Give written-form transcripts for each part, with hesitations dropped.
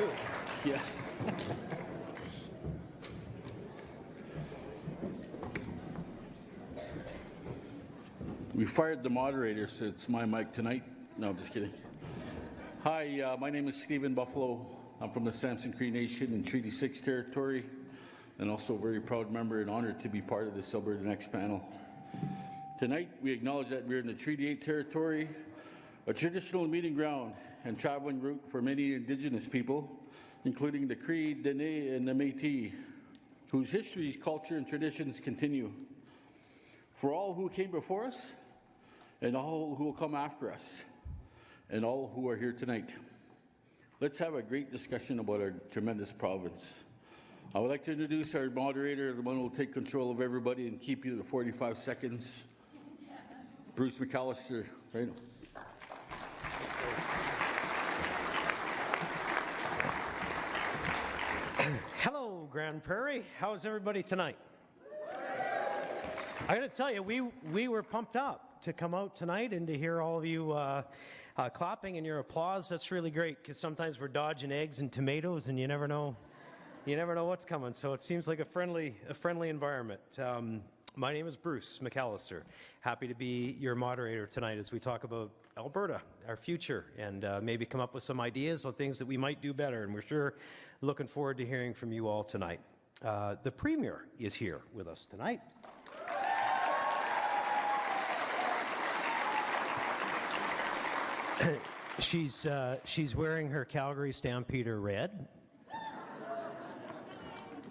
you. Yeah. We fired the moderator, so it's my mic tonight. No, I'm just kidding. Hi, my name is Stephen Buffalo. I'm from the Samson Cree Nation in Treaty 6 territory, and also a very proud member and honored to be part of this Alberta Next Panel. Tonight, we acknowledge that we're in the Treaty 8 territory, a traditional meeting ground and traveling route for many Indigenous people, including the Cree, Dene, and the Métis, whose histories, culture, and traditions continue. For all who came before us, and all who will come after us, and all who are here tonight, let's have a great discussion about our tremendous province. I would like to introduce our moderator, the one who will take control of everybody and keep you to 45 seconds. Bruce McAllister, right? Hello, Grand Prairie. How's everybody tonight? I got to tell you, we were pumped up to come out tonight and to hear all of you clapping and your applause. That's really great, because sometimes we're dodging eggs and tomatoes, and you never know what's coming. So it seems like a friendly environment. My name is Bruce McAllister. Happy to be your moderator tonight as we talk about Alberta, our future, and maybe come up with some ideas on things that we might do better. And we're sure looking forward to hearing from you all tonight. The Premier is here with us tonight. She's wearing her Calgary Stampeder red,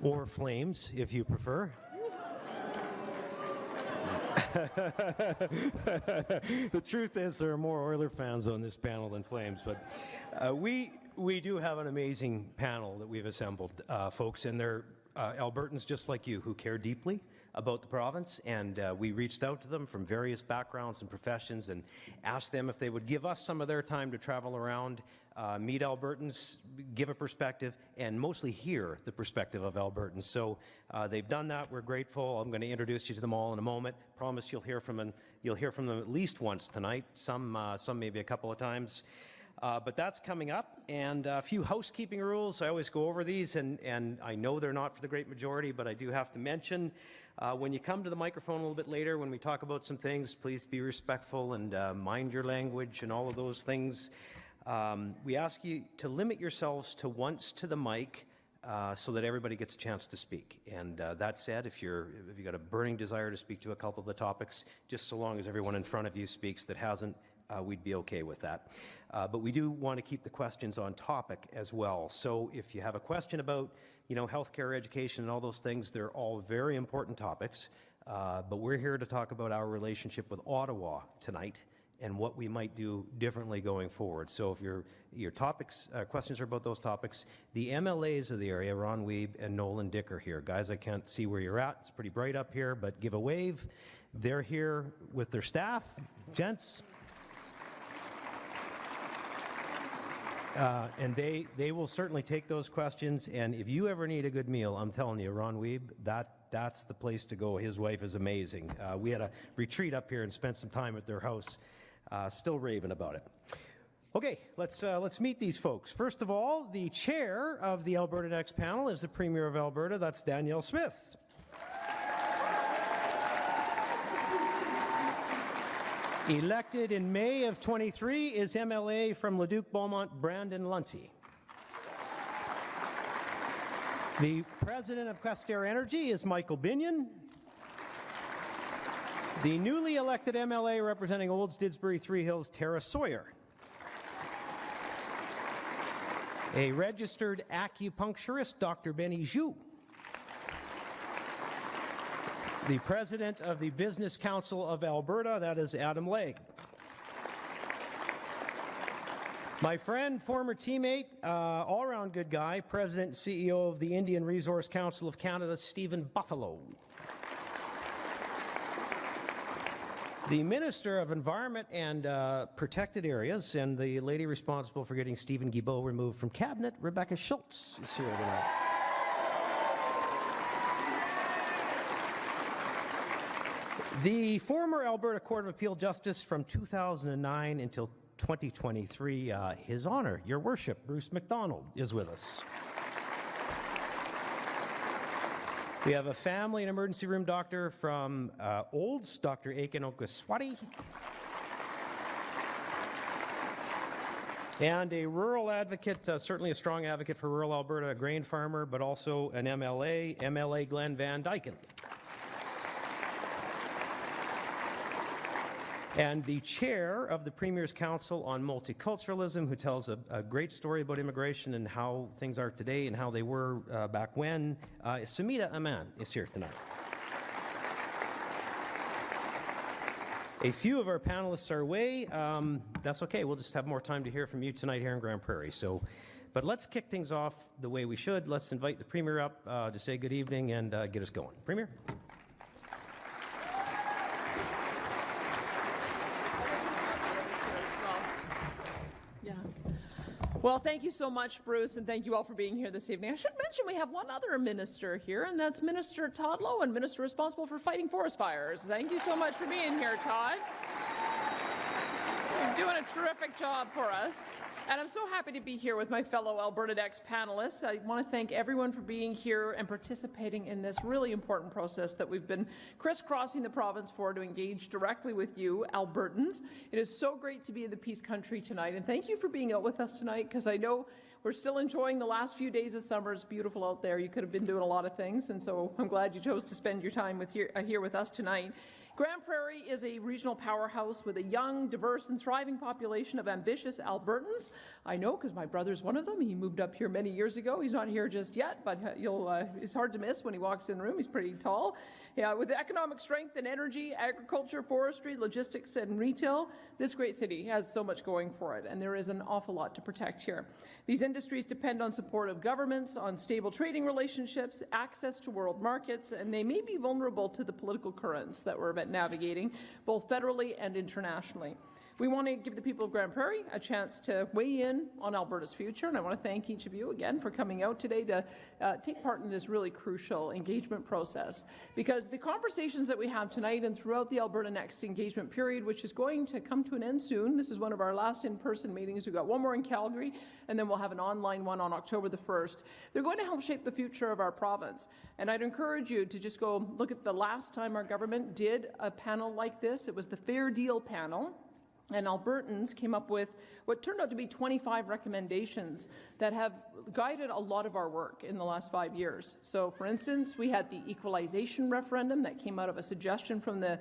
or flames if you prefer. The truth is, there are more Oiler fans on this panel than Flames, but we do have an amazing panel that we've assembled, folks, and they're Albertans just like you who care deeply about the province, and we reached out to them from various backgrounds and professions and asked them if they would give us some of their time to travel around, meet Albertans, give a perspective, and mostly hear the perspective of Albertans. So they've done that. We're grateful. I'm going to introduce you to them all in a moment. Promise you'll hear from them at least once tonight, some maybe a couple of times. But that's coming up, and a few housekeeping rules. I always go over these, and I know they're not for the great majority, but I do have to mention, when you come to the microphone a little bit later, when we talk about some things, please be respectful and mind your language and all of those things. We ask you to limit yourselves to once to the mic so that everybody gets a chance to speak. And that said, if you've got a burning desire to speak to a couple of the topics, just so long as everyone in front of you speaks that hasn't, we'd be okay with that. But we do want to keep the questions on topic as well. So if you have a question about, healthcare, education, and all those things, they're all very important topics. But we're here to talk about our relationship with Ottawa tonight and what we might do differently going forward. So if your topics, questions are about those topics, the MLAs of the area, Ron Wiebe and Nolan Dick, are here. Guys, I can't see where you're at. It's pretty bright up here, but give a wave. They're here with their staff. Gents. And they will certainly take those questions, and if you ever need a good meal, I'm telling you, Ron Wiebe, that's the place to go. His wife is amazing. We had a retreat up here and spent some time at their house, still raving about it. Okay, let's meet these folks. First of all, the chair of the Alberta Next Panel is the Premier of Alberta. That's Danielle Smith. Elected in May of 23 is MLA from Leduc Beaumont, Brandon Luncy. The president of Questerre Energy is Michael Binion. The newly elected MLA representing Olds, Didsbury, Three Hills, Tara Sawyer. A registered acupuncturist, Dr. Benny Zhu. The president of the Business Council of Alberta, that is Adam Legg. My friend, former teammate, all-around good guy, president and CEO of the Indian Resource Council of Canada, Stephen Buffalo. The Minister of Environment and Protected Areas, and the lady responsible for getting Stephen Guilbeault removed from Cabinet, Rebecca Schultz, is here tonight. The former Alberta Court of Appeal Justice from 2009 until 2023. His Honor, Your Worship, Bruce MacDonald, is with us. We have a family and emergency room doctor from Olds, Dr. Aiken Okaswati. And a rural advocate, certainly a strong advocate for rural Alberta, a grain farmer, but also an MLA Glenn Van Dyken. And the chair of the Premier's Council on Multiculturalism, who tells a great story about immigration and how things are today and how they were back when, Sumita Aman is here tonight. A few of our panelists are away. That's okay. We'll just have more time to hear from you tonight here in Grand Prairie. But let's kick things off the way we should. Let's invite the Premier up to say good evening and get us going. Premier? Well, thank you so much, Bruce, and thank you all for being here this evening. I should mention we have one other minister here, and that's Minister Todd Lowen, minister responsible for fighting forest fires. Thank you so much for being here, Todd. You're doing a terrific job for us. And I'm so happy to be here with my fellow Alberta Next panelists. I want to thank everyone for being here and participating in this really important process that we've been crisscrossing the province for to engage directly with you, Albertans. It is so great to be in the Peace Country tonight, and thank you for being out with us tonight, because I know we're still enjoying the last few days of summer. It's beautiful out there. You could have been doing a lot of things, and so I'm glad you chose to spend your time here with us tonight. Grand Prairie is a regional powerhouse with a young, diverse, and thriving population of ambitious Albertans. I know, because my brother's one of them. He moved up here many years ago. He's not here just yet, but it's hard to miss when he walks in the room. He's pretty tall. Yeah, with economic strength and energy, agriculture, forestry, logistics, and retail, this great city has so much going for it, and there is an awful lot to protect here. These industries depend on support of governments, on stable trading relationships, access to world markets, and they may be vulnerable to the political currents that we're navigating, both federally and internationally. We want to give the people of Grand Prairie a chance to weigh in on Alberta's future, and I want to thank each of you again for coming out today to take part in this really crucial engagement process, because the conversations that we have tonight and throughout the Alberta Next engagement period, which is going to come to an end soon — this is one of our last in-person meetings, we've got one more in Calgary, and then we'll have an online one on October the 1st. They're going to help shape the future of our province, and I'd encourage you to just go look at the last time our government did a panel like this. It was the Fair Deal panel. And Albertans came up with what turned out to be 25 recommendations that have guided a lot of our work in the last 5 years. So, for instance, we had the equalization referendum that came out of a suggestion from the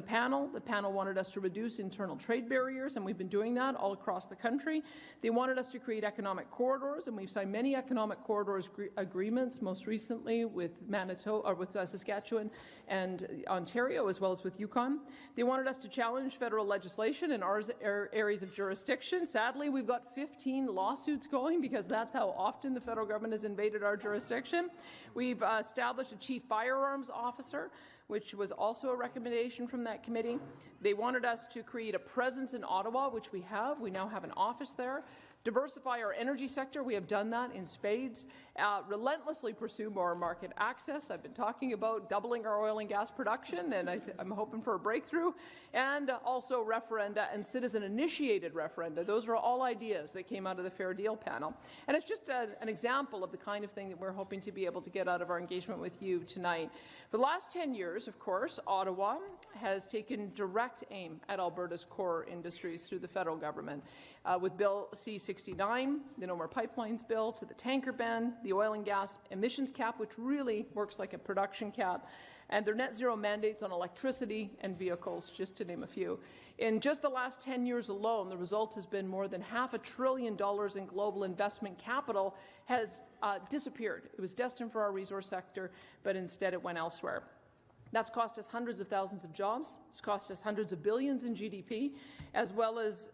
panel. The panel wanted us to reduce internal trade barriers, and we've been doing that all across the country. They wanted us to create economic corridors, and we've signed many economic corridors agreements, most recently with Manitoba, or with Saskatchewan and Ontario, as well as with Yukon. They wanted us to challenge federal legislation in our areas of jurisdiction. Sadly, we've got 15 lawsuits going, because that's how often the federal government has invaded our jurisdiction. We've established a chief firearms officer, which was also a recommendation from that committee. They wanted us to create a presence in Ottawa, which we have. We now have an office there. Diversify our energy sector. We have done that in spades. Relentlessly pursue more market access. I've been talking about doubling our oil and gas production, and I'm hoping for a breakthrough. And also referenda and citizen-initiated referenda. Those are all ideas that came out of the Fair Deal panel. And it's just an example of the kind of thing that we're hoping to be able to get out of our engagement with you tonight. For the last 10 years, of course, Ottawa has taken direct aim at Alberta's core industries through the federal government. With Bill C-69, the No More Pipelines bill, to the tanker ban, the oil and gas emissions cap, which really works like a production cap, and their net zero mandates on electricity and vehicles, just to name a few. In just the last 10 years alone, the result has been more than $500 billion in global investment capital has disappeared. It was destined for our resource sector, but instead it went elsewhere. That's cost us hundreds of thousands of jobs. It's cost us hundreds of billions in GDP, as well as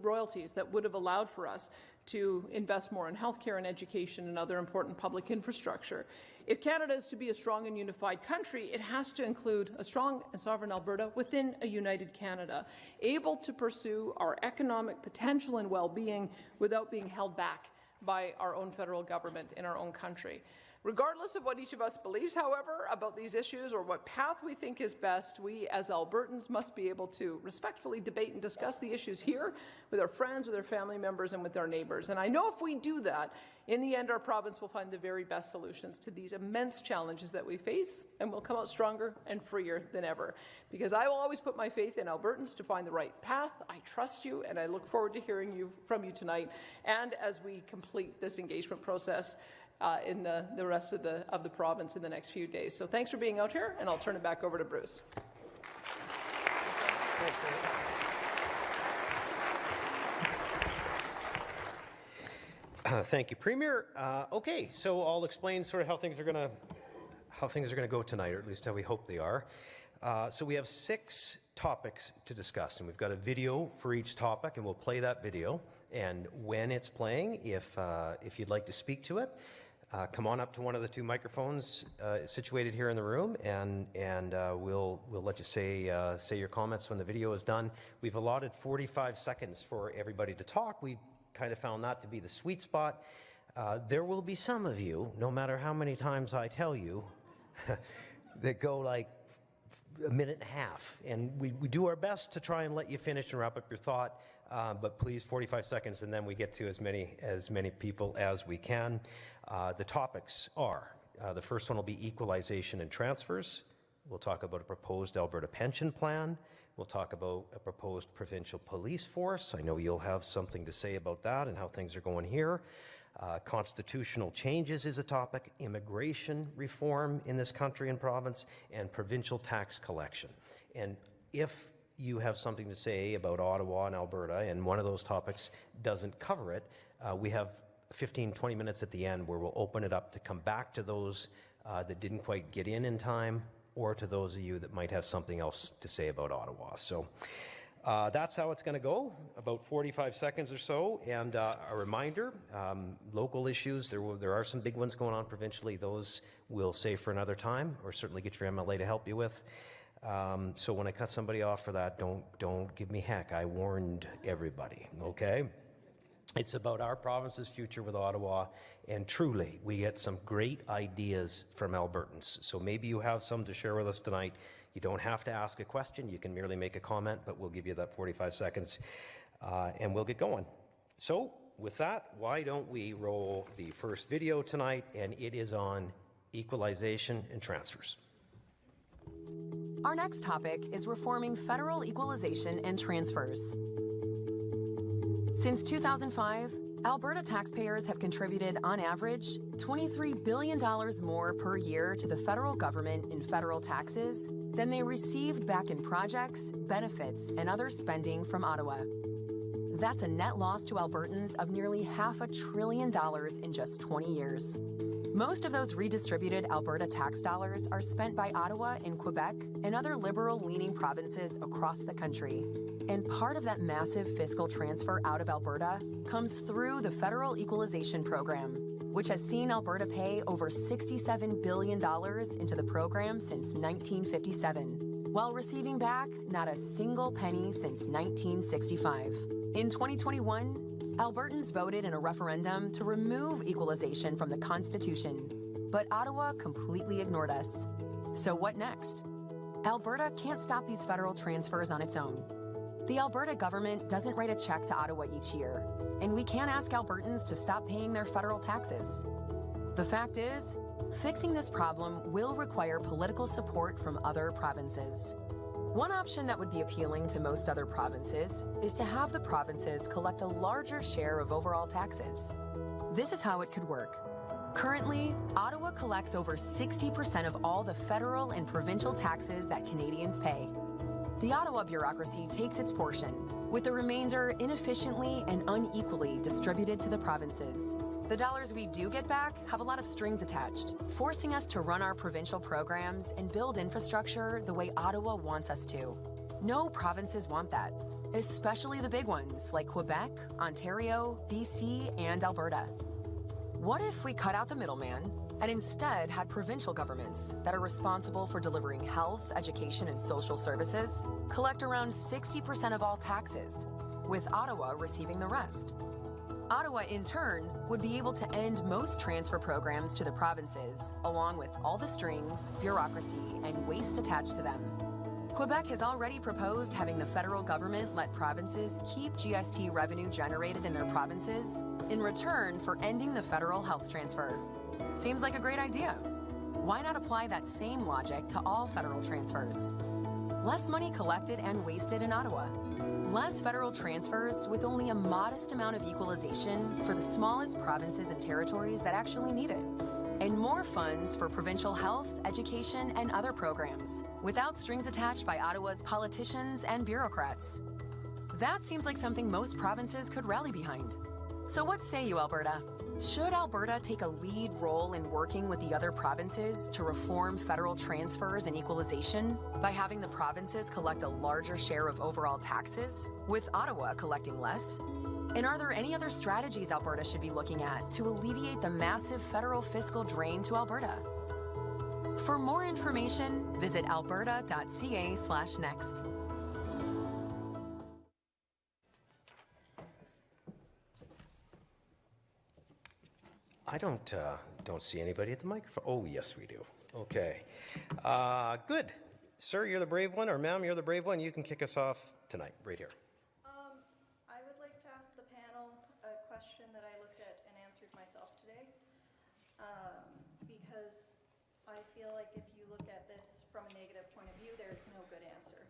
royalties that would have allowed for us to invest more in healthcare and education and other important public infrastructure. If Canada is to be a strong and unified country, it has to include a strong and sovereign Alberta within a united Canada, able to pursue our economic potential and well-being without being held back by our own federal government in our own country. Regardless of what each of us believes, however, about these issues or what path we think is best, we as Albertans must be able to respectfully debate and discuss the issues here with our friends, with our family members, and with our neighbors. And I know if we do that, in the end, our province will find the very best solutions to these immense challenges that we face, and we'll come out stronger and freer than ever. Because I will always put my faith in Albertans to find the right path. I trust you, and I look forward to hearing from you tonight, and as we complete this engagement process in the rest of the province in the next few days. So thanks for being out here, and I'll turn it back over to Bruce. Thank you, Premier. Okay, so I'll explain sort of how things are going to go tonight, or at least how we hope they are. So we have 6 topics to discuss, and we've got a video for each topic, and we'll play that video. And when it's playing, if you'd like to speak to it, come on up to one of the 2 microphones situated here in the room, and we'll let you say your comments when the video is done. We've allotted 45 seconds for everybody to talk. We kind of found that to be the sweet spot. There will be some of you, no matter how many times I tell you, that go like a minute and a half, and we do our best to try and let you finish and wrap up your thought. But please, 45 seconds, and then we get to as many people as we can. The topics are, the first one will be equalization and transfers. We'll talk about a proposed Alberta pension plan. We'll talk about a proposed provincial police force. I know you'll have something to say about that and how things are going here. Constitutional changes is a topic, immigration reform in this country and province, and provincial tax collection. And if you have something to say about Ottawa and Alberta, and one of those topics doesn't cover it, we have 15-20 minutes at the end where we'll open it up to come back to those that didn't quite get in time, or to those of you that might have something else to say about Ottawa. So that's how it's going to go, about 45 seconds or so. And a reminder, local issues, there are some big ones going on provincially. Those we'll save for another time, or certainly get your MLA to help you with. So when I cut somebody off for that, don't give me heck. I warned everybody, okay? It's about our province's future with Ottawa, and truly, we get some great ideas from Albertans. So maybe you have some to share with us tonight. You don't have to ask a question. You can merely make a comment, but we'll give you that 45 seconds, and we'll get going. So with that, why don't we roll the first video tonight, and it is on equalization and transfers. Our next topic is reforming federal equalization and transfers. Since 2005, Alberta taxpayers have contributed, on average, $23 billion more per year to the federal government in federal taxes than they received back in projects, benefits, and other spending from Ottawa. That's a net loss to Albertans of nearly $500 billion in just 20 years. Most of those redistributed Alberta tax dollars are spent by Ottawa and Quebec and other liberal-leaning provinces across the country. And part of that massive fiscal transfer out of Alberta comes through the Federal Equalization Program, which has seen Alberta pay over $67 billion into the program since 1957, while receiving back not a single penny since 1965. In 2021, Albertans voted in a referendum to remove equalization from the Constitution, but Ottawa completely ignored us. So what next? Alberta can't stop these federal transfers on its own. The Alberta government doesn't write a check to Ottawa each year, and we can't ask Albertans to stop paying their federal taxes. The fact is, fixing this problem will require political support from other provinces. One option that would be appealing to most other provinces is to have the provinces collect a larger share of overall taxes. This is how it could work. Currently, Ottawa collects over 60% of all the federal and provincial taxes that Canadians pay. The Ottawa bureaucracy takes its portion, with the remainder inefficiently and unequally distributed to the provinces. The dollars we do get back have a lot of strings attached, forcing us to run our provincial programs and build infrastructure the way Ottawa wants us to. No provinces want that, especially the big ones like Quebec, Ontario, BC, and Alberta. What if we cut out the middleman and instead had provincial governments that are responsible for delivering health, education, and social services collect around 60% of all taxes, with Ottawa receiving the rest? Ottawa, in turn, would be able to end most transfer programs to the provinces, along with all the strings, bureaucracy, and waste attached to them. Quebec has already proposed having the federal government let provinces keep GST revenue generated in their provinces in return for ending the federal health transfer. Seems like a great idea. Why not apply that same logic to all federal transfers? Less money collected and wasted in Ottawa. Less federal transfers with only a modest amount of equalization for the smallest provinces and territories that actually need it. And more funds for provincial health, education, and other programs, without strings attached by Ottawa's politicians and bureaucrats. That seems like something most provinces could rally behind. So what say you, Alberta? Should Alberta take a lead role in working with the other provinces to reform federal transfers and equalization by having the provinces collect a larger share of overall taxes, with Ottawa collecting less? And are there any other strategies Alberta should be looking at to alleviate the massive federal fiscal drain to Alberta? For more information, visit alberta.ca/next. I don't see anybody at the microphone. Oh, yes, we do. Okay. Good. Sir, you're the brave one, or ma'am, you're the brave one. You can kick us off tonight, right here. I would like to ask the panel a question that I looked at and answered myself today, because I feel like if you look at this from a negative point of view, there is no good answer.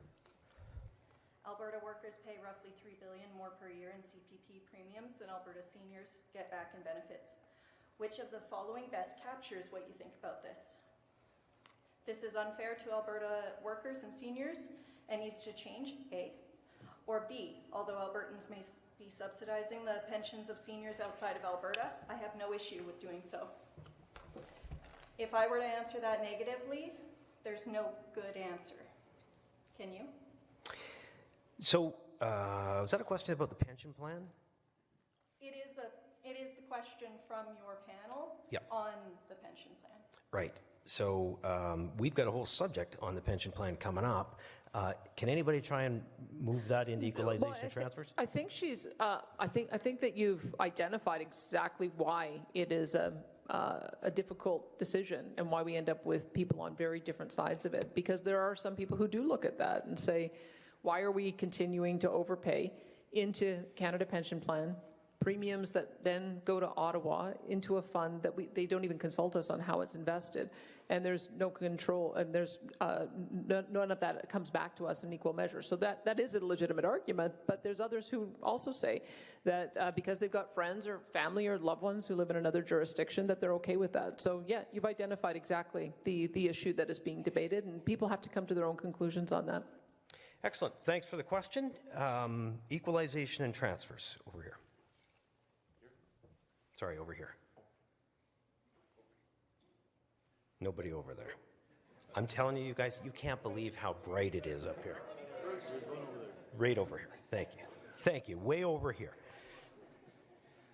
Alberta workers pay roughly $3 billion more per year in CPP premiums than Alberta seniors get back in benefits. Which of the following best captures what you think about this? This is unfair to Alberta workers and seniors and needs to change, A. Or B, although Albertans may be subsidizing the pensions of seniors outside of Alberta, I have no issue with doing so. If I were to answer that negatively, there's no good answer. Can you? So, is that a question about the pension plan? It is the question from your panel Yep. on the pension plan. Right. So we've got a whole subject on the pension plan coming up. Can anybody try and move that into equalization transfers? I think she's. I think that you've identified exactly why it is a difficult decision and why we end up with people on very different sides of it. Because there are some people who do look at that and say, why are we continuing to overpay into Canada Pension Plan? Premiums that then go to Ottawa into a fund that they don't even consult us on how it's invested, and there's no control, and there's none of that comes back to us in equal measure. So that is a legitimate argument, but there's others who also say that because they've got friends or family or loved ones who live in another jurisdiction, that they're okay with that. So yeah, you've identified exactly the issue that is being debated, and people have to come to their own conclusions on that. Excellent. Thanks for the question. Equalization and transfers over here. Sorry, over here. Nobody over there. I'm telling you, you guys, you can't believe how bright it is up here. Right over here. Thank you. Thank you. Way over here.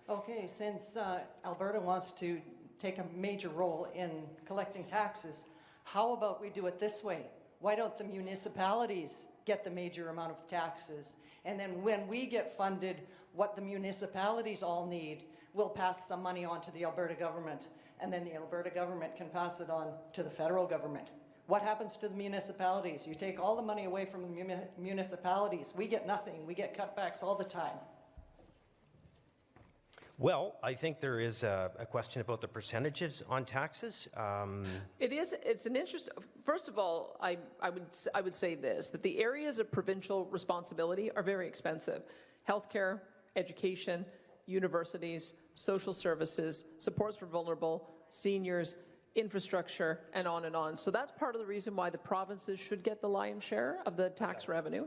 Okay, since Alberta wants to take a major role in collecting taxes, how about we do it this way? Why don't the municipalities get the major amount of taxes? And then when we get funded what the municipalities all need, we'll pass some money on to the Alberta government, and then the Alberta government can pass it on to the federal government. What happens to the municipalities? You take all the money away from the municipalities. We get nothing. We get cutbacks all the time. Well, I think there is a question about the percentages on taxes. It's an interest. First of all, I would say this, that the areas of provincial responsibility are very expensive. Healthcare, education, universities, social services, supports for vulnerable, seniors, infrastructure, and on and on. So that's part of the reason why the provinces should get the lion's share of the tax revenue.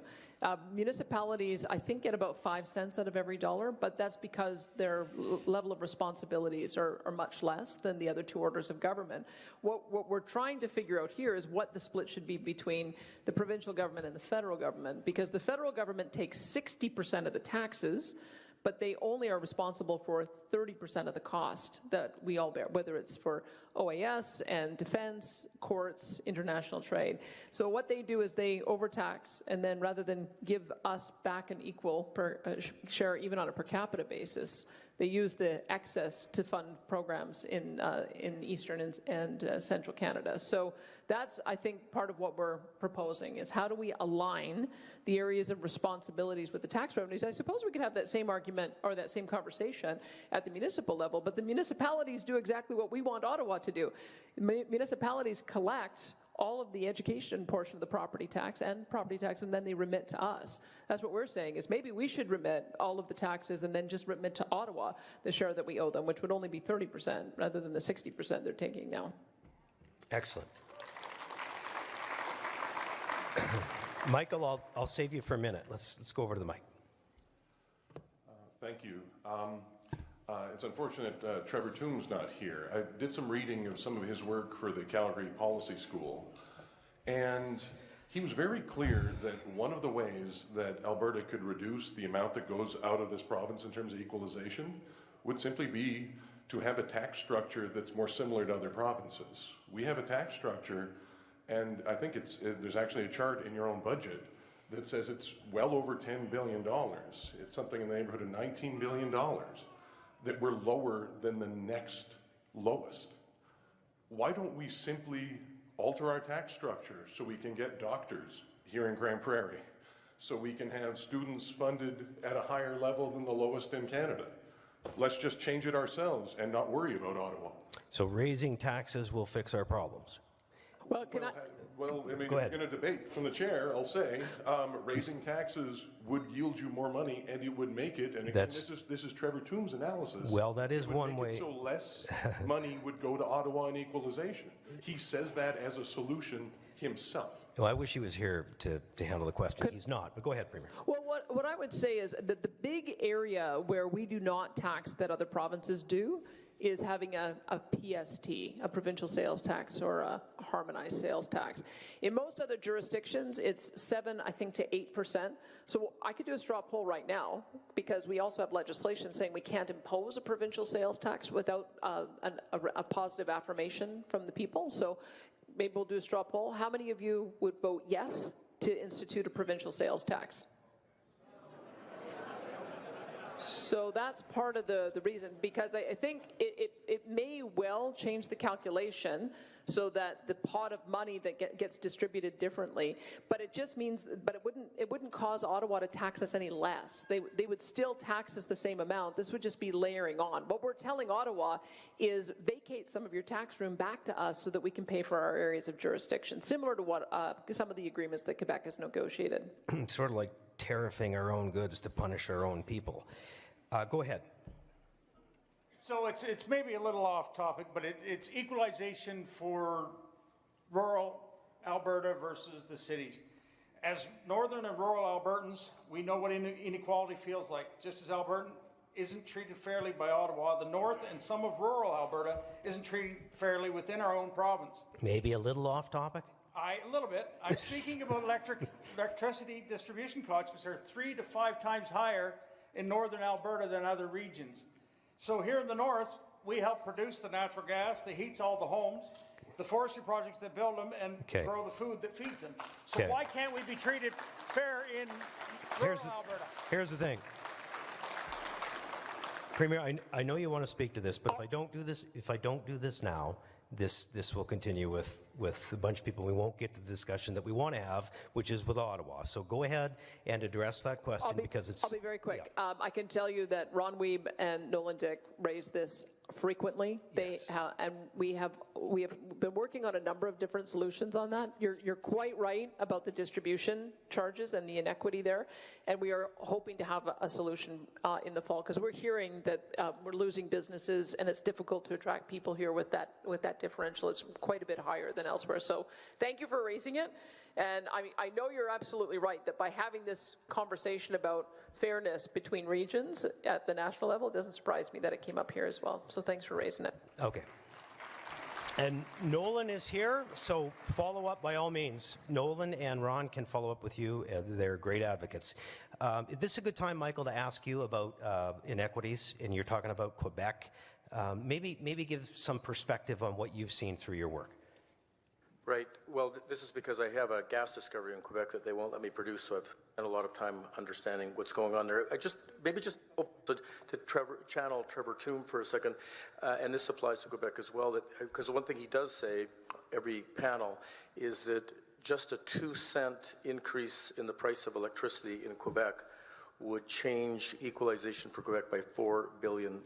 Municipalities, I think, get about 5 cents out of every dollar, but that's because their level of responsibilities are much less than the other two orders of government. What we're trying to figure out here is what the split should be between the provincial government and the federal government, because the federal government takes 60% of the taxes, but they only are responsible for 30% of the cost that we all bear, whether it's for OAS and defense, courts, international trade. So what they do is they overtax, and then rather than give us back an equal share, even on a per capita basis, They use the excess to fund programs in Eastern and Central Canada. So that's, I think, part of what we're proposing is how do we align the areas of responsibilities with the tax revenues. I suppose we could have that same argument or that same conversation at the municipal level, but the municipalities do exactly what we want Ottawa to do. Municipalities collect all of the education portion of the property tax, and then they remit to us. That's what we're saying, is maybe we should remit all of the taxes and then just remit to Ottawa the share that we owe them, which would only be 30% rather than the 60% they're taking now. Excellent. Michael, I'll save you for a minute. Let's go over to the mic. Thank you. It's unfortunate Trevor Toombs not here. I did some reading of some of his work for the Calgary Policy School, and he was very clear that one of the ways that Alberta could reduce the amount that goes out of this province in terms of equalization would simply be to have a tax structure that's more similar to other provinces. We have a tax structure, and I think there's actually a chart in your own budget that says it's well over $10 billion. It's something in the neighborhood of $19 billion. That we're lower than the next lowest. Why don't we simply alter our tax structure so we can get doctors here in Grand Prairie, so we can have students funded at a higher level than the lowest in Canada? Let's just change it ourselves and not worry about Ottawa. So raising taxes will fix our problems. Well, I mean, in a debate from the chair, I'll say raising taxes would yield you more money, and it would make it. And again, this is Trevor Toombs' analysis. Well, that is one way. So less money would go to Ottawa in equalization. He says that as a solution himself. Well, I wish he was here to handle the question. He's not, but go ahead, Premier. Well, what I would say is that the big area where we do not tax that other provinces do is having a PST, a provincial sales tax, or a harmonized sales tax. In most other jurisdictions, it's 7, I think, to 8%. So I could do a straw poll right now, because we also have legislation saying we can't impose a provincial sales tax without a positive affirmation from the people. So maybe we'll do a straw poll. How many of you would vote yes to institute a provincial sales tax? So that's part of the reason, because I think it may well change the calculation so that the pot of money that gets distributed differently, but it just means, but it wouldn't cause Ottawa to tax us any less. They would still tax us the same amount. This would just be layering on. What we're telling Ottawa is vacate some of your tax room back to us so that we can pay for our areas of jurisdiction, similar to what some of the agreements that Quebec has negotiated. Sort of like tariffing our own goods to punish our own people. Go ahead. So it's maybe a little off topic, but it's equalization for rural Alberta versus the cities. As northern and rural Albertans, we know what inequality feels like. Just as Albertan isn't treated fairly by Ottawa, the north and some of rural Alberta isn't treated fairly within our own province. Maybe a little off topic? A little bit. I'm speaking about electricity distribution costs, which are 3 to 5 times higher in northern Alberta than other regions. So here in the north, we help produce the natural gas that heats all the homes, the forestry projects that build them, and grow the food that feeds them. So why can't we be treated fair in rural Alberta? Here's the thing. Premier, I know you want to speak to this, but if I don't do this now, this will continue with a bunch of people. We won't get to the discussion that we want to have, which is with Ottawa. So go ahead and address that question, because it's... I'll be very quick. Yeah. I can tell you that Ron Wiebe and Nolan Dick raise this frequently. Yes. And we have been working on a number of different solutions on that. You're quite right about the distribution charges and the inequity there, and we are hoping to have a solution in the fall, because we're hearing that we're losing businesses, and it's difficult to attract people here with that differential. It's quite a bit higher than elsewhere. So thank you for raising it. And I know you're absolutely right that by having this conversation about fairness between regions at the national level, it doesn't surprise me that it came up here as well. So thanks for raising it. Okay. And Nolan is here, so follow up by all means. Nolan and Ron can follow up with you. They're great advocates. Is this a good time, Michael, to ask you about inequities? And you're talking about Quebec. Maybe give some perspective on what you've seen through your work. Right. Well, this is because I have a gas discovery in Quebec that they won't let me produce, so I've spent a lot of time understanding what's going on there. To channel Trevor Tombe for a second, and this applies to Quebec as well, because the one thing he does say every panel is that just a 2-cent increase in the price of electricity in Quebec would change equalization for Quebec by $4 billion,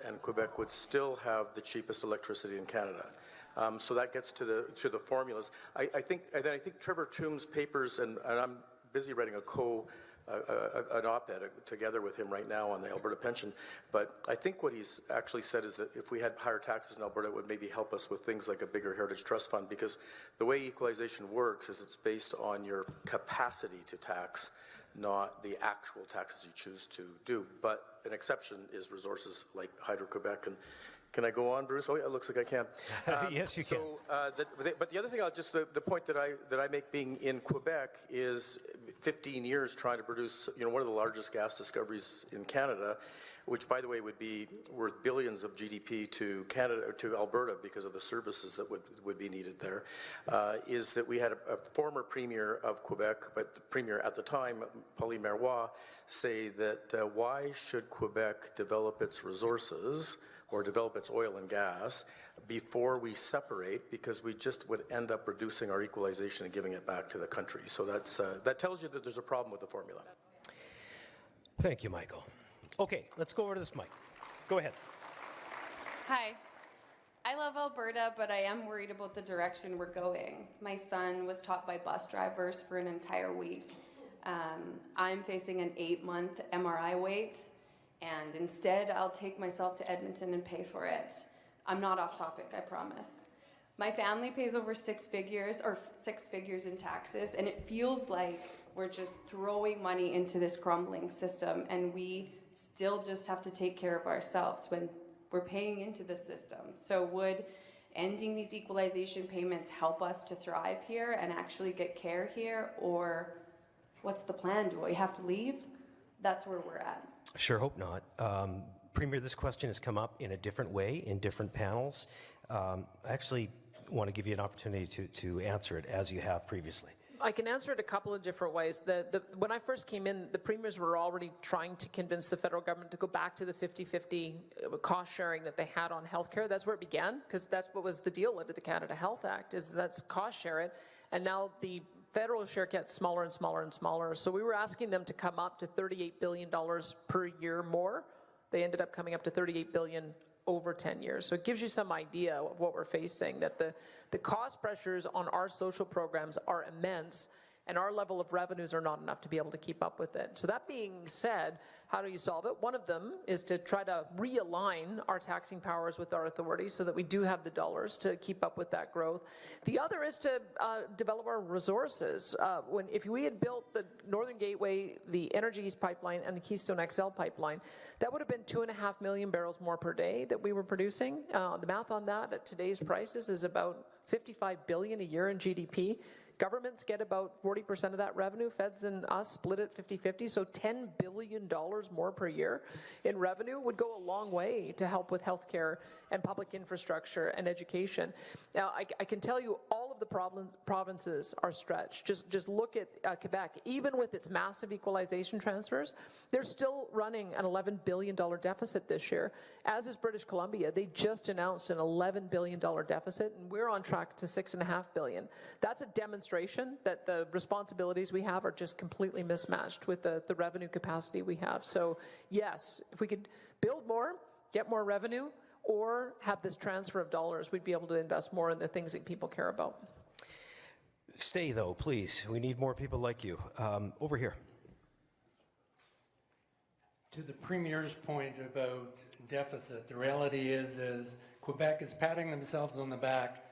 and Quebec would still have the cheapest electricity in Canada. So that gets to the formulas. I think Trevor Tombe's papers, and I'm busy writing an op-ed together with him right now on the Alberta pension, but I think what he's actually said is that if we had higher taxes in Alberta, it would maybe help us with things like a bigger heritage trust fund, because the way equalization works is it's based on your capacity to tax, not the actual taxes you choose to do. But an exception is resources like Hydro-Quebec. And can I go on, Bruce? Oh, yeah, it looks like I can. Yes, you can. But the other thing, the point that I make being in Quebec is 15 years trying to produce, one of the largest gas discoveries in Canada, which, by the way, would be worth billions of GDP to Canada, or to Alberta, because of the services that would be needed there, is that we had a former premier of Quebec, but the premier at the time, Pauline Marois, say that why should Quebec develop its resources or develop its oil and gas before we separate, because we just would end up reducing our equalization and giving it back to the country. So that tells you that there's a problem with the formula. Thank you, Michael. Okay, let's go over to this mic. Go ahead. Hi. I love Alberta, but I am worried about the direction we're going. My son was taught by bus drivers for an entire week. I'm facing an 8-month MRI wait, and instead I'll take myself to Edmonton and pay for it. I'm not off topic, I promise. My family pays over 6 figures in taxes, and it feels like we're just throwing money into this crumbling system, and we still just have to take care of ourselves when we're paying into the system. So would ending these equalization payments help us to thrive here and actually get care here, or what's the plan? Do we have to leave? That's where we're at. Sure hope not. Premier, this question has come up in a different way in different panels. I actually want to give you an opportunity to answer it as you have previously. I can answer it a couple of different ways. When I first came in, the premiers were already trying to convince the federal government to go back to the 50-50 cost sharing that they had on healthcare. That's where it began, because that's what was the deal under the Canada Health Act, is that's cost share it. And now the federal share gets smaller and smaller and smaller. So we were asking them to come up to $38 billion per year more. They ended up coming up to $38 billion over 10 years. So it gives you some idea of what we're facing, that the cost pressures on our social programs are immense, and our level of revenues are not enough to be able to keep up with it. So that being said, how do you solve it? One of them is to try to realign our taxing powers with our authorities so that we do have the dollars to keep up with that growth. The other is to develop our resources. If we had built the Northern Gateway, the Energy East pipeline, and the Keystone XL pipeline, that would have been 2.5 million barrels more per day that we were producing. The math on that at today's prices is about $55 billion a year in GDP. Governments get about 40% of that revenue. Feds and us split it 50-50, so $10 billion more per year in revenue would go a long way to help with healthcare and public infrastructure and education. Now, I can tell you all of the provinces are stretched. Just look at Quebec. Even with its massive equalization transfers, they're still running an $11 billion deficit this year, as is British Columbia. They just announced an $11 billion deficit, and we're on track to $6.5 billion. That's a demonstration that the responsibilities we have are just completely mismatched with the revenue capacity we have. So yes, if we could build more, get more revenue, or have this transfer of dollars, we'd be able to invest more in the things that people care about. Stay, though, please. We need more people like you. Over here. To the Premier's point about deficit, the reality is Quebec is patting themselves on the back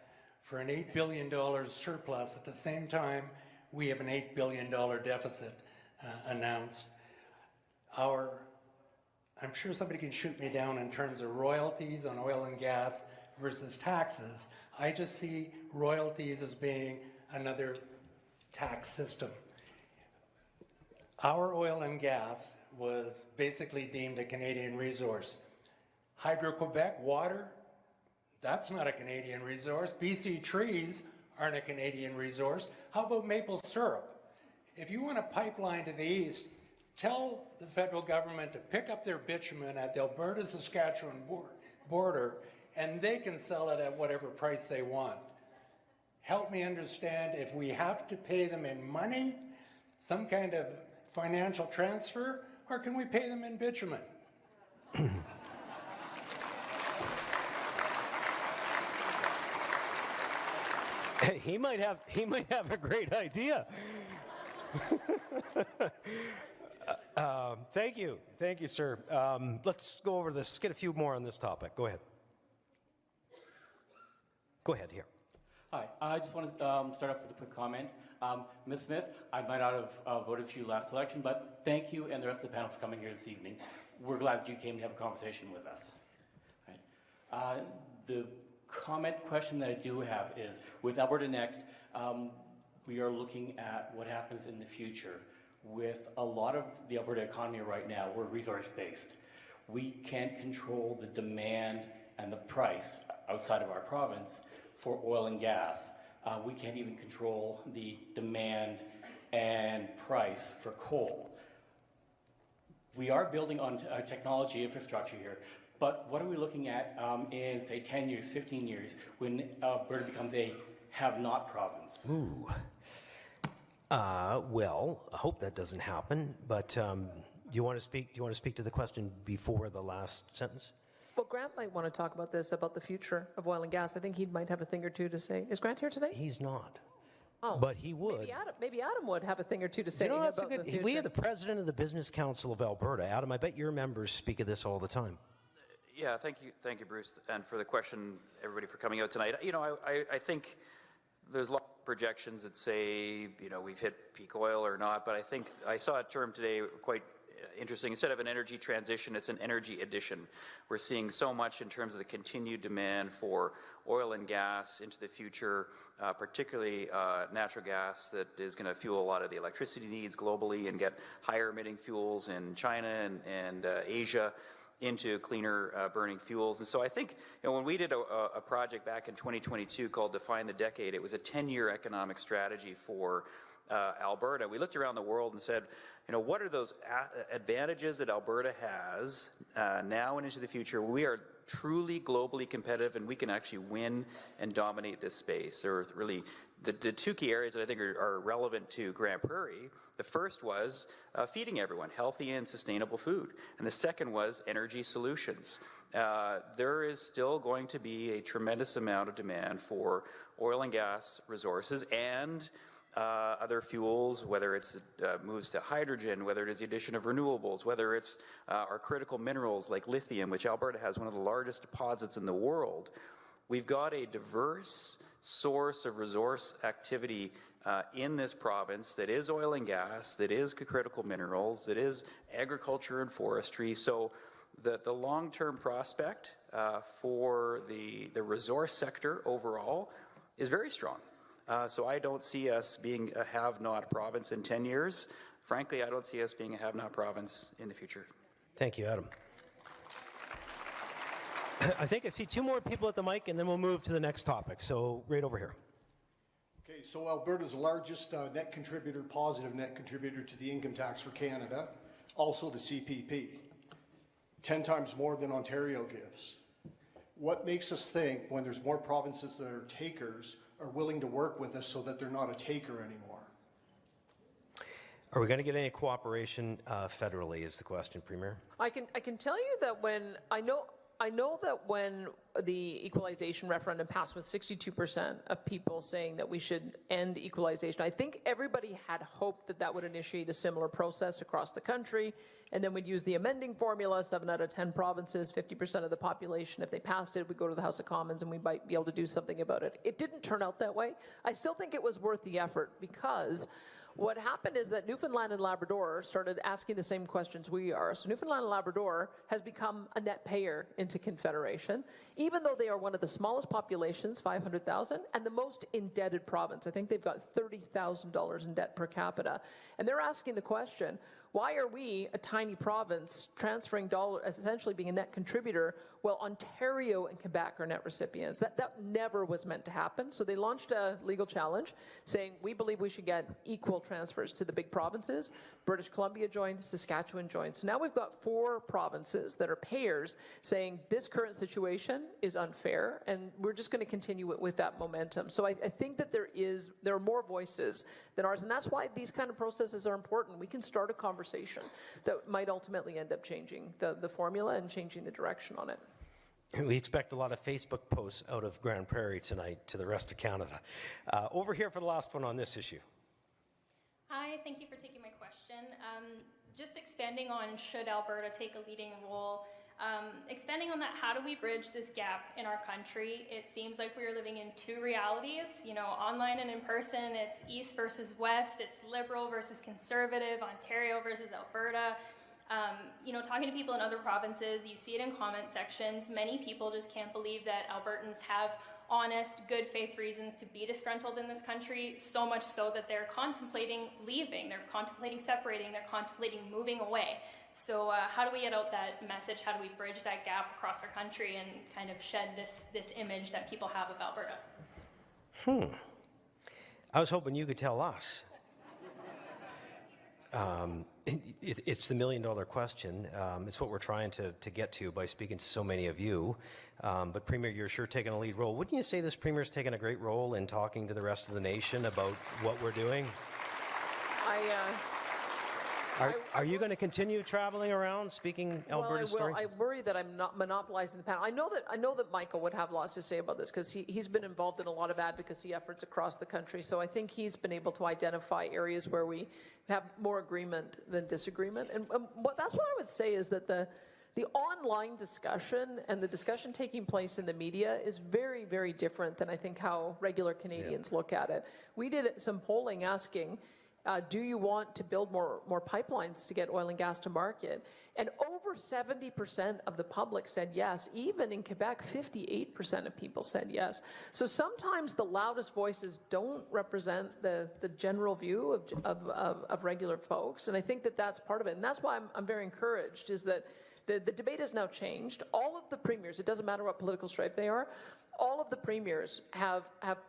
for an $8 billion surplus. At the same time, we have an $8 billion deficit announced. I'm sure somebody can shoot me down in terms of royalties on oil and gas versus taxes. I just see royalties as being another tax system. Our oil and gas was basically deemed a Canadian resource. Hydro-Quebec water, that's not a Canadian resource. BC trees aren't a Canadian resource. How about maple syrup? If you want a pipeline to the east, tell the federal government to pick up their bitumen at the Alberta-Saskatchewan border, and they can sell it at whatever price they want. Help me understand, if we have to pay them in money, some kind of financial transfer, or can we pay them in bitumen? He might have a great idea. Thank you, sir. Let's go over this. Let's get a few more on this topic. Go ahead. Go ahead here. Hi, I just want to start off with a quick comment. Ms. Smith, I might not have voted for you last election, but thank you and the rest of the panel for coming here this evening. We're glad that you came to have a conversation with us. Right. The question that I do have is, with Alberta Next, we are looking at what happens in the future. With a lot of the Alberta economy right now, we're resource-based. We can't control the demand and the price outside of our province for oil and gas. We can't even control the demand and price for coal. We are building on technology infrastructure here, but what are we looking at in, say, 10 years, 15 years, when Alberta becomes a have-not province? Ooh. Well, I hope that doesn't happen, but do you want to speak to the question before the last sentence? Well, Grant might want to talk about this, about the future of oil and gas. I think he might have a thing or two to say. Is Grant here today? He's not. Oh, but he would. Maybe Adam would have a thing or two to say You know, that's about a good, the future. we have the president of the Business Council of Alberta. Adam, I bet your members speak of this all the time. Yeah, thank you, Bruce, and for the question, everybody, for coming out tonight. You know, I think there's a lot of projections that say, you know, we've hit peak oil or not, but I think I saw a term today quite interesting. Instead of an energy transition, it's an energy addition. We're seeing so much in terms of the continued demand for oil and gas into the future, particularly natural gas, that is going to fuel a lot of the electricity needs globally and get higher emitting fuels in China and Asia into cleaner burning fuels. And so I think, you know, when we did a project back in 2022 called Define the Decade, it was a 10-year economic strategy for Alberta. We looked around the world and said, you know, what are those advantages that Alberta has now and into the future? We are truly globally competitive, and we can actually win and dominate this space. There are really the two key areas that I think are relevant to Grand Prairie. The first was feeding everyone healthy and sustainable food, and the second was energy solutions. There is still going to be a tremendous amount of demand for oil and gas resources and other fuels, whether it's moves to hydrogen, whether it is the addition of renewables, whether it's our critical minerals like lithium, which Alberta has one of the largest deposits in the world. We've got a diverse source of resource activity in this province that is oil and gas, that is critical minerals, that is agriculture and forestry. So the long-term prospect for the resource sector overall is very strong. So I don't see us being a have-not province in 10 years. Frankly, I don't see us being a have-not province in the future. Thank you, Adam. I think I see two more people at the mic, and then we'll move to the next topic. So right over here. Okay, so Alberta's the largest net contributor, positive net contributor to the income tax for Canada, also the CPP, 10 times more than Ontario gives. What makes us think, when there's more provinces that are takers, are willing to work with us so that they're not a taker anymore? Are we going to get any cooperation federally is the question, Premier. I can tell you that when I know that when the equalization referendum passed with 62% of people saying that we should end equalization, I think everybody had hoped that that would initiate a similar process across the country, and then we'd use the amending formula, 7 out of 10 provinces, 50% of the population. If they passed it, we'd go to the House of Commons and we might be able to do something about it. It didn't turn out that way. I still think it was worth the effort, because what happened is that Newfoundland and Labrador started asking the same questions we are. So Newfoundland and Labrador has become a net payer into Confederation, even though they are one of the smallest populations, 500,000, and the most indebted province. I think they've got $30,000 in debt per capita. And they're asking the question, Why are we, a tiny province, transferring dollars, essentially being a net contributor, while Ontario and Quebec are net recipients? That never was meant to happen. So they launched a legal challenge saying, we believe we should get equal transfers to the big provinces. British Columbia joined, Saskatchewan joined. So now we've got 4 provinces that are payers saying this current situation is unfair, and we're just going to continue with that momentum. So I think that there are more voices than ours, and that's why these kind of processes are important. We can start a conversation that might ultimately end up changing the formula and changing the direction on it. We expect a lot of Facebook posts out of Grand Prairie tonight to the rest of Canada. Over here for the last one on this issue. Hi, thank you for taking my question. Just expanding on should Alberta take a leading role, expanding on that, how do we bridge this gap in our country? It seems like we are living in 2 realities, you know, online and in person. It's East versus West, it's Liberal versus Conservative, Ontario versus Alberta. You know, talking to people in other provinces, you see it in comment sections. Many people just can't believe that Albertans have honest, good faith reasons to be disgruntled in this country, so much so that they're contemplating leaving, they're contemplating separating, they're contemplating moving away. So how do we get out that message? How do we bridge that gap across our country and kind of shed this image that people have of Alberta? I was hoping you could tell us. It's the million-dollar question. It's what we're trying to get to by speaking to so many of you. But Premier, you're sure taking a lead role. Wouldn't you say this Premier's taken a great role in talking to the rest of the nation about what we're doing? Are you going to continue traveling around speaking Alberta story? I worry that I'm not monopolizing the panel. I know that Michael would have lots to say about this because he's been involved in a lot of advocacy efforts across the country. So I think he's been able to identify areas where we have more agreement than disagreement. And that's what I would say is that the online discussion and the discussion taking place in the media is very, very different than I think how regular Canadians look at it. We did some polling asking, do you want to build more pipelines to get oil and gas to market? And over 70% of the public said yes. Even in Quebec, 58% of people said yes. So sometimes the loudest voices don't represent the general view of regular folks. And I think that that's part of it. And that's why I'm very encouraged, is that the debate has now changed. All of the premiers, it doesn't matter what political stripe they are, all of the premiers have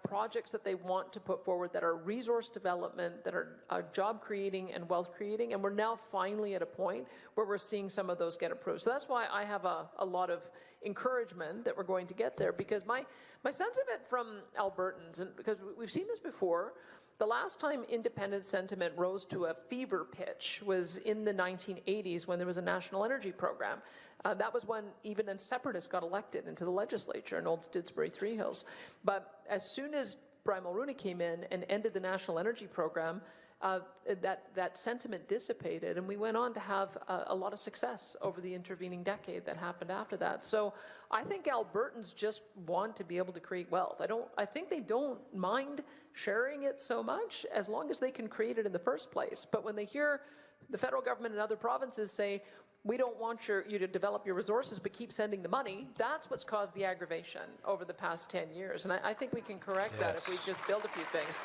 projects that they want to put forward that are resource development, that are job creating and wealth creating, and we're now finally at a point where we're seeing some of those get approved. So that's why I have a lot of encouragement that we're going to get there, because my sense of it from Albertans, and because we've seen this before, the last time independent sentiment rose to a fever pitch was in the 1980s when there was a national energy program. That was when even a separatist got elected into the legislature in Old Didsbury Three Hills. But as soon as Brian Mulroney came in and ended the national energy program, that sentiment dissipated, and we went on to have a lot of success over the intervening decade that happened after that. So I think Albertans just want to be able to create wealth. I think they don't mind sharing it so much as long as they can create it in the first place. But when they hear the federal government and other provinces say, we don't want you to develop your resources, but keep sending the money, that's what's caused the aggravation over the past 10 years. And I think we can correct that if we just build a few things.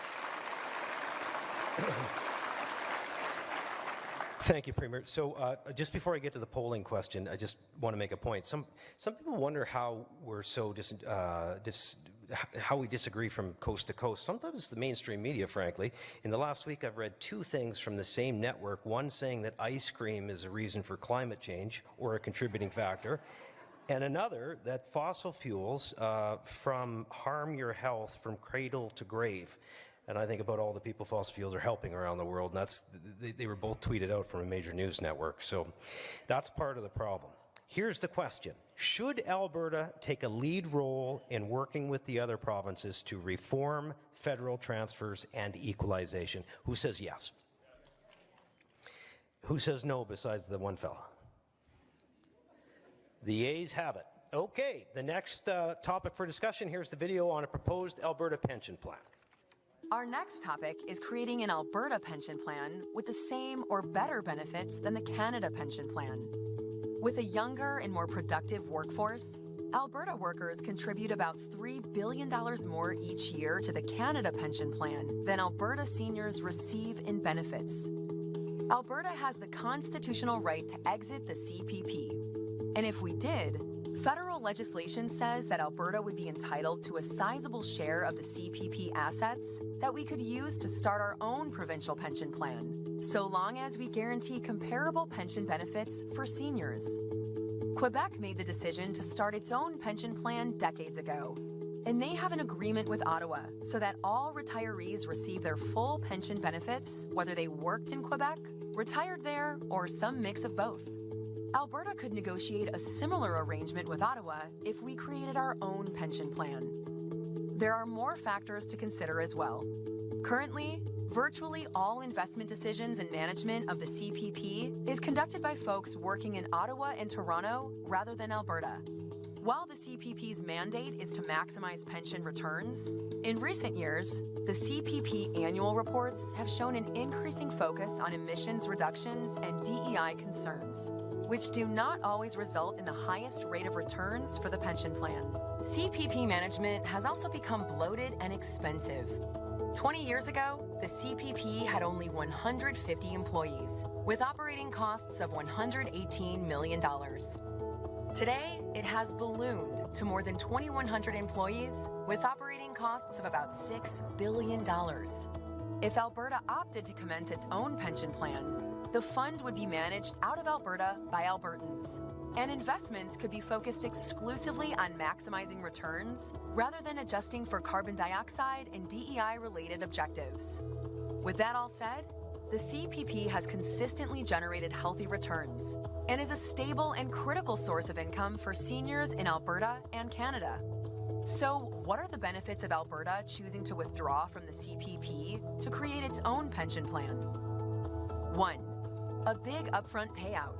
Thank you, Premier. So just before I get to the polling question, I just want to make a point. Some people wonder how we're so how we disagree from coast to coast. Sometimes the mainstream media, frankly. In the last week, I've read 2 things from the same network, one saying that ice cream is a reason for climate change or a contributing factor, and another that fossil fuels harm your health from cradle to grave. And I think about all the people fossil fuels are helping around the world, and they were both tweeted out from a major news network. So that's part of the problem. Here's the question. Should Alberta take a lead role in working with the other provinces to reform federal transfers and equalization? Who says yes? Who says no besides the one fella? The A's have it. Okay, the next topic for discussion, here's the video on a proposed Alberta pension plan. Our next topic is creating an Alberta pension plan with the same or better benefits than the Canada pension plan. With a younger and more productive workforce, Alberta workers contribute about $3 billion more each year to the Canada pension plan than Alberta seniors receive in benefits. Alberta has the constitutional right to exit the CPP. And if we did, federal legislation says that Alberta would be entitled to a sizable share of the CPP assets that we could use to start our own provincial pension plan, so long as we guarantee comparable pension benefits for seniors. Quebec made the decision to start its own pension plan decades ago, and they have an agreement with Ottawa so that all retirees receive their full pension benefits, whether they worked in Quebec, retired there, or some mix of both. Alberta could negotiate a similar arrangement with Ottawa if we created our own pension plan. There are more factors to consider as well. Currently, virtually all investment decisions and management of the CPP is conducted by folks working in Ottawa and Toronto rather than Alberta. While the CPP's mandate is to maximize pension returns, in recent years, the CPP annual reports have shown an increasing focus on emissions reductions and DEI concerns, which do not always result in the highest rate of returns for the pension plan. CPP management has also become bloated and expensive. 20 years ago, the CPP had only 150 employees, with operating costs of $118 million. Today, it has ballooned to more than 2,100 employees with operating costs of about $6 billion. If Alberta opted to commence its own pension plan, the fund would be managed out of Alberta by Albertans, and investments could be focused exclusively on maximizing returns rather than adjusting for carbon dioxide and DEI-related objectives. With that all said, the CPP has consistently generated healthy returns and is a stable and critical source of income for seniors in Alberta and Canada. So, what are the benefits of Alberta choosing to withdraw from the CPP to create its own pension plan? 1. A big upfront payout.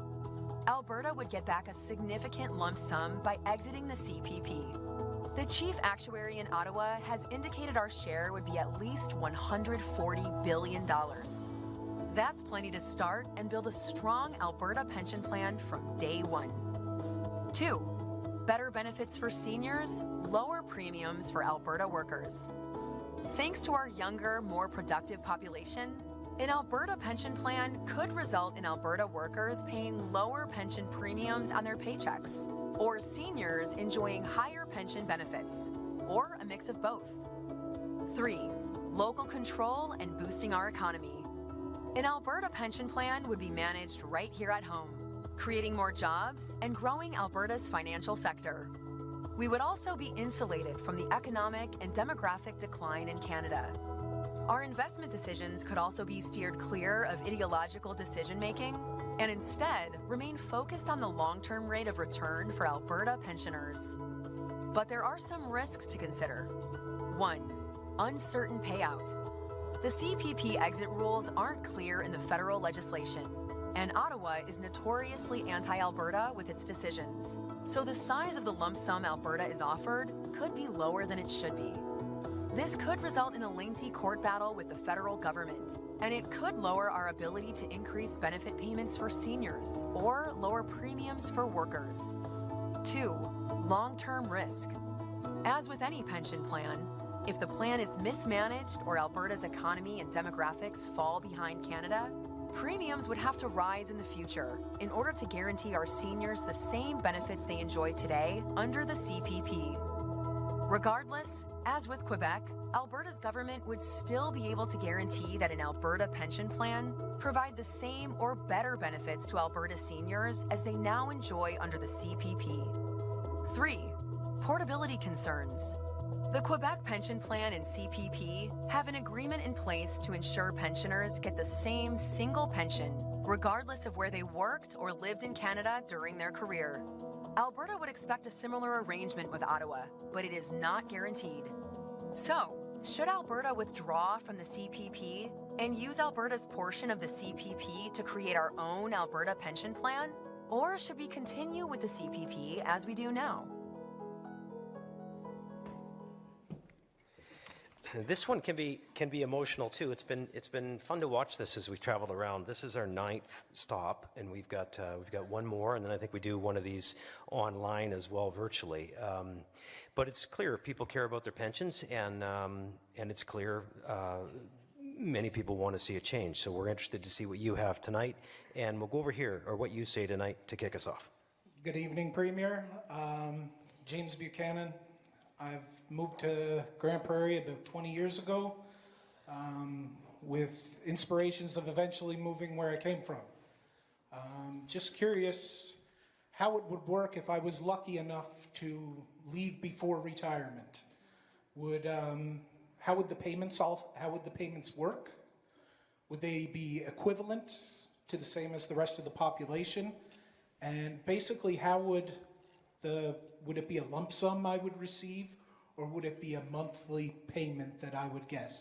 Alberta would get back a significant lump sum by exiting the CPP. The chief actuary in Ottawa has indicated our share would be at least $140 billion. That's plenty to start and build a strong Alberta pension plan from day one. 2. Better benefits for seniors, lower premiums for Alberta workers. Thanks to our younger, more productive population, an Alberta pension plan could result in Alberta workers paying lower pension premiums on their paychecks, or seniors enjoying higher pension benefits, or a mix of both. 3. Local control and boosting our economy. An Alberta pension plan would be managed right here at home, creating more jobs and growing Alberta's financial sector. We would also be insulated from the economic and demographic decline in Canada. Our investment decisions could also be steered clear of ideological decision-making and instead remain focused on the long-term rate of return for Alberta pensioners. But there are some risks to consider. 1. Uncertain payout. The CPP exit rules aren't clear in the federal legislation, and Ottawa is notoriously anti-Alberta with its decisions. So the size of the lump sum Alberta is offered could be lower than it should be. This could result in a lengthy court battle with the federal government, and it could lower our ability to increase benefit payments for seniors or lower premiums for workers. 2. Long-term risk. As with any pension plan, if the plan is mismanaged or Alberta's economy and demographics fall behind Canada, premiums would have to rise in the future in order to guarantee our seniors the same benefits they enjoy today under the CPP. Regardless, as with Quebec, Alberta's government would still be able to guarantee that an Alberta pension plan provide the same or better benefits to Alberta seniors as they now enjoy under the CPP. 3. Portability concerns. The Quebec pension plan and CPP have an agreement in place to ensure pensioners get the same single pension, regardless of where they worked or lived in Canada during their career. Alberta would expect a similar arrangement with Ottawa, but it is not guaranteed. So, should Alberta withdraw from the CPP and use Alberta's portion of the CPP to create our own Alberta pension plan? Or should we continue with the CPP as we do now? This one can be emotional too. It's been fun to watch this as we traveled around. This is our 9th stop, and we've got one more, and then I think we do one of these online as well, virtually. But it's clear people care about their pensions, and it's clear many people want to see a change. So we're interested to see what you have tonight, and we'll go over here, or what you say tonight, to kick us off. Good evening, Premier. James Buchanan. I've moved to Grand Prairie about 20 years ago with inspirations of eventually moving where I came from. Just curious how it would work if I was lucky enough to leave before retirement. How would the payments work? Would they be equivalent to the same as the rest of the population? And basically, how would it be a lump sum I would receive, or would it be a monthly payment that I would get?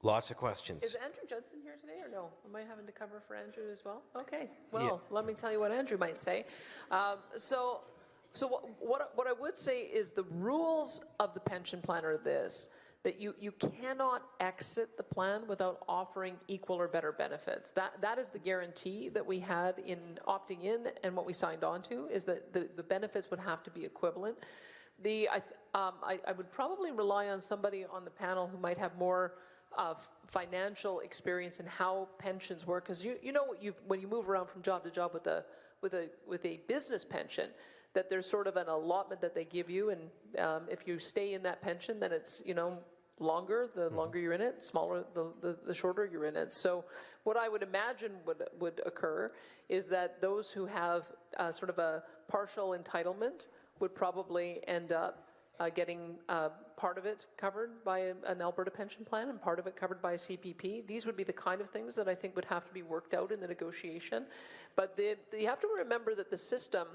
Lots of questions. Is Andrew Judson here today or no? Am I having to cover for Andrew as well? Okay, well, let me tell you what Andrew might say. So what I would say is the rules of the pension plan are this, that you cannot exit the plan without offering equal or better benefits. That is the guarantee that we had in opting in, and what we signed on to is that the benefits would have to be equivalent. I would probably rely on somebody on the panel who might have more financial experience in how pensions work, because you know when you move around from job to job with a business pension, that there's sort of an allotment that they give you, and if you stay in that pension, then it's longer. The longer you're in it, smaller the shorter you're in it. So what I would imagine would occur is that those who have sort of a partial entitlement would probably end up getting part of it covered by an Alberta pension plan and part of it covered by a CPP. These would be the kind of things that I think would have to be worked out in the negotiation. But you have to remember that the system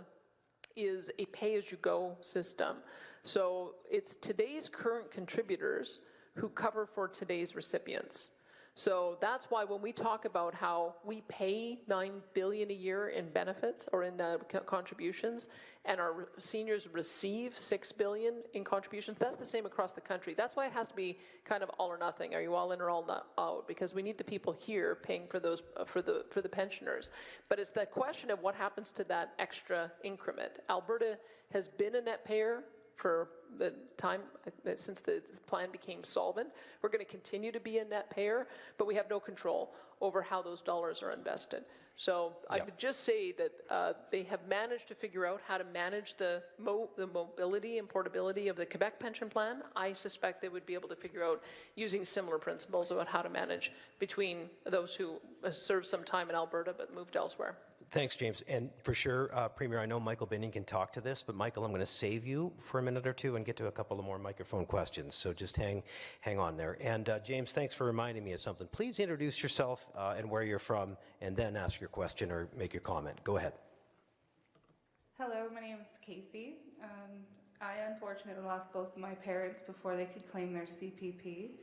is a pay-as-you-go system. So it's today's current contributors who cover for today's recipients. So that's why when we talk about how we pay $9 billion a year in benefits or in contributions, and our seniors receive $6 billion in contributions, that's the same across the country. That's why it has to be kind of all or nothing. Are you all in or all not out? Because we need the people here paying for those for the pensioners. But it's the question of what happens to that extra increment. Alberta has been a net payer for the time since the plan became solvent. We're going to continue to be a net payer, but we have no control over how those dollars are invested. So I would just say that they have managed to figure out how to manage the mobility and portability of the Quebec pension plan. I suspect they would be able to figure out using similar principles about how to manage between those who served some time in Alberta but moved elsewhere. Thanks, James. And for sure, Premier, I know Michael Binning can talk to this, but Michael, I'm going to save you for a minute or two and get to a couple of more microphone questions. So just hang on there. And James, thanks for reminding me of something. Please introduce yourself and where you're from, and then ask your question or make your comment. Go ahead. Hello, my name is Casey. I unfortunately lost both of my parents before they could claim their CPP,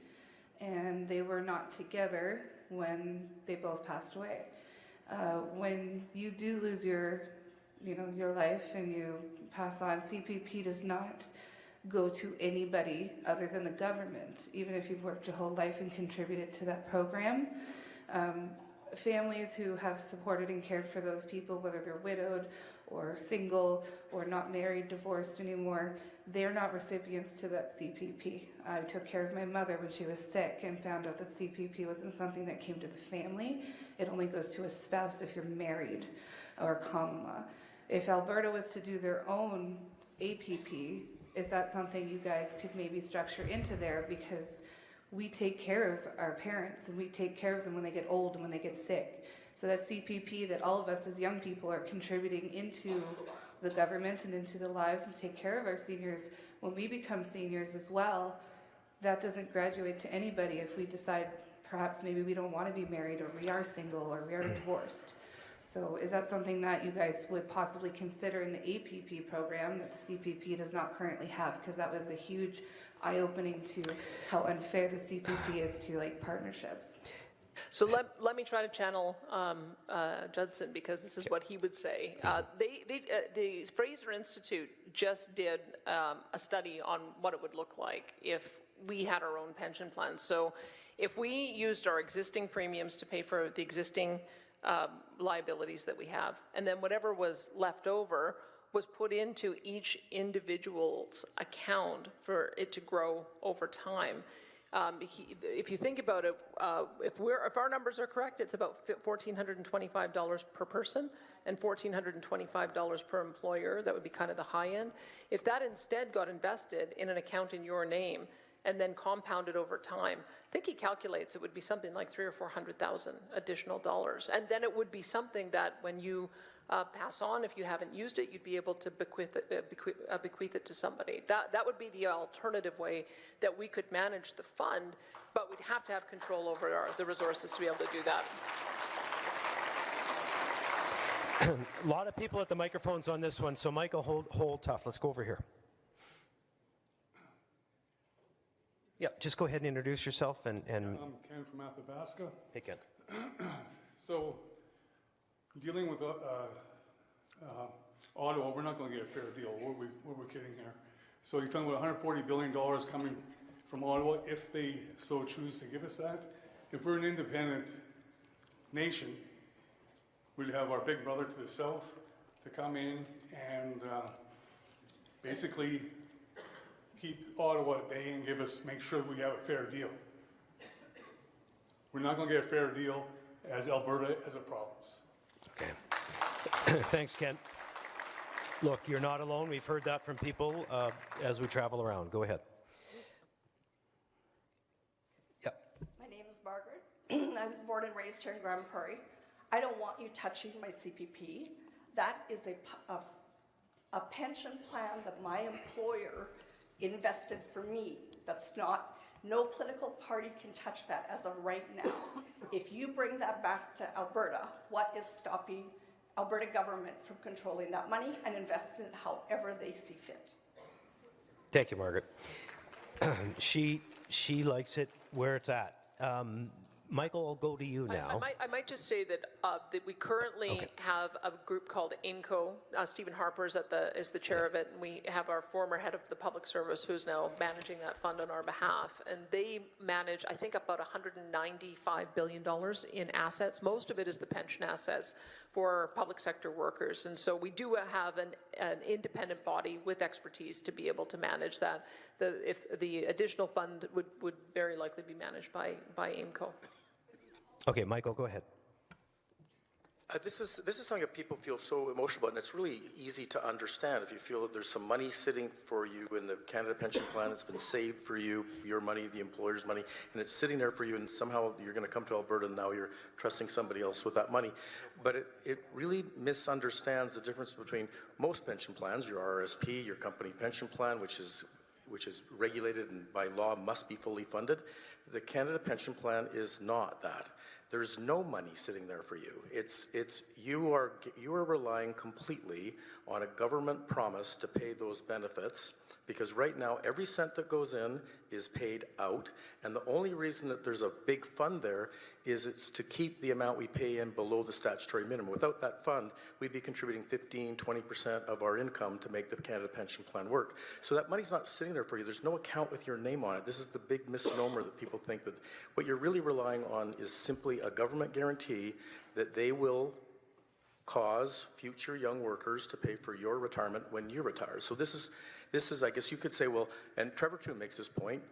and they were not together when they both passed away. When you do lose your life and you pass on, CPP does not go to anybody other than the government, even if you've worked your whole life and contributed to that program. Families who have supported and cared for those people, whether they're widowed or single or not married, divorced anymore, they're not recipients to that CPP. I took care of my mother when she was sick and found out that CPP wasn't something that came to the family. It only goes to a spouse if you're married or common law. If Alberta was to do their own APP, is that something you guys could maybe structure into there? Because we take care of our parents and we take care of them when they get old and when they get sick. So that CPP that all of us as young people are contributing into the government and into the lives and take care of our seniors, when we become seniors as well, that doesn't graduate to anybody if we decide perhaps maybe we don't want to be married or we are single or we are divorced. So is that something that you guys would possibly consider in the APP program that the CPP does not currently have? Because that was a huge eye-opening to how unfair the CPP is to partnerships. So let me try to channel Judson, because this is what he would say. The Fraser Institute just did a study on what it would look like if we had our own pension plans. So if we used our existing premiums to pay for the existing liabilities that we have, and then whatever was left over was put into each individual's account for it to grow over time, If you think about it, if our numbers are correct, it's about $1,425 per person and $1,425 per employer. That would be kind of the high end. If that instead got invested in an account in your name and then compounded over time, I think he calculates it would be something like $300,000 or $400,000 additional dollars. And then it would be something that when you pass on, if you haven't used it, you'd be able to bequeath it to somebody. That would be the alternative way that we could manage the fund, but we'd have to have control over the resources to be able to do that. A lot of people at the microphones on this one, so Michael, hold tough. Let's go over here. Yeah, just go ahead and introduce yourself. And I'm Ken from Athabasca. Hey, Ken. So, dealing with Ottawa, we're not going to get a fair deal. What are we kidding here? So you're talking about $140 billion coming from Ottawa if they so choose to give us that. If we're an independent nation, we'd have our big brother to the south to come in and basically keep Ottawa at bay and make sure we have a fair deal. We're not going to get a fair deal as Alberta as a province. Okay. Thanks, Ken. Look, you're not alone. We've heard that from people as we travel around. Go ahead. Yeah. My name is Margaret. I was born and raised here in Grand Prairie. I don't want you touching my CPP. That is a pension plan that my employer invested for me. No political party can touch that as of right now. If you bring that back to Alberta, what is stopping Alberta government from controlling that money and investing it however they see fit? Thank you, Margaret. She likes it where it's at. Michael, I'll go to you now. I might just say that we currently have a group called INCO. Stephen Harper is the chair of it, and we have our former head of the public service who's now managing that fund on our behalf. And they manage, I think, about $195 billion in assets. Most of it is the pension assets for public sector workers. And so we do have an independent body with expertise to be able to manage that. If the additional fund would very likely be managed by INCO. Okay, Michael, go ahead. This is something that people feel so emotional about, and it's really easy to understand if you feel that there's some money sitting for you in the Canada Pension Plan that's been saved for you, your money, the employer's money, and it's sitting there for you, and somehow you're going to come to Alberta and now you're trusting somebody else with that money. But it really misunderstands the difference between most pension plans, your RRSP, your company pension plan, which is regulated and by law must be fully funded. The Canada Pension Plan is not that. There's no money sitting there for you. You are relying completely on a government promise to pay those benefits, because right now every cent that goes in is paid out, and the only reason that there's a big fund there is it's to keep the amount we pay in below the statutory minimum. Without that fund, we'd be contributing 15-20% of our income to make the Canada Pension Plan work. So that money's not sitting there for you. There's no account with your name on it. This is the big misnomer that people think that what you're really relying on is simply a government guarantee that they will cause future young workers to pay for your retirement when you retire. So this is, I guess you could say, well, and Trevor too makes this point,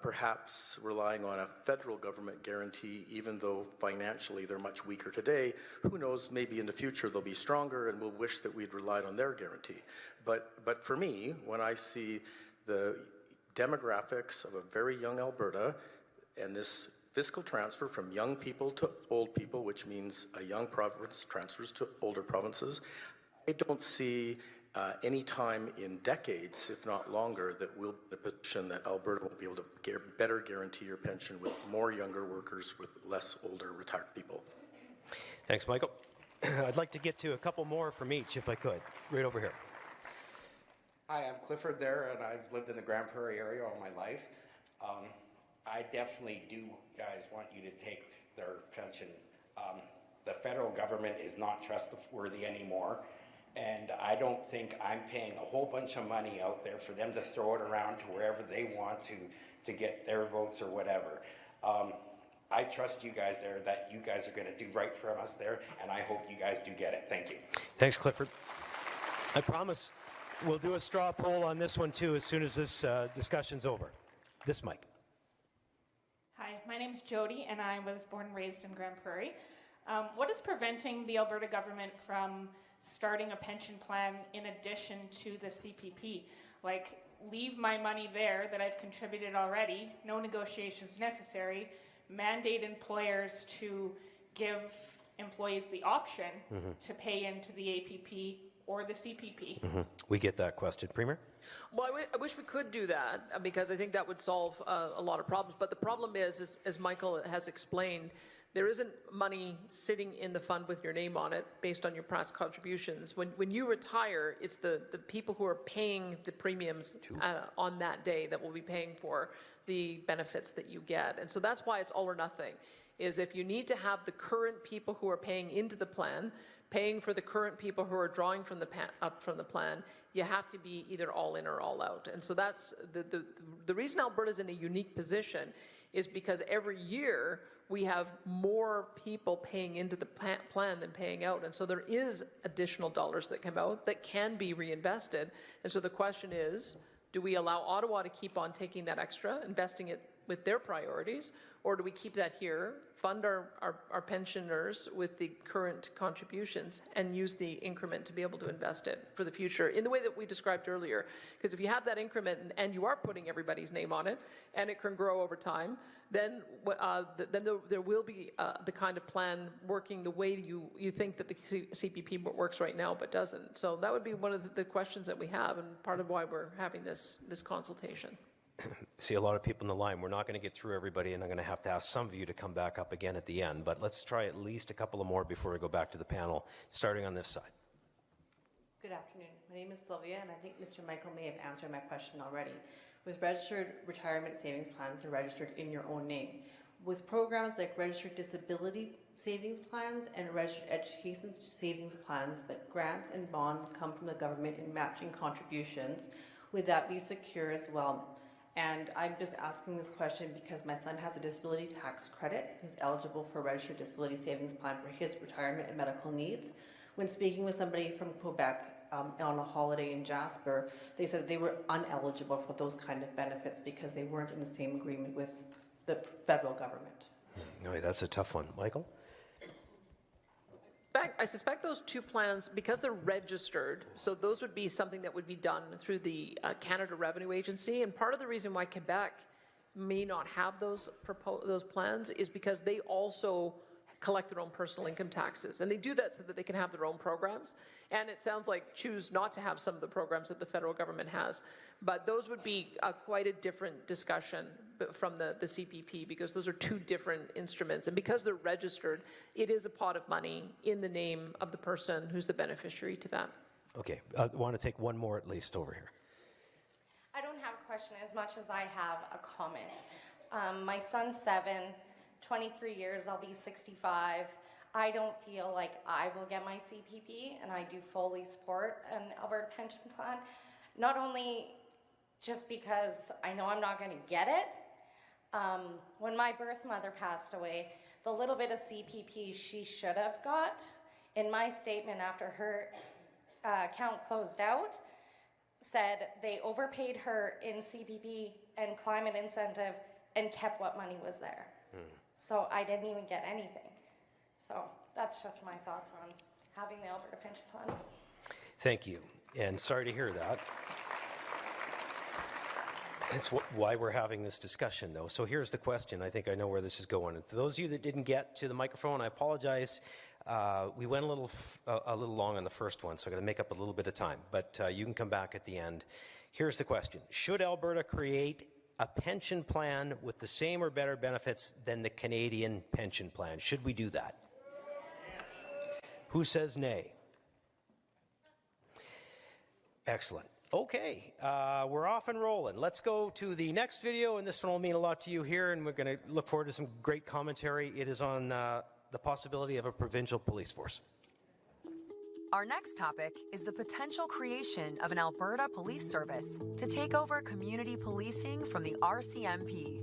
perhaps relying on a federal government guarantee, even though financially they're much weaker today. Who knows, maybe in the future they'll be stronger and we'll wish that we'd relied on their guarantee. But for me, when I see the demographics of a very young Alberta and this fiscal transfer from young people to old people, which means a young province transfers to older provinces, I don't see any time in decades, if not longer, that we'll be in a position that Alberta will be able to better guarantee your pension with more younger workers with less older retired people. Thanks, Michael. I'd like to get to a couple more from each, if I could. Right over here. Hi, I'm Clifford there, and I've lived in the Grand Prairie area all my life. I definitely do, guys, want you to take their pension. The federal government is not trustworthy anymore. And I don't think I'm paying a whole bunch of money out there for them to throw it around to wherever they want to get their votes or whatever. I trust you guys there that you guys are going to do right for us there, and I hope you guys do get it. Thank you. Thanks, Clifford. I promise we'll do a straw poll on this one too as soon as this discussion's over. This mic. My name's Jody, and I was born and raised in Grand Prairie. What is preventing the Alberta government from starting a pension plan in addition to the CPP? Like, leave my money there that I've contributed already, no negotiations necessary, mandate employers to give employees the option to pay into the APP or the CPP. We get that question. Premier? Well, I wish we could do that because I think that would solve a lot of problems. But the problem is, as Michael has explained, there isn't money sitting in the fund with your name on it based on your past contributions. When you retire, it's the people who are paying the premiums on that day that will be paying for the benefits that you get. And so that's why it's all or nothing, is if you need to have the current people who are paying into the plan paying for the current people who are drawing from the plan, you have to be either all in or all out. And so that's the reason Alberta's in a unique position is because every year we have more people paying into the plan than paying out. And so there is additional dollars that come out that can be reinvested. And so the question is, do we allow Ottawa to keep on taking that extra, investing it with their priorities, or do we keep that here, fund our pensioners with the current contributions and use the increment to be able to invest it for the future in the way that we described earlier? Because if you have that increment and you are putting everybody's name on it and it can grow over time, then there will be the kind of plan working the way you think that the CPP works right now but doesn't. So that would be one of the questions that we have and part of why we're having this consultation. See a lot of people in the line. We're not going to get through everybody, and I'm going to have to ask some of you to come back up again at the end. But let's try at least a couple of more before we go back to the panel, starting on this side. Good afternoon. My name is Sylvia, and I think Mr. Michael may have answered my question already. With registered retirement savings plans, they're registered in your own name. With programs like registered disability savings plans and registered education savings plans, that grants and bonds come from the government in matching contributions, would that be secure as well? And I'm just asking this question because my son has a disability tax credit. He's eligible for a registered disability savings plan for his retirement and medical needs. When speaking with somebody from Quebec on a holiday in Jasper, they said they were uneligible for those kind of benefits because they weren't in the same agreement with the federal government. No, that's a tough one. Michael? I suspect those two plans, because they're registered, so those would be something that would be done through the Canada Revenue Agency. And part of the reason why Quebec may not have those plans is because they also collect their own personal income taxes. And they do that so that they can have their own programs. And it sounds like choose not to have some of the programs that the federal government has. But those would be quite a different discussion from the CPP, because those are two different instruments. And because they're registered, it is a pot of money in the name of the person who's the beneficiary to that. Okay, I want to take one more at least over here. I don't have a question as much as I have a comment. My son's 7, 23 years, I'll be 65. I don't feel like I will get my CPP, and I do fully support an Alberta pension plan. Not only just because I know I'm not going to get it. When my birth mother passed away, the little bit of CPP she should have got, in my statement after her account closed out, said they overpaid her in CPP and climate incentive and kept what money was there. So I didn't even get anything. So that's just my thoughts on having the Alberta pension plan. Thank you, and sorry to hear that. It's why we're having this discussion, though. So here's the question. I think I know where this is going. And for those of you that didn't get to the microphone, I apologize. We went a little long on the first one, so I'm going to make up a little bit of time. But you can come back at the end. Here's the question. Should Alberta create a pension plan with the same or better benefits than the Canadian pension plan? Should we do that? Who says nay? Excellent. Okay, we're off and rolling. Let's go to the next video, and this one will mean a lot to you here, and we're going to look forward to some great commentary. It is on the possibility of a provincial police force. Our next topic is the potential creation of an Alberta police service to take over community policing from the RCMP.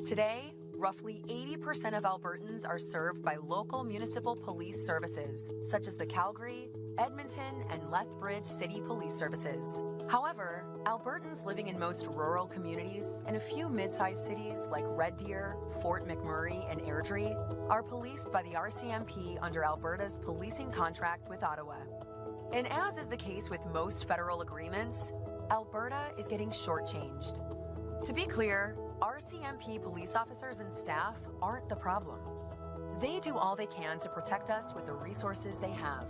Today, roughly 80% of Albertans are served by local municipal police services, such as the Calgary, Edmonton, and Lethbridge City Police Services. However, Albertans living in most rural communities and a few mid-sized cities like Red Deer, Fort McMurray, and Airdrie are policed by the RCMP under Alberta's policing contract with Ottawa. And as is the case with most federal agreements, Alberta is getting shortchanged. To be clear, RCMP police officers and staff aren't the problem. They do all they can to protect us with the resources they have.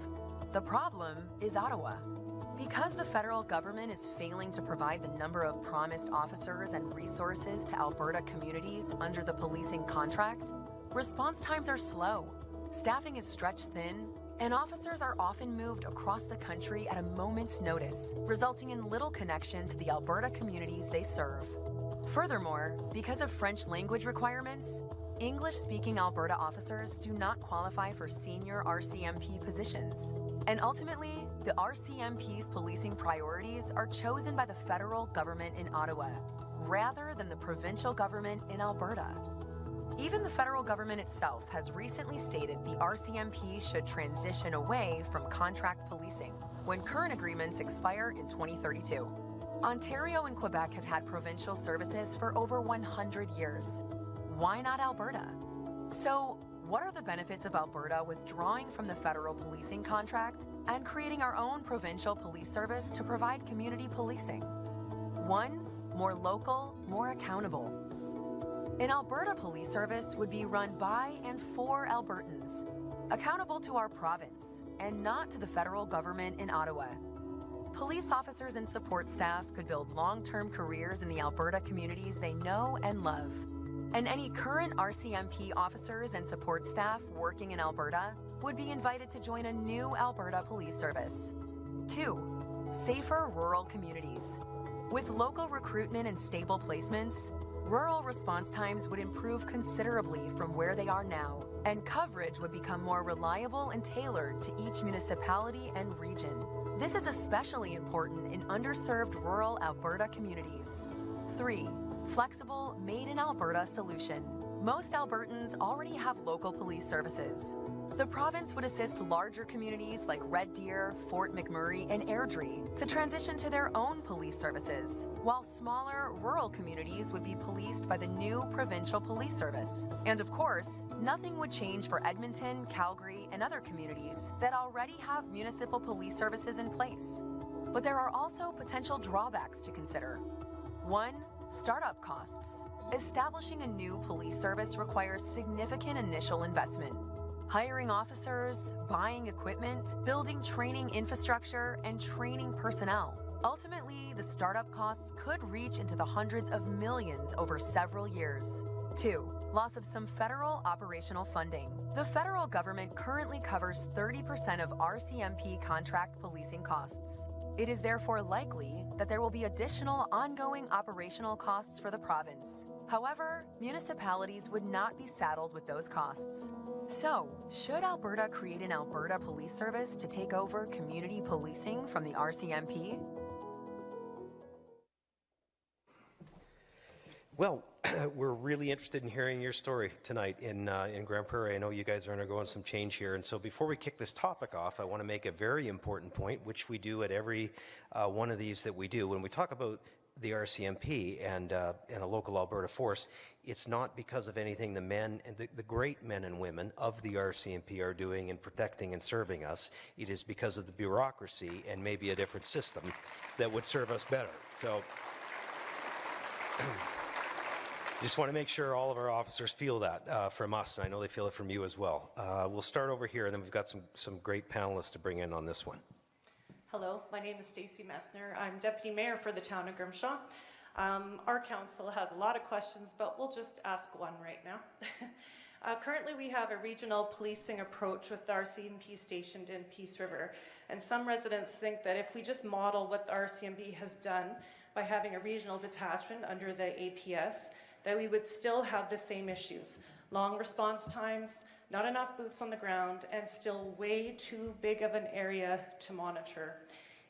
The problem is Ottawa. Because the federal government is failing to provide the number of promised officers and resources to Alberta communities under the policing contract, response times are slow, staffing is stretched thin, and officers are often moved across the country at a moment's notice, resulting in little connection to the Alberta communities they serve. Furthermore, because of French language requirements, English-speaking Alberta officers do not qualify for senior RCMP positions. And ultimately, the RCMP's policing priorities are chosen by the federal government in Ottawa, rather than the provincial government in Alberta. Even the federal government itself has recently stated the RCMP should transition away from contract policing when current agreements expire in 2032. Ontario and Quebec have had provincial services for over 100 years. Why not Alberta? So, what are the benefits of Alberta withdrawing from the federal policing contract and creating our own provincial police service to provide community policing? 1, more local, more accountable. An Alberta police service would be run by and for Albertans, accountable to our province and not to the federal government in Ottawa. Police officers and support staff could build long-term careers in the Alberta communities they know and love. And any current RCMP officers and support staff working in Alberta would be invited to join a new Alberta police service. 2, safer rural communities. With local recruitment and stable placements, rural response times would improve considerably from where they are now, and coverage would become more reliable and tailored to each municipality and region. This is especially important in underserved rural Alberta communities. 3, flexible, made-in-Alberta solution. Most Albertans already have local police services. The province would assist larger communities like Red Deer, Fort McMurray, and Airdrie to transition to their own police services, while smaller, rural communities would be policed by the new provincial police service. And of course, nothing would change for Edmonton, Calgary, and other communities that already have municipal police services in place. But there are also potential drawbacks to consider. 1, startup costs. Establishing a new police service requires significant initial investment. Hiring officers, buying equipment, building training infrastructure, and training personnel. Ultimately, the startup costs could reach into the hundreds of millions over several years. 2, loss of some federal operational funding. The federal government currently covers 30% of RCMP contract policing costs. It is therefore likely that there will be additional ongoing operational costs for the province. However, municipalities would not be saddled with those costs. So, should Alberta create an Alberta Police Service to take over community policing from the RCMP? Well, we're really interested in hearing your story tonight in Grand Prairie. I know you guys are undergoing some change here, and so before we kick this topic off, I want to make a very important point, which we do at every one of these that we do. When we talk about the RCMP and a local Alberta force, it's not because of anything the men and the great men and women of the RCMP are doing in protecting and serving us. It is because of the bureaucracy and maybe a different system that would serve us better. So just want to make sure all of our officers feel that from us, and I know they feel it from you as well. We'll start over here, and then we've got some great panelists to bring in on this one. Hello, my name is Stacey Messner. I'm Deputy Mayor for the town of Grimshaw. Our council has a lot of questions, but we'll just ask one right now. Currently, we have a regional policing approach with the RCMP stationed in Peace River, and some residents think that if we just model what the RCMP has done by having a regional detachment under the APS, that we would still have the same issues. Long response times, not enough boots on the ground, and still way too big of an area to monitor.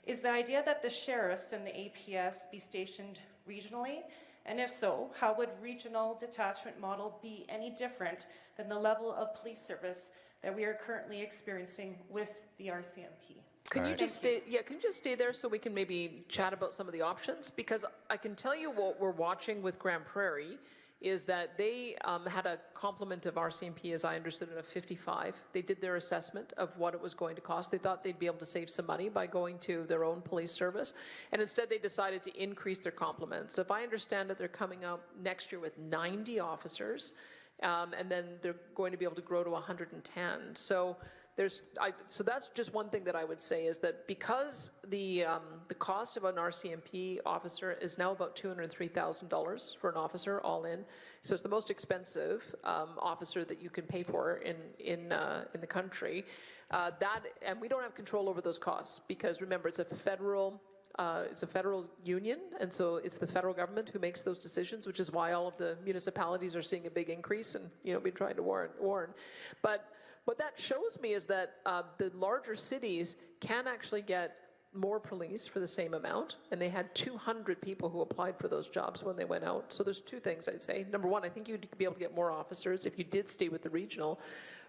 Is the idea that the sheriffs and the APS be stationed regionally? And if so, how would regional detachment model be any different than the level of police service that we are currently experiencing with the RCMP? Can All you right. just stay? Yeah, can you just stay there so we can maybe chat about some of the options? Because I can tell you what we're watching with Grand Prairie is that they had a complement of RCMP, as I understood it, of 55. They did their assessment of what it was going to cost. They thought they'd be able to save some money by going to their own police service, and instead they decided to increase their complement. So if I understand it, they're coming out next year with 90 officers, and then they're going to be able to grow to 110. So so that's just one thing that I would say is that because the cost of an RCMP officer is now about $203,000 for an officer all in, so it's the most expensive officer that you can pay for in the country. And we don't have control over those costs because remember it's a federal union, and so it's the federal government who makes those decisions, which is why all of the municipalities are seeing a big increase and been trying to warn. But what that shows me is that the larger cities can actually get more police for the same amount, and they had 200 people who applied for those jobs when they went out. So there's two things I'd say. Number one, I think you'd be able to get more officers if you did stay with the regional.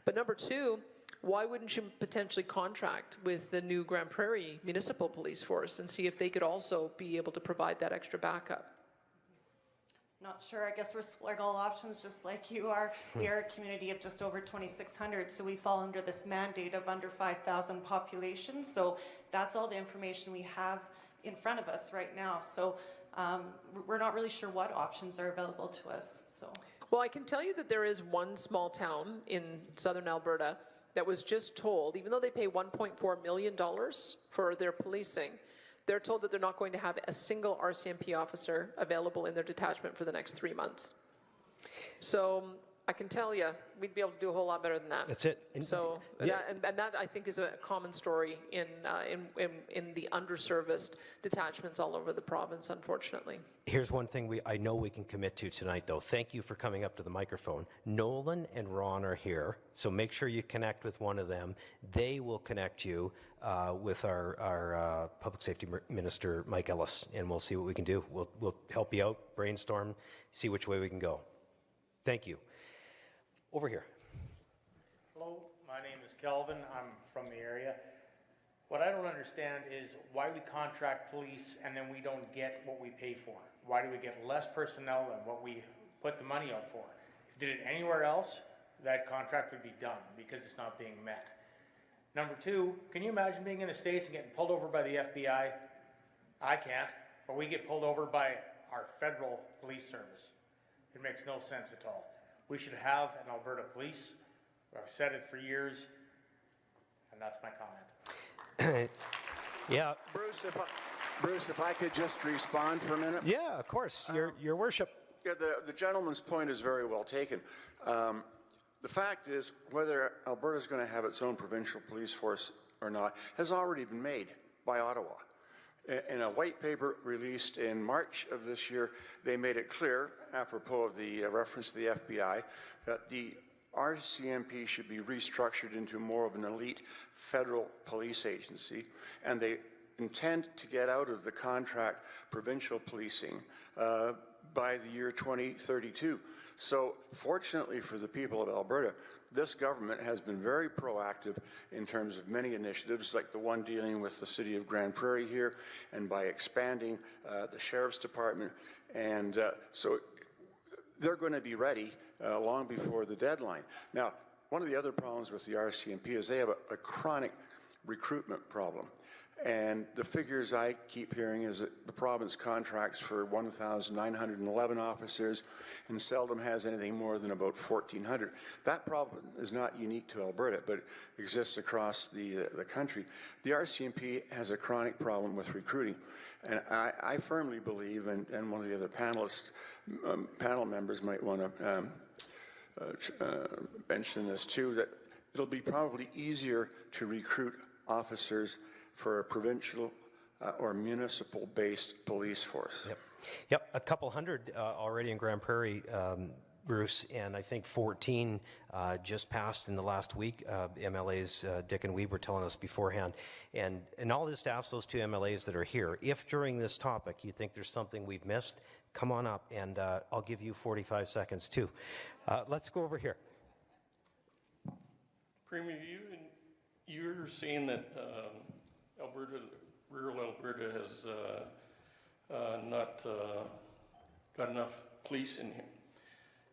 But number two, why wouldn't you potentially contract with the new Grand Prairie Municipal Police Force and see if they could also be able to provide that extra backup? Not sure. I guess we're exploring all options just like you are. We are a community of just over 2,600, so we fall under this mandate of under 5,000 population. So that's all the information we have in front of us right now. So we're not really sure what options are available to us. So. Well, I can tell you that there is one small town in southern Alberta that was just told, even though they pay $1.4 million for their policing, they're told that they're not going to have a single RCMP officer available in their detachment for the next 3 months. So I can tell you, we'd be able to do a whole lot better than that. That's it. So, Yeah. and that I think is a common story in the underserviced detachments all over the province, unfortunately. Here's one thing I know we can commit to tonight, though. Thank you for coming up to the microphone. Nolan and Ron are here, so make sure you connect with one of them. They will connect you with our Public Safety Minister, Mike Ellis, and we'll see what we can do. We'll help you out, brainstorm, see which way we can go. Thank you. Over here. Hello, my name is Kelvin. I'm from the area. What I don't understand is why we contract police and then we don't get what we pay for. Why do we get less personnel than what we put the money out for? If we did it anywhere else, that contract would be done because it's not being met. Number two, can you imagine being in the States and getting pulled over by the FBI? I can't, but we get pulled over by our federal police service. It makes no sense at all. We should have an Alberta police. I've said it for years, and that's my comment. Yeah. Bruce, if I could just respond for a minute. Yeah, of course. Your worship. Yeah, the gentleman's point is very well taken. The fact is, whether Alberta is going to have its own provincial police force or not has already been made by Ottawa. In a white paper released in March of this year, they made it clear, apropos of the reference to the FBI, that the RCMP should be restructured into more of an elite federal police agency, and they intend to get out of the contract provincial policing by the year 2032. So fortunately for the people of Alberta, this government has been very proactive in terms of many initiatives, like the one dealing with the city of Grand Prairie here, and by expanding the Sheriff's Department. And so they're going to be ready long before the deadline. Now, one of the other problems with the RCMP is they have a chronic recruitment problem. And the figures I keep hearing is that the province contracts for 1,911 officers and seldom has anything more than about 1,400. That problem is not unique to Alberta, but exists across the country. The RCMP has a chronic problem with recruiting. And I firmly believe, and one of the other panel members might want to mention this too, that it'll be probably easier to recruit officers for a provincial or municipal-based police force. Yep, a couple hundred already in Grand Prairie, Bruce, and I think 14 just passed in the last week. MLAs Dick and Weeb were telling us beforehand. And all this to ask those two MLAs that are here, if during this topic you think there's something we've missed, come on up and I'll give you 45 seconds too. Let's go over here. Premier, you're saying that rural Alberta has not got enough police in here.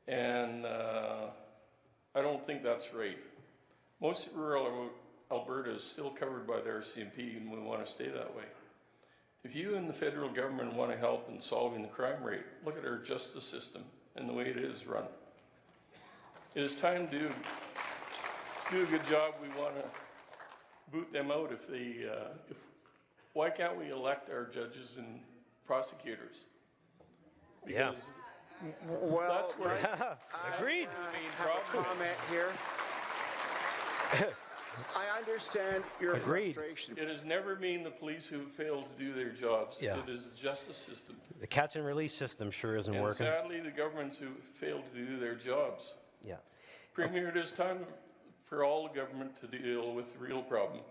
And I don't think that's right. Most rural Alberta is still covered by the RCMP, and we want to stay that way. If you and the federal government want to help in solving the crime rate, look at our justice system and the way it is run. It is time to do a good job. We want to boot them out if they, why can't we elect our judges and prosecutors? Because well, that's where agreed. I have a comment here. I understand your frustration. It has never been the police who failed to do their jobs. Yeah. It is the justice system. The catch and release system sure isn't working. Sadly, the governments who failed to do their jobs. Yeah. Premier, it is time for all the government to deal with the real problem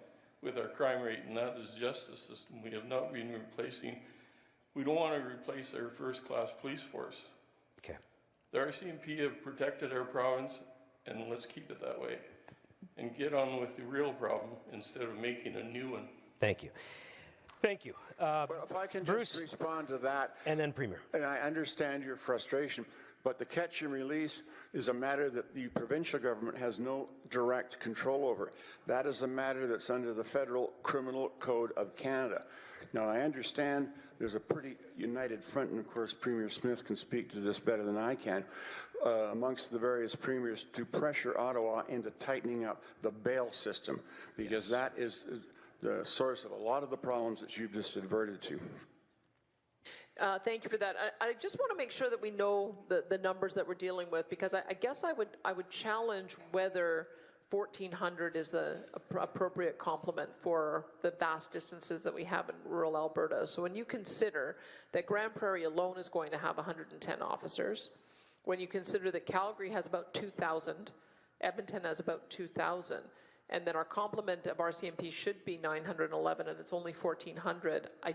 with our crime rate, and that is justice system. We have not been replacing. We don't want to replace our first-class police force. Okay. The RCMP have protected our province, and let's keep it that way. And get on with the real problem instead of making a new one. Thank you. Thank you. But if I can Bruce, just respond to that. And then Premier. And I understand your frustration, but the catch and release is a matter that the provincial government has no direct control over. That is a matter that's under the Federal Criminal Code of Canada. Now, I understand there's a pretty united front, and of course, Premier Smith can speak to this better than I can, amongst the various premiers to pressure Ottawa into tightening up the bail system, because that is the source of a lot of the problems that you've just adverted to. Thank you for that. I just want to make sure that we know the numbers that we're dealing with, because I guess I would challenge whether 1,400 is the appropriate complement for the vast distances that we have in rural Alberta. So when you consider that Grand Prairie alone is going to have 110 officers, when you consider that Calgary has about 2,000, Edmonton has about 2,000, and then our complement of RCMP should be 911, and it's only 1,400. I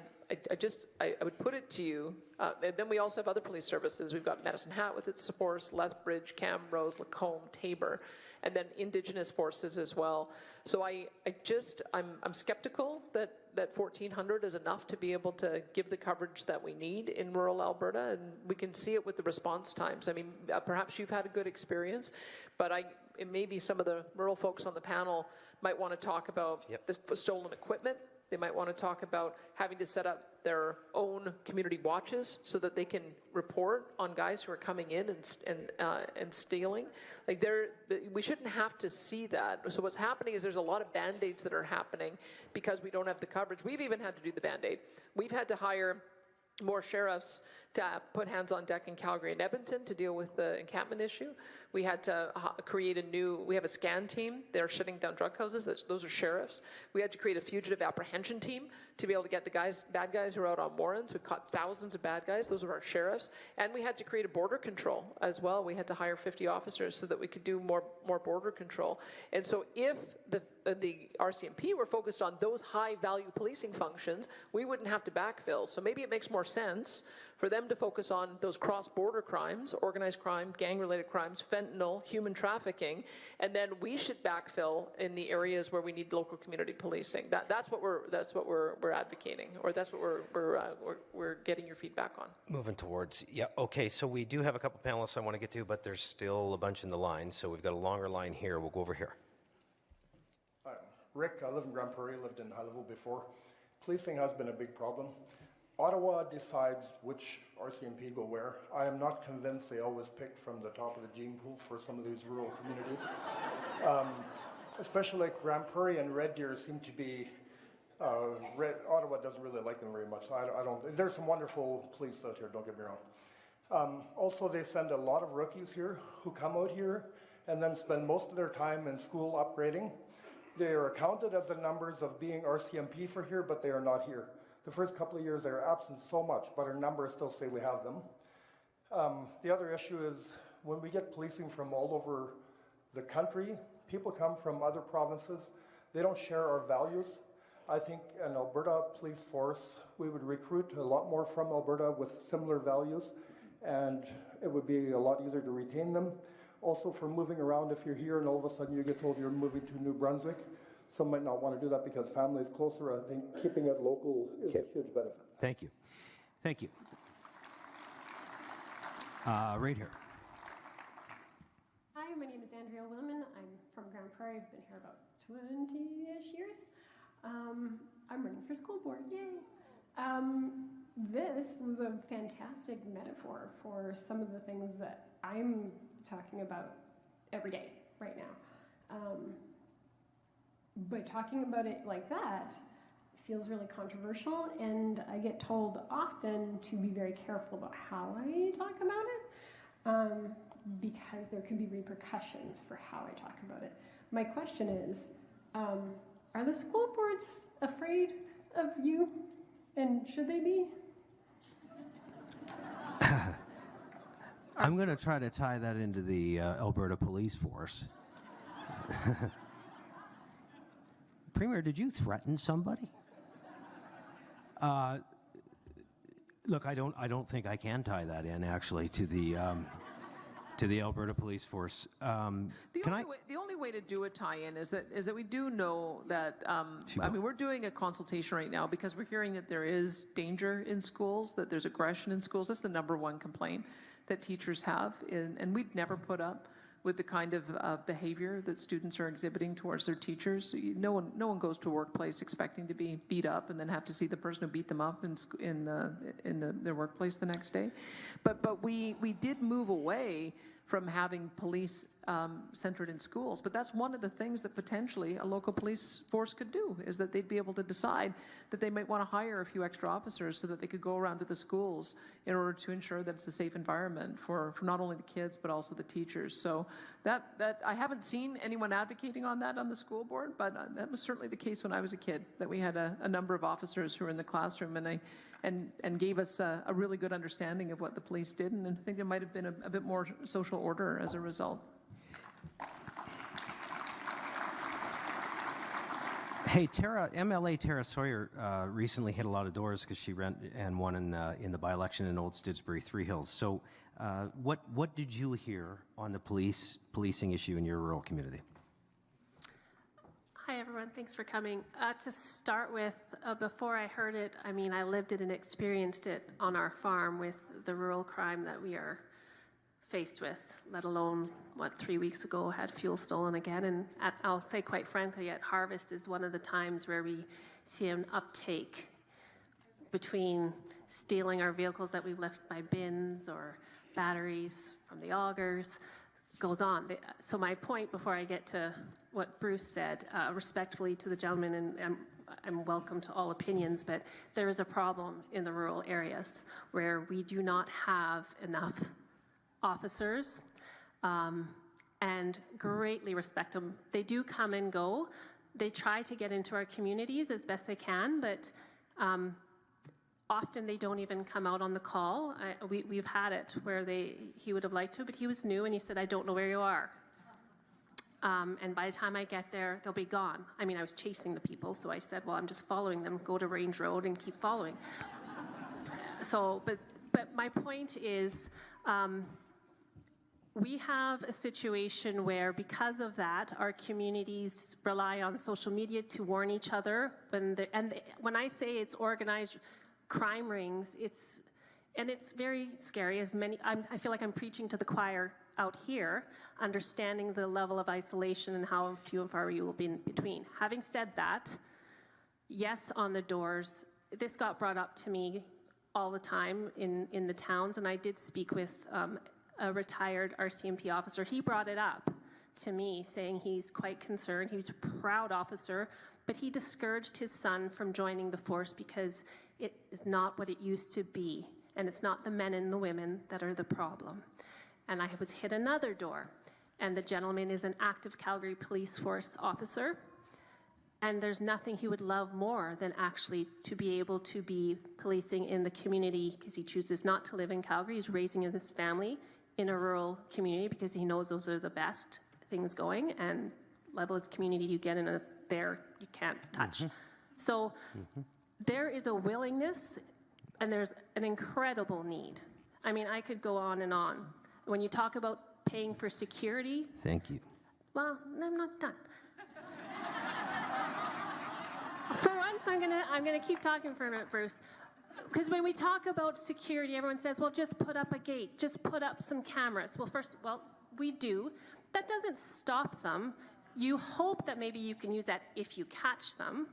would put it to you. And then we also have other police services. We've got Medicine Hat with its supports, Lethbridge, Camrose, Lacombe, Tabor, and then Indigenous forces as well. So I'm skeptical that 1,400 is enough to be able to give the coverage that we need in rural Alberta, and we can see it with the response times. I mean, perhaps you've had a good experience, but maybe some of the rural folks on the panel might want to talk about the stolen equipment. They might want to talk about having to set up their own community watches so that they can report on guys who are coming in and stealing. Like we shouldn't have to see that. So what's happening is there's a lot of band-aids that are happening because we don't have the coverage. We've even had to do the band-aid. We've had to hire more sheriffs to put hands on deck in Calgary and Edmonton to deal with the encampment issue. We had to create we have a scan team. They're shutting down drug houses. Those are sheriffs. We had to create a fugitive apprehension team to be able to get the bad guys who are out on warrants. We've caught thousands of bad guys. Those are our sheriffs. And we had to create a border control as well. We had to hire 50 officers so that we could do more border control. And so if the RCMP were focused on those high-value policing functions, we wouldn't have to backfill. So maybe it makes more sense for them to focus on those cross-border crimes, organized crime, gang-related crimes, fentanyl, human trafficking, and then we should backfill in the areas where we need local community policing. That's what we're advocating, or that's what we're getting your feedback on. Moving towards, okay, so we do have a couple panelists I want to get to, but there's still a bunch in the line, so we've got a longer line here. We'll go over here. Hi, Rick. I live in Grand Prairie, lived in high level before. Policing has been a big problem. Ottawa decides which RCMP go where. I am not convinced they always pick from the top of the gene pool for some of these rural communities. Especially like Grand Prairie and Red Deer seem to be, Ottawa doesn't really like them very much. I don't, there's some wonderful police out here, don't get me wrong. Also, they send a lot of rookies here who come out here and then spend most of their time in school upgrading. They are counted as the numbers of being RCMP for here, but they are not here. The first couple of years, they are absent so much, but our numbers still say we have them. The other issue is when we get policing from all over the country, people come from other provinces, they don't share our values. I think an Alberta police force, we would recruit a lot more from Alberta with similar values, and it would be a lot easier to retain them. Also, for moving around, if you're here and all of a sudden you get told you're moving to New Brunswick, Some might not want to do that because family is closer. I think keeping it local is a huge benefit. Thank you. Thank you. Right here. Hi, my name is Andrea Willman. I'm from Grand Prairie. I've been here about 20-ish years. I'm running for school board. Yay! This was a fantastic metaphor for some of the things that I'm talking about every day right now. But talking about it like that feels really controversial, and I get told often to be very careful about how I talk about it, because there could be repercussions for how I talk about it. My question is, are the school boards afraid of you, and should they be? I'm going to try to tie that into the Alberta Police Force. Premier, did you threaten somebody? Look, I don't think I can tie that in actually to the Alberta Police Force. The only way to do a tie-in is that we do know that, I mean, we're doing a consultation right now because we're hearing that there is danger in schools, that there's aggression in schools. That's the #1 complaint that teachers have, and we'd never put up with the kind of behavior that students are exhibiting towards their teachers. No one goes to a workplace expecting to be beat up and then have to see the person who beat them up in their workplace the next day. But we did move away from having police centered in schools. But that's one of the things that potentially a local police force could do, is that they'd be able to decide that they might want to hire a few extra officers so that they could go around to the schools in order to ensure that it's a safe environment for not only the kids but also the teachers. So that I haven't seen anyone advocating on that on the school board, but that was certainly the case when I was a kid, that we had a number of officers who were in the classroom and gave us a really good understanding of what the police did, and I think there might have been a bit more social order as a result. Hey, MLA Tara Sawyer recently hit a lot of doors because she ran and won in the by-election in Old Stoodsbury, Three Hills. So what did you hear on the policing issue in your rural community? Hi, everyone. Thanks for coming. To start with, before I heard it, I mean, I lived it and experienced it on our farm with the rural crime that we are faced with, let alone, 3 weeks ago had fuel stolen again. And I'll say quite frankly, at harvest is one of the times where we see an uptake between stealing our vehicles that we've left by bins or batteries from the augers, goes on. So my point, before I get to what Bruce said, respectfully to the gentleman, and I'm welcome to all opinions, but there is a problem in the rural areas where we do not have enough officers, and greatly respect them. They do come and go. They try to get into our communities as best they can, but often they don't even come out on the call. We've had it where he would have liked to, but he was new and he said, "I don't know where you are." And by the time I get there, they'll be gone. I mean, I was chasing the people, so I said, well, I'm just following them. Go to Range Road and keep following. So, but my point is, we have a situation where, because of that, our communities rely on social media to warn each other. When I say it's organized crime rings, it's very scary. I feel like I'm preaching to the choir out here, understanding the level of isolation and how few and far you will be in between. Having said that, yes, on the doors, this got brought up to me all the time in the towns, and I did speak with a retired RCMP officer. He brought it up to me, saying he's quite concerned. He was a proud officer, but he discouraged his son from joining the force because it is not what it used to be, and it's not the men and the women that are the problem. And I was hit another door, and the gentleman is an active Calgary Police Force officer, and there's nothing he would love more than actually to be able to be policing in the community, because he chooses not to live in Calgary. He's raising his family in a rural community because he knows those are the best things going, and level of community you get in there you can't touch. So there is a willingness, and there's an incredible need. I mean, I could go on and on. When you talk about paying for security... Thank you. Well, I'm not done. For once, I'm gonna keep talking for a minute, Bruce. Because when we talk about security, everyone says, well, just put up a gate, just put up some cameras. Well, we do. That doesn't stop them. You hope that maybe you can use that if you catch them.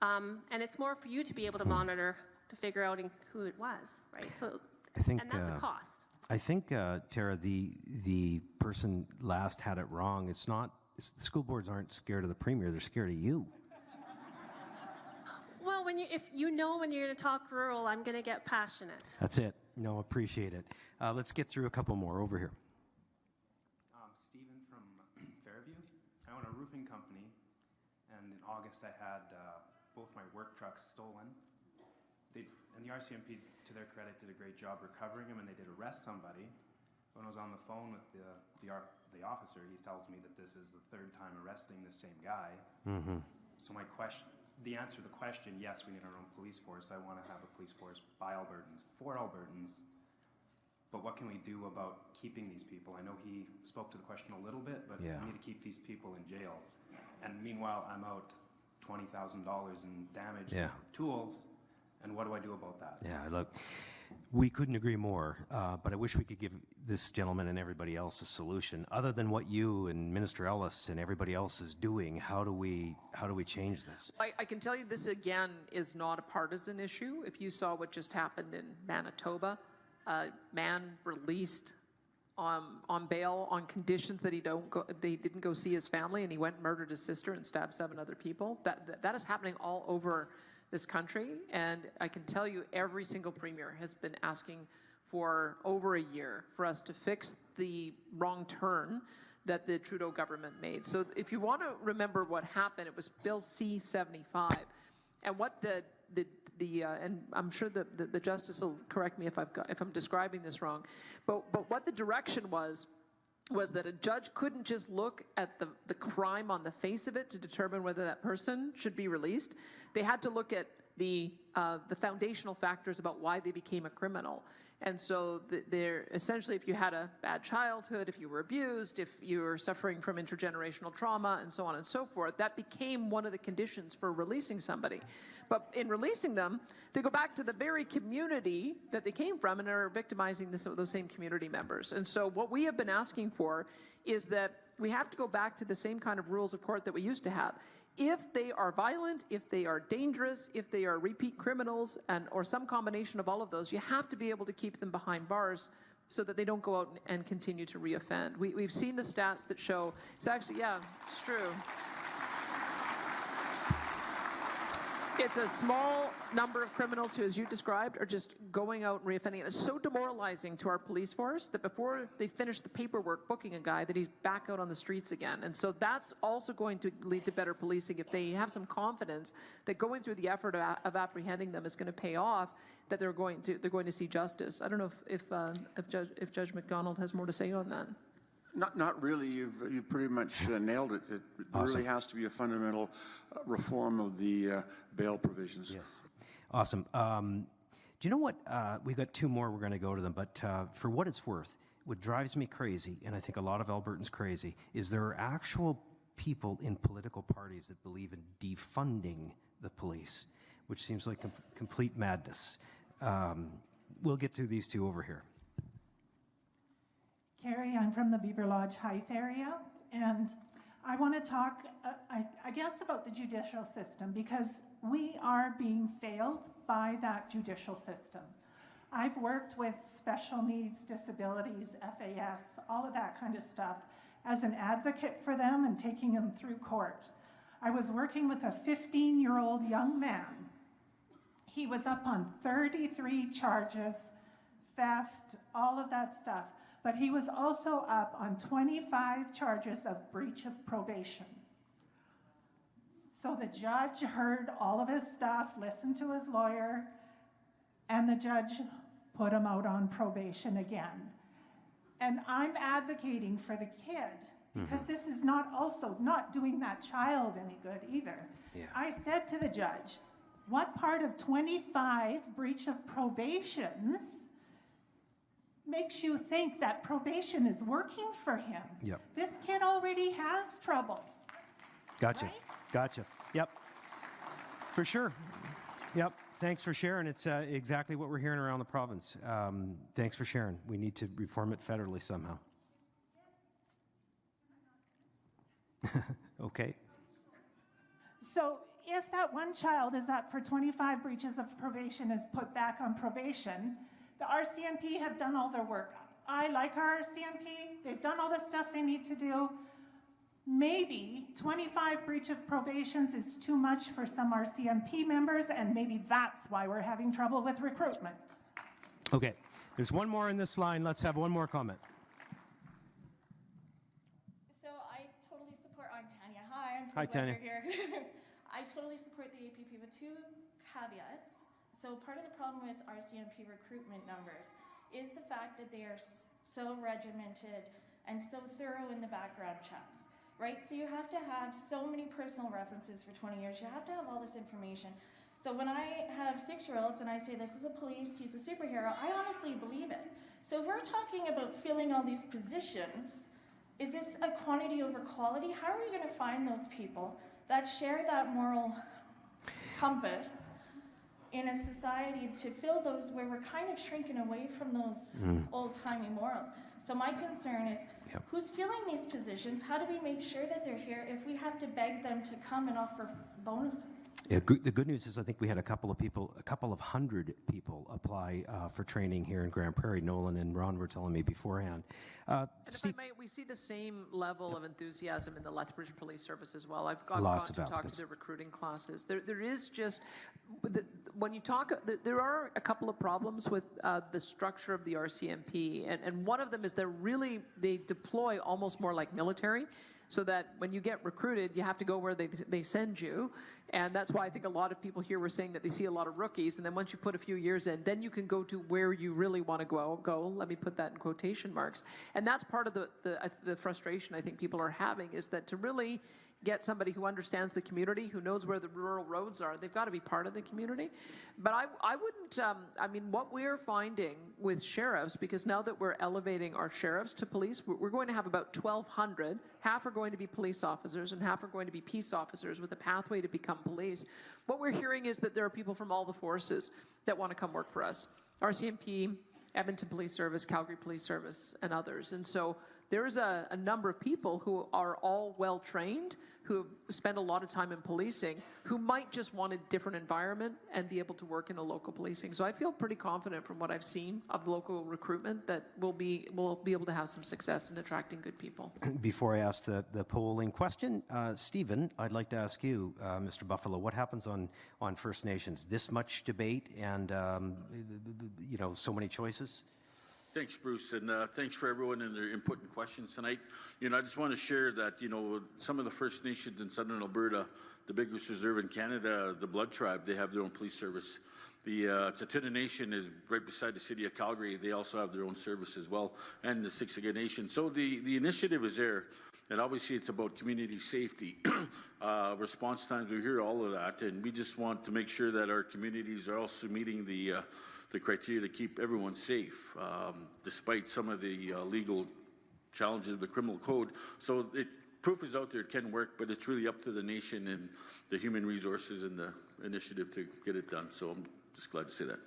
And it's more for you to be able to monitor to figure out who it was, right? So, and that's a cost. I think, Tara, the person last had it wrong. The school boards aren't scared of the premier, they're scared of you. Well, if you know when you're going to talk rural, I'm going to get passionate. That's it. No, appreciate it. Let's get through a couple more over here. Stephen from Fairview. I own a roofing company, and in August I had both my work trucks stolen. And the RCMP, to their credit, did a great job recovering them, and they did arrest somebody. When I was on the phone with the officer, he tells me that this is the third time arresting the same guy. Mm-hmm. So the answer to the question, yes, we need our own police force. I want to have a police force by Albertans, for Albertans. But what can we do about keeping these people? I know he spoke to the question a little bit, but we need to keep these people in jail. And meanwhile, I'm out $20,000 in damage and tools. And what do I do about that? Yeah, look, we couldn't agree more, but I wish we could give this gentleman and everybody else a solution. Other than what you and Minister Ellis and everybody else is doing, how do we change this? I can tell you this again is not a partisan issue. If you saw what just happened in Manitoba, a man released on bail on conditions that they didn't go see his family, and he went and murdered his sister and stabbed 7 other people. That is happening all over this country, and I can tell you every single premier has been asking for over a year for us to fix the wrong turn that the Trudeau government made. So if you want to remember what happened, it was Bill C-75, and what and I'm sure the justice will correct me if I'm describing this wrong, but what the direction was that a judge couldn't just look at the crime on the face of it to determine whether that person should be released. They had to look at the foundational factors about why they became a criminal. And so they're essentially, if you had a bad childhood, if you were abused, if you were suffering from intergenerational trauma, and so on and so forth, that became one of the conditions for releasing somebody. But in releasing them, they go back to the very community that they came from and are victimizing those same community members. And so what we have been asking for is that we have to go back to the same kind of rules of court that we used to have. If they are violent, if they are dangerous, if they are repeat criminals, or some combination of all of those, you have to be able to keep them behind bars so that they don't go out and continue to reoffend. We've seen the stats that show, it's actually, it's true. It's a small number of criminals who, as you described, are just going out and reoffending. And it's so demoralizing to our police force that before they finish the paperwork booking a guy, that he's back out on the streets again. And so that's also going to lead to better policing if they have some confidence that going through the effort of apprehending them is going to pay off, that they're going to see justice. I don't know if Judge McDonald has more to say on that. Not really. You've pretty much nailed it. It Awesome. really has to be a fundamental reform of the bail provisions. Yes. Awesome. Do you know what? We've got 2 more. We're going to go to them. But for what it's worth, what drives me crazy, and I think a lot of Albertans crazy, is there are actual people in political parties that believe in defunding the police, which seems like complete madness. We'll get to these 2 over here. Carrie, I'm from the Beaver Lodge Heights area, and I want to talk, I guess, about the judicial system, because we are being failed by that judicial system. I've worked with special needs, disabilities, FAS, all of that kind of stuff, as an advocate for them and taking them through court. I was working with a 15-year-old young man. He was up on 33 charges, theft, all of that stuff. But he was also up on 25 charges of breach of probation. So the judge heard all of his stuff, listened to his lawyer, and the judge put him out on probation again. And I'm advocating for the kid, because this is not doing that child any good either. Yeah. I said to the judge, what part of 25 breach of probations makes you think that probation is working for him? Yep. This kid already has trouble. Gotcha. Right? Gotcha. Yep. For sure. Yep. Thanks for sharing. It's exactly what we're hearing around the province. Thanks for sharing. We need to reform it federally somehow. Okay. So if that one child is up for 25 breaches of probation is put back on probation, the RCMP have done all their work. I like our RCMP. They've done all the stuff they need to do. Maybe 25 breach of probations is too much for some RCMP members, and maybe that's why we're having trouble with recruitment. Okay. There's one more in this line. Let's have one more comment. So I totally support, I'm Tanya. Hi, I'm so Hi, glad Tanya. you're here. I totally support the APP with two caveats. So part of the problem with RCMP recruitment numbers is the fact that they are so regimented and so thorough in the background checks, right? So you have to have so many personal references for 20 years. You have to have all this information. So when I have 6-year-olds and I say this is a police, he's a superhero, I honestly believe it. So if we're talking about filling all these positions, is this a quantity over quality? How are we going to find those people that share that moral compass in a society to fill those where we're kind of shrinking away from those old-timey morals? So my concern is, who's filling these positions? How do we make sure that they're here if we have to beg them to come and offer bonuses? Yeah, the good news is I think we had a couple of hundred people apply for training here in Grand Prairie. Nolan and Ron were telling me beforehand. And if I may, we see the same level of enthusiasm in the Lethbridge Police Service as well. I've got to talk to the recruiting classes. There is just, when you talk, there are a couple of problems with the structure of the RCMP, and one of them is they deploy almost more like military, so that when you get recruited, you have to go where they send you. And that's why I think a lot of people here were saying that they see a lot of rookies, and then once you put a few years in, then you can go to where you really want to go. Let me put that in quotation marks. And that's part of the frustration I think people are having, is that to really get somebody who understands the community, who knows where the rural roads are, they've got to be part of the community. But I wouldn't, I mean, what we're finding with sheriffs, because now that we're elevating our sheriffs to police, we're going to have about 1,200. Half are going to be police officers and half are going to be peace officers with a pathway to become police. What we're hearing is that there are people from all the forces that want to come work for us. RCMP, Edmonton Police Service, Calgary Police Service, and others. And so there's a number of people who are all well-trained, who have spent a lot of time in policing, who might just want a different environment and be able to work in a local policing. So I feel pretty confident from what I've seen of local recruitment that we'll be able to have some success in attracting good people. Before I ask the polling question, Stephen, I'd like to ask you, Mr. Buffalo, what happens on First Nations? This much debate and so many choices? Thanks, Bruce, and thanks for everyone and their input and questions tonight. I just want to share that, some of the First Nations in Southern Alberta, the biggest reserve in Canada, the Blood Tribe, they have their own police service. The Tsuut'ina Nation is right beside the city of Calgary. They also have their own service as well, and the Siksika Nation. So the initiative is there, and obviously it's about community safety, response times. We hear all of that, and we just want to make sure that our communities are also meeting the criteria to keep everyone safe, despite some of the legal challenges of the criminal code. So proof is out there, it can work, but it's really up to the nation and the human resources and the initiative to get it done. So I'm just glad to say that.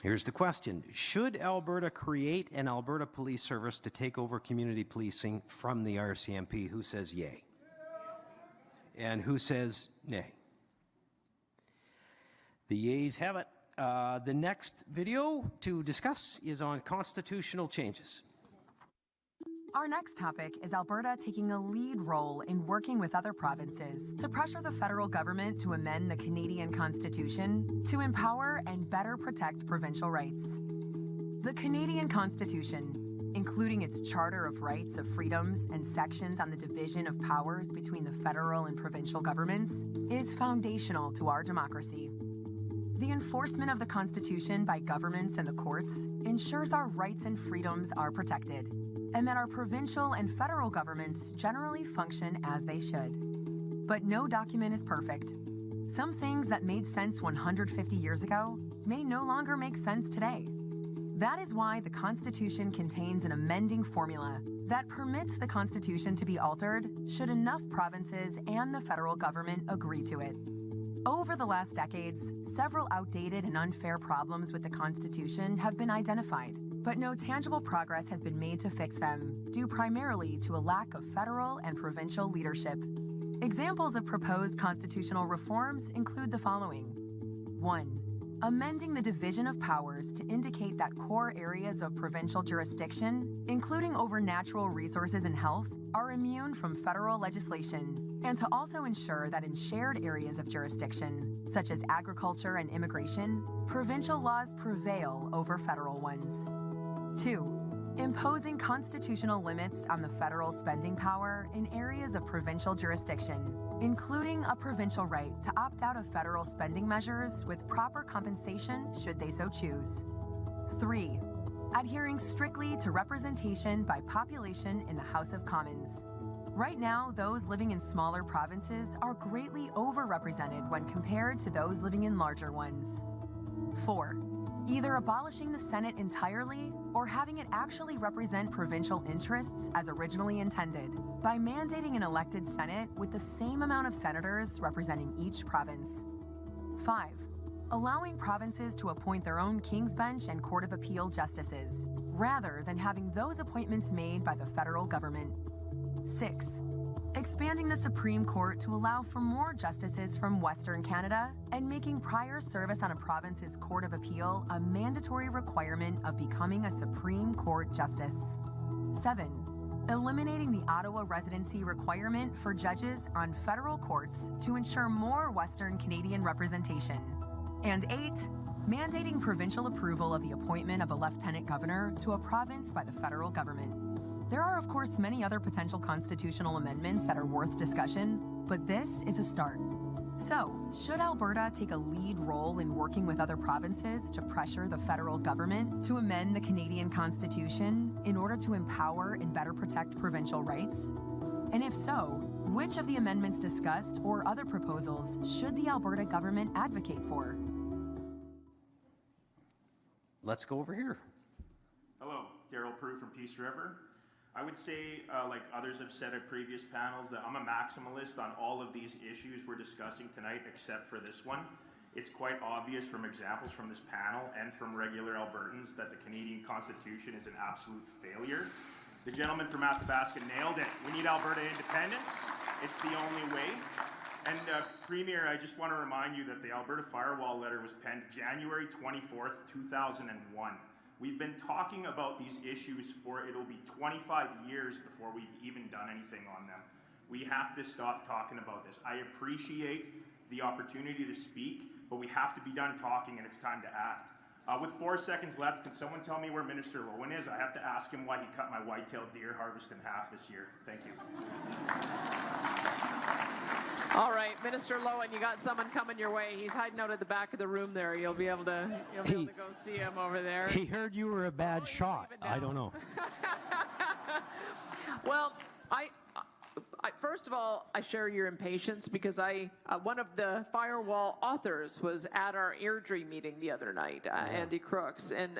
Here's the question. Should Alberta create an Alberta Police Service to take over community policing from the RCMP? Who says yay? And who says nay? The yeas have it. The next video to discuss is on constitutional changes. Our next topic is Alberta taking a lead role in working with other provinces to pressure the federal government to amend the Canadian Constitution to empower and better protect provincial rights. The Canadian Constitution, including its Charter of Rights of Freedoms and sections on the division of powers between the federal and provincial governments, is foundational to our democracy. The enforcement of the Constitution by governments and the courts ensures our rights and freedoms are protected, and that our provincial and federal governments generally function as they should. But no document is perfect. Some things that made sense 150 years ago may no longer make sense today. That is why the Constitution contains an amending formula that permits the Constitution to be altered should enough provinces and the federal government agree to it. Over the last decades, several outdated and unfair problems with the Constitution have been identified, but no tangible progress has been made to fix them, due primarily to a lack of federal and provincial leadership. Examples of proposed constitutional reforms include the following. 1. Amending the division of powers to indicate that core areas of provincial jurisdiction, including over natural resources and health, are immune from federal legislation, and to also ensure that in shared areas of jurisdiction, such as agriculture and immigration, provincial laws prevail over federal ones. 2. Imposing constitutional limits on the federal spending power in areas of provincial jurisdiction, including a provincial right to opt out of federal spending measures with proper compensation should they so choose. 3. Adhering strictly to representation by population in the House of Commons. Right now, those living in smaller provinces are greatly overrepresented when compared to those living in larger ones. 4. Either abolishing the Senate entirely or having it actually represent provincial interests as originally intended by mandating an elected Senate with the same amount of senators representing each province. 5. Allowing provinces to appoint their own King's Bench and Court of Appeal justices, rather than having those appointments made by the federal government. 6. Expanding the Supreme Court to allow for more justices from Western Canada and making prior service on a province's Court of Appeal a mandatory requirement of becoming a Supreme Court justice. 7. Eliminating the Ottawa residency requirement for judges on federal courts to ensure more Western Canadian representation. And 8. Mandating provincial approval of the appointment of a lieutenant governor to a province by the federal government. There are, of course, many other potential constitutional amendments that are worth discussion, but this is a start. So, should Alberta take a lead role in working with other provinces to pressure the federal government to amend the Canadian Constitution in order to empower and better protect provincial rights? And if so, which of the amendments discussed or other proposals should the Alberta government advocate for? Let's go over here. Hello, Daryl Prue from Peace River. I would say, like others have said at previous panels, that I'm a maximalist on all of these issues we're discussing tonight, except for this one. It's quite obvious from examples from this panel and from regular Albertans that the Canadian Constitution is an absolute failure. The gentleman from Athabasca nailed it. We need Alberta independence. It's the only way. And Premier, I just want to remind you that the Alberta Firewall letter was penned January 24th, 2001. We've been talking about these issues for it'll be 25 years before we've even done anything on them. We have to stop talking about this. I appreciate the opportunity to speak, but we have to be done talking and it's time to act. With 4 seconds left, can someone tell me where Minister Lowen is? I have to ask him why he cut my white-tailed deer harvest in half this year. Thank you. All right, Minister Lowen, you got someone coming your way. He's hiding out at the back of the room there. You'll be able to go see him over there. He heard you were a bad shot. I don't know. Well, I first of all, I share your impatience because one of the Firewall authors was at our Airdrie meeting the other night, Andy Crooks, and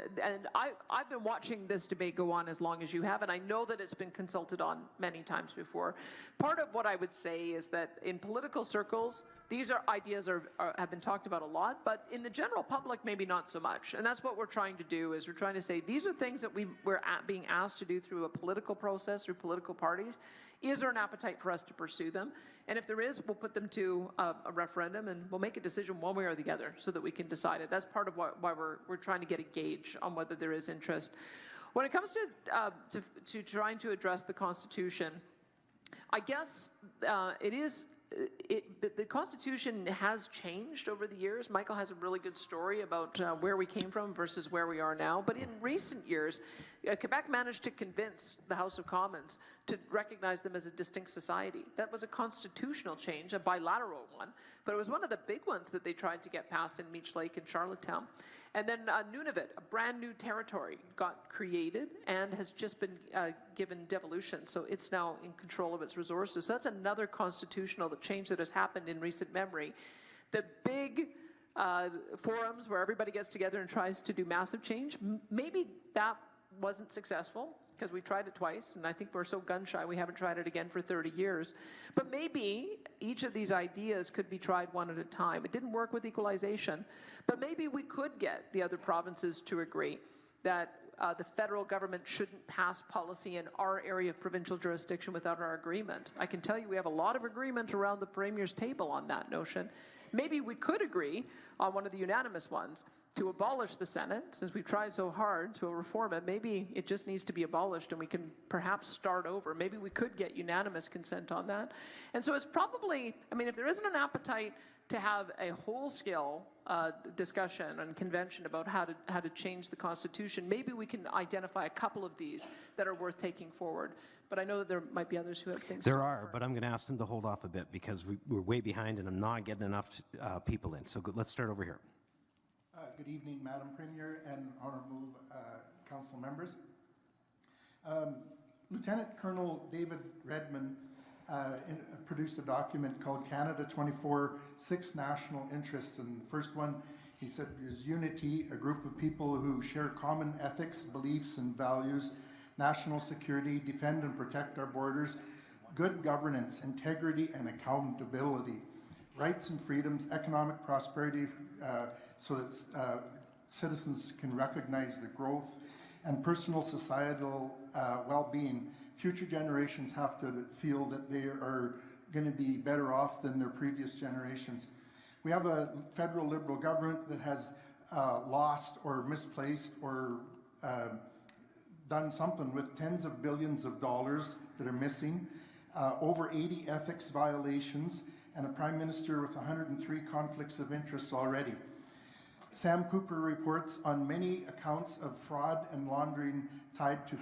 I've been watching this debate go on as long as you have, and I know that it's been consulted on many times before. Part of what I would say is that in political circles, these ideas have been talked about a lot, but in the general public, maybe not so much. And that's what we're trying to do, is we're trying to say these are things that we're being asked to do through a political process, through political parties. Is there an appetite for us to pursue them? And if there is, we'll put them to a referendum and we'll make a decision one way or the other so that we can decide it. That's part of why we're trying to get a gauge on whether there is interest. When it comes to trying to address the Constitution, I guess the Constitution has changed over the years. Michael has a really good story about where we came from versus where we are now. But in recent years, Quebec managed to convince the House of Commons to recognize them as a distinct society. That was a constitutional change, a bilateral one, but it was one of the big ones that they tried to get passed in Meech Lake and Charlottetown. And then Nunavut, a brand new territory, got created and has just been given devolution. So it's now in control of its resources. So that's another constitutional change that has happened in recent memory. The big forums where everybody gets together and tries to do massive change, maybe that wasn't successful. because we tried it twice, and I think we're so gun-shy we haven't tried it again for 30 years. But maybe each of these ideas could be tried one at a time. It didn't work with equalization, but maybe we could get the other provinces to agree that the federal government shouldn't pass policy in our area of provincial jurisdiction without our agreement. I can tell you we have a lot of agreement around the Premier's table on that notion. Maybe we could agree on one of the unanimous ones to abolish the Senate, since we've tried so hard to reform it. Maybe it just needs to be abolished and we can perhaps start over. Maybe we could get unanimous consent on that. And so it's probably, I mean, if there isn't an appetite to have a whole-scale discussion and convention about how to change the Constitution, maybe we can identify a couple of these that are worth taking forward. But I know that there might be others who have things. There are, but I'm going to ask them to hold off a bit because we're way behind and I'm not getting enough people in. So let's start over here. Good evening, Madam Premier and honorable council members. Lieutenant Colonel David Redman produced a document called Canada 24, 6 National Interests. And the first one, he said, is unity, a group of people who share common ethics, beliefs, and values, national security, defend and protect our borders, good governance, integrity, and accountability, rights and freedoms, economic prosperity, so that citizens can recognize the growth, and personal societal well-being. Future generations have to feel that they are going to be better off than their previous generations. We have a federal Liberal government that has lost or misplaced or done something with tens of billions of dollars that are missing, over 80 ethics violations, and a Prime Minister with 103 conflicts of interest already. Sam Cooper reports on many accounts of fraud and laundering tied to the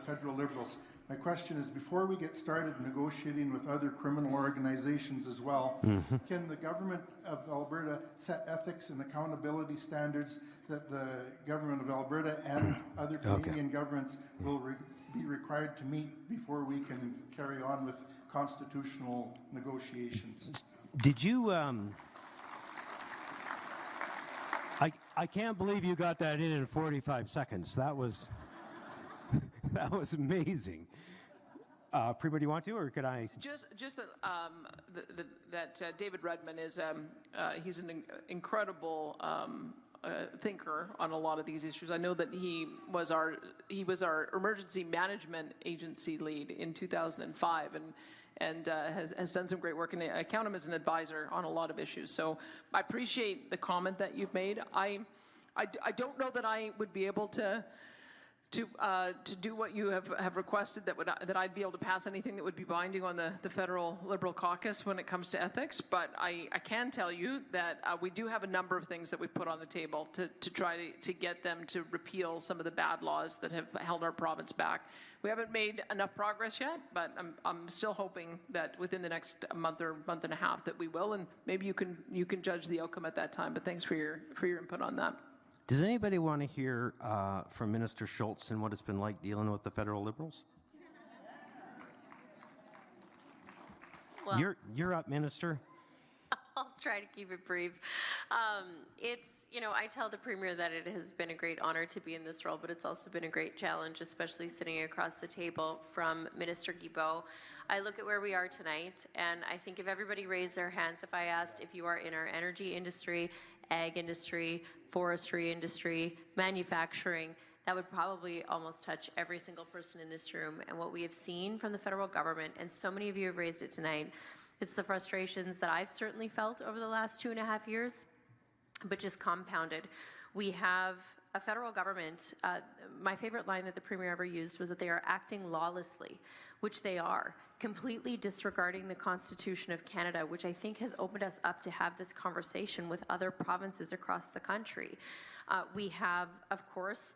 federal Liberals. My question is, before we get started negotiating with other criminal organizations as well, can the government of Alberta set ethics and accountability standards that the government of Alberta and other Canadian governments will be required to meet before we can carry on with constitutional negotiations? Did you... I can't believe you got that in 45 seconds. That was that was amazing. Premier, do you want to, or could I? Just that David Redman is he's an incredible thinker on a lot of these issues. I know that he was our emergency management agency lead in 2005, and has done some great work, and I count him as an advisor on a lot of issues. So I appreciate the comment that you've made. I don't know that I would be able to do what you have requested, that I'd be able to pass anything that would be binding on the federal Liberal caucus when it comes to ethics, but I can tell you that we do have a number of things that we've put on the table to try to get them to repeal some of the bad laws that have held our province back. We haven't made enough progress yet, but I'm still hoping that within the next month or month and a half that we will, and maybe you can judge the outcome at that time. But thanks for your input on that. Does anybody want to hear from Minister Schultz and what it's been like dealing with the federal Liberals? Well, you're up, Minister. I'll try to keep it brief. It's, I tell the Premier that it has been a great honor to be in this role, but it's also been a great challenge, especially sitting across the table from Minister Guilbeault. I look at where we are tonight, and I think if everybody raised their hands, if I asked if you are in our energy industry, ag industry, forestry industry, manufacturing, that would probably almost touch every single person in this room. And what we have seen from the federal government, and so many of you have raised it tonight, it's the frustrations that I've certainly felt over the last 2.5 years, but just compounded. We have a federal government, my favorite line that the Premier ever used was that they are acting lawlessly, which they are, completely disregarding the Constitution of Canada, which I think has opened us up to have this conversation with other provinces across the country. We have, of course,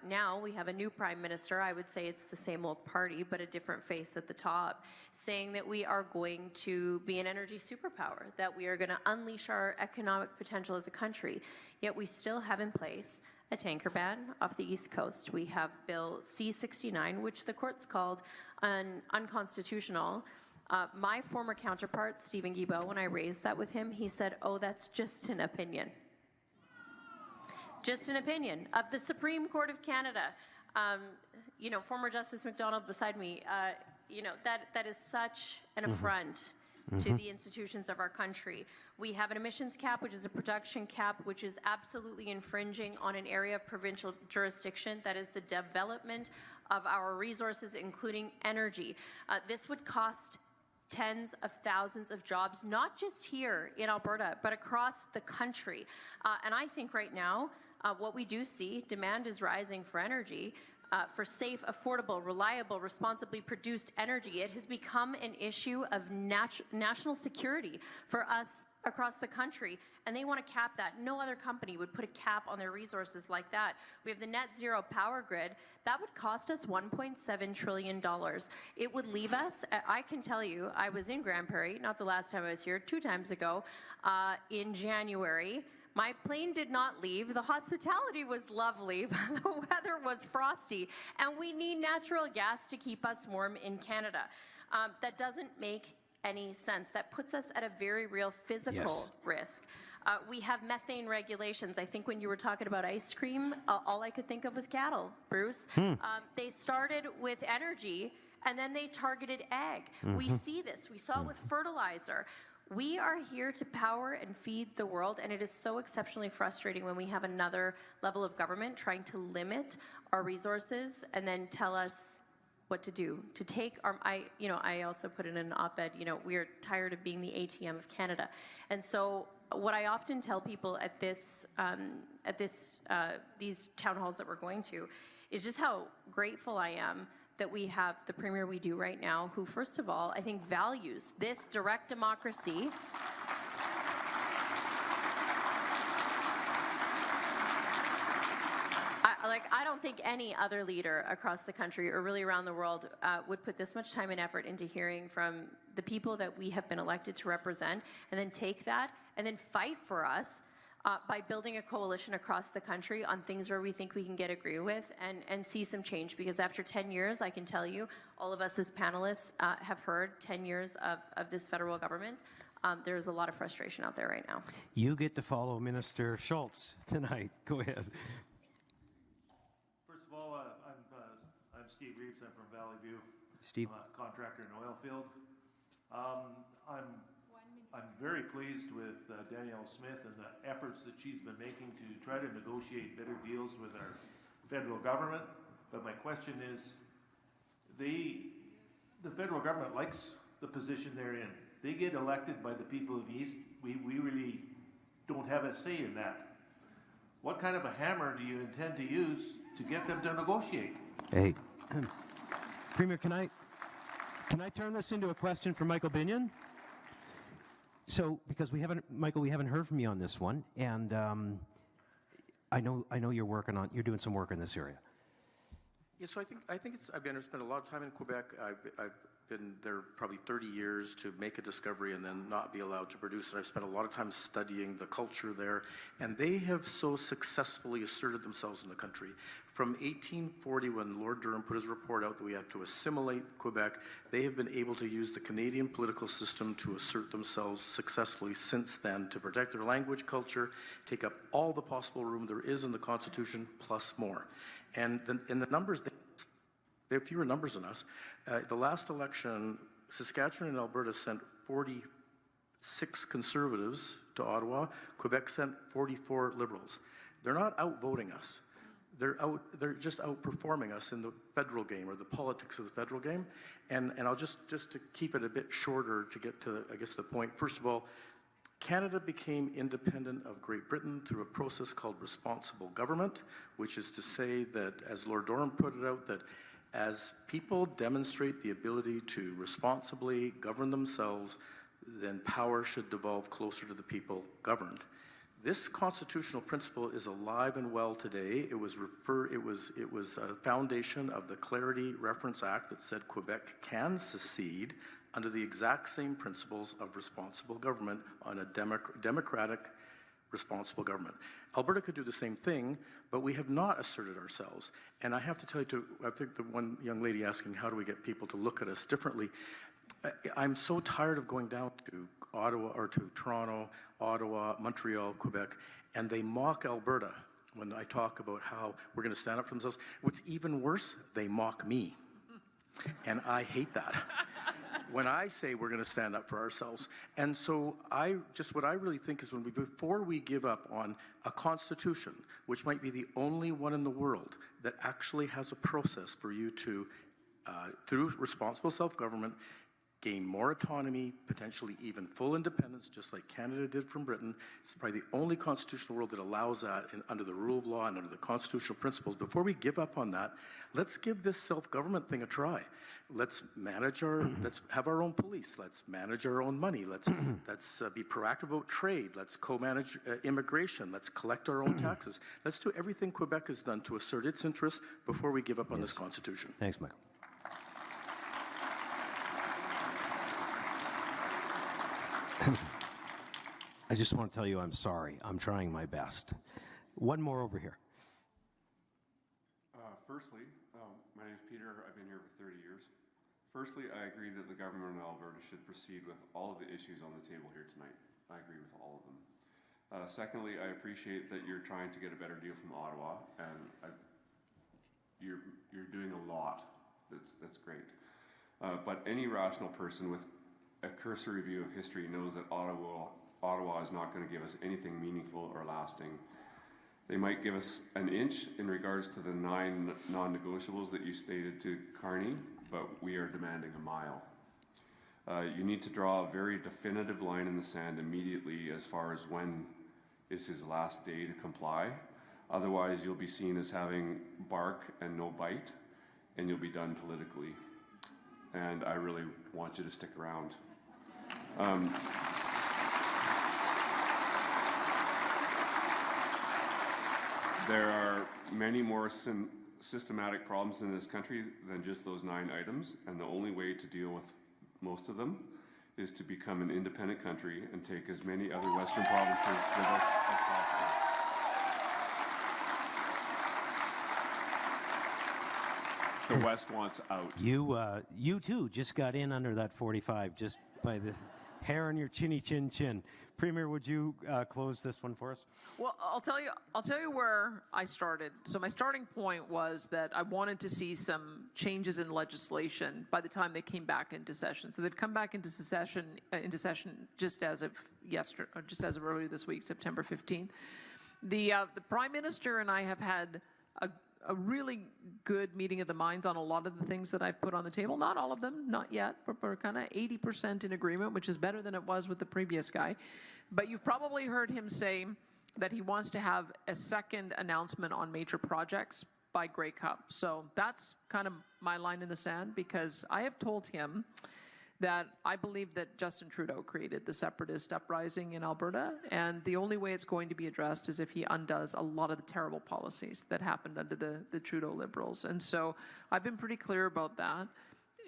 now we have a new Prime Minister. I would say it's the same old party, but a different face at the top, saying that we are going to be an energy superpower, that we are going to unleash our economic potential as a country. Yet we still have in place a tanker ban off the East Coast. We have Bill C-69, which the courts called unconstitutional. My former counterpart, Stephen Guilbeault, when I raised that with him, he said, "Oh, that's just an opinion." Just an opinion of the Supreme Court of Canada. You know, former Justice McDonald beside me, you know, that is such an affront to the institutions of our country. We have an emissions cap, which is a production cap, which is absolutely infringing on an area of provincial jurisdiction, that is the development of our resources, including energy. This would cost tens of thousands of jobs, not just here in Alberta, but across the country. And I think right now, what we do see, demand is rising for energy, for safe, affordable, reliable, responsibly produced energy. It has become an issue of national security for us across the country, and they want to cap that. No other company would put a cap on their resources like that. We have the net zero power grid. That would cost us $1.7 trillion. It would leave us, I can tell you, I was in Grand Prairie, not the last time I was here, 2 times ago, in January. My plane did not leave. The hospitality was lovely, but the weather was frosty, and we need natural gas to keep us warm in Canada. That doesn't make any sense. That puts us at a very real physical risk. We have methane regulations. I think when you were talking about ice cream, all I could think of was cattle, Bruce. They started with energy, and then they targeted ag. We see this. We saw it with fertilizer. We are here to power and feed the world, and it is so exceptionally frustrating when we have another level of government trying to limit our resources and then tell us what to do. To take our, I also put in an op-ed, we are tired of being the ATM of Canada. And so what I often tell people at these town halls that we're going to is just how grateful I am that we have the Premier we do right now, who, first of all, I think values this direct democracy. I don't think any other leader across the country or really around the world would put this much time and effort into hearing from the people that we have been elected to represent, and then take that and then fight for us by building a coalition across the country on things where we think we can get agree with and see some change. Because after 10 years, I can tell you, all of us as panelists have heard 10 years of this federal government. There's a lot of frustration out there right now. You get to follow Minister Schultz tonight. Go ahead. First of all, I'm Steve Reeves. I'm from Valley View. Steve. I'm a contractor in the oil field. I'm very pleased with Danielle Smith and the efforts that she's been making to try to negotiate better deals with our federal government. But my question is, the federal government likes the position they're in. They get elected by the people of the East. We really don't have a say in that. What kind of a hammer do you intend to use to get them to negotiate? Hey, Premier, can I turn this into a question for Michael Binion? So, because we haven't heard from you on this one, and I know you're doing some work in this area. Yeah, so I think I've spent a lot of time in Quebec. I've been there probably 30 years to make a discovery and then not be allowed to produce it. I've spent a lot of time studying the culture there, and they have so successfully asserted themselves in the country. From 1840, when Lord Durham put his report out that we had to assimilate Quebec, they have been able to use the Canadian political system to assert themselves successfully since then, to protect their language, culture, take up all the possible room there is in the Constitution, plus more. And in the numbers, they have fewer numbers than us. The last election, Saskatchewan and Alberta sent 46 Conservatives to Ottawa. Quebec sent 44 Liberals. They're not outvoting us. They're just outperforming us in the federal game, or the politics of the federal game. And I'll just to keep it a bit shorter to get to, I guess, the point. First of all, Canada became independent of Great Britain through a process called responsible government, which is to say that, as Lord Durham put it out, that as people demonstrate the ability to responsibly govern themselves, then power should devolve closer to the people governed. This constitutional principle is alive and well today. It was a foundation of the Clarity Reference Act that said Quebec can secede under the exact same principles of responsible government on a democratic, responsible government. Alberta could do the same thing, but we have not asserted ourselves. And I have to tell you, I think the one young lady asking, how do we get people to look at us differently? I'm so tired of going down to Ottawa, or to Toronto, Ottawa, Montreal, Quebec, and they mock Alberta when I talk about how we're going to stand up for themselves. What's even worse, they mock me. And I hate that. When I say we're going to stand up for ourselves. And so what I really think is before we give up on a constitution, which might be the only one in the world that actually has a process for you to, through responsible self-government, gain more autonomy, potentially even full independence, just like Canada did from Britain. It's probably the only constitution in the world that allows that under the rule of law and under the constitutional principles. Before we give up on that, let's give this self-government thing a try. Let's have our own police. Let's manage our own money. Let's be proactive about trade. Let's co-manage immigration. Let's collect our own taxes. Let's do everything Quebec has done to assert its interests before we give up on this constitution. Thanks, Michael. I just want to tell you I'm sorry. I'm trying my best. One more over here. Firstly, my name is Peter. I've been here for 30 years. Firstly, I agree that the government of Alberta should proceed with all of the issues on the table here tonight. I agree with all of them. Secondly, I appreciate that you're trying to get a better deal from Ottawa, and you're doing a lot. That's great. But any rational person with a cursory view of history knows that Ottawa is not going to give us anything meaningful or lasting. They might give us an inch in regards to the 9 non-negotiables that you stated to Carney, but we are demanding a mile. You need to draw a very definitive line in the sand immediately as far as when is his last day to comply. Otherwise, you'll be seen as having bark and no bite, and you'll be done politically. And I really want you to stick around. There are many more systematic problems in this country than just those 9 items, and the only way to deal with most of them is to become an independent country and take as many other Western provinces with us as possible. The West wants out. You too just got in under that 45 just by the hair on your chinny chin chin. Premier, would you close this one for us? Well, I'll tell you where I started. So my starting point was that I wanted to see some changes in legislation by the time they came back into session. So they've come back into session just as of yesterday, or just as of earlier this week, September 15th. The Prime Minister and I have had a really good meeting of the minds on a lot of the things that I've put on the table. Not all of them, not yet, but we're kind of 80% in agreement, which is better than it was with the previous guy. But you've probably heard him say that he wants to have a second announcement on major projects by Grey Cup. So that's kind of my line in the sand, because I have told him that I believe that Justin Trudeau created the separatist uprising in Alberta, and the only way it's going to be addressed is if he undoes a lot of the terrible policies that happened under the Trudeau Liberals. And so I've been pretty clear about that,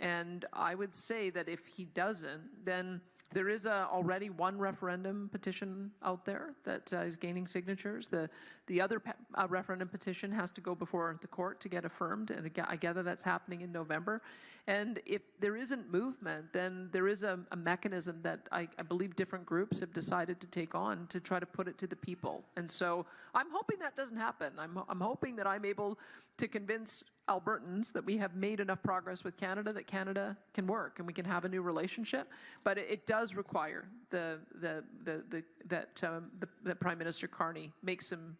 and I would say that if he doesn't, then there is already one referendum petition out there that is gaining signatures. The other referendum petition has to go before the court to get affirmed, and I gather that's happening in November. And if there isn't movement, then there is a mechanism that I believe different groups have decided to take on to try to put it to the people. And so I'm hoping that doesn't happen. I'm hoping that I'm able to convince Albertans that we have made enough progress with Canada that Canada can work and we can have a new relationship. But it does require that Prime Minister Carney make some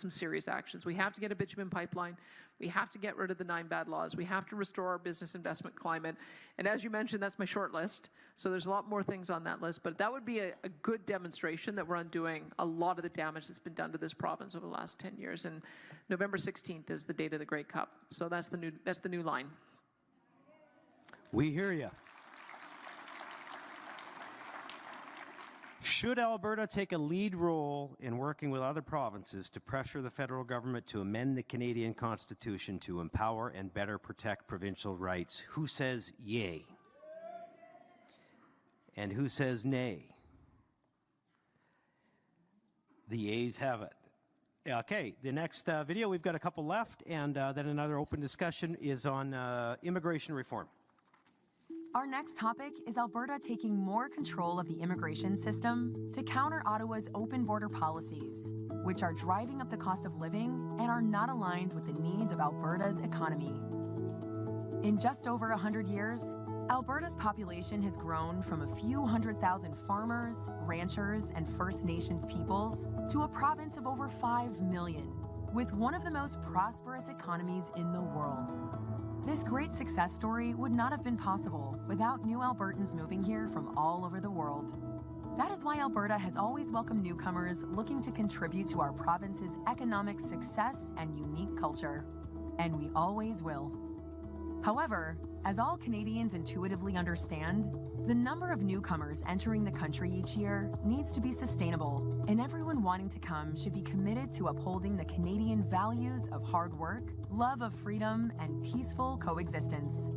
serious actions. We have to get a bitumen pipeline. We have to get rid of the 9 bad laws. We have to restore our business investment climate. And as you mentioned, that's my short list. So there's a lot more things on that list. But that would be a good demonstration that we're undoing a lot of the damage that's been done to this province over the last 10 years. And November 16th is the date of the Grey Cup. So that's the new line. We hear you. Should Alberta take a lead role in working with other provinces to pressure the federal government to amend the Canadian Constitution to empower and better protect provincial rights? Who says yay? And who says nay? The yeas have it. Okay, the next video, we've got a couple left, and then another open discussion is on immigration reform. Our next topic is Alberta taking more control of the immigration system to counter Ottawa's open border policies, which are driving up the cost of living and are not aligned with the needs of Alberta's economy. In just over 100 years, Alberta's population has grown from a few 100,000 farmers, ranchers, and First Nations peoples to a province of over 5 million, with one of the most prosperous economies in the world. This great success story would not have been possible without new Albertans moving here from all over the world. That is why Alberta has always welcomed newcomers looking to contribute to our province's economic success and unique culture. And we always will. However, as all Canadians intuitively understand, the number of newcomers entering the country each year needs to be sustainable, and everyone wanting to come should be committed to upholding the Canadian values of hard work, love of freedom, and peaceful coexistence.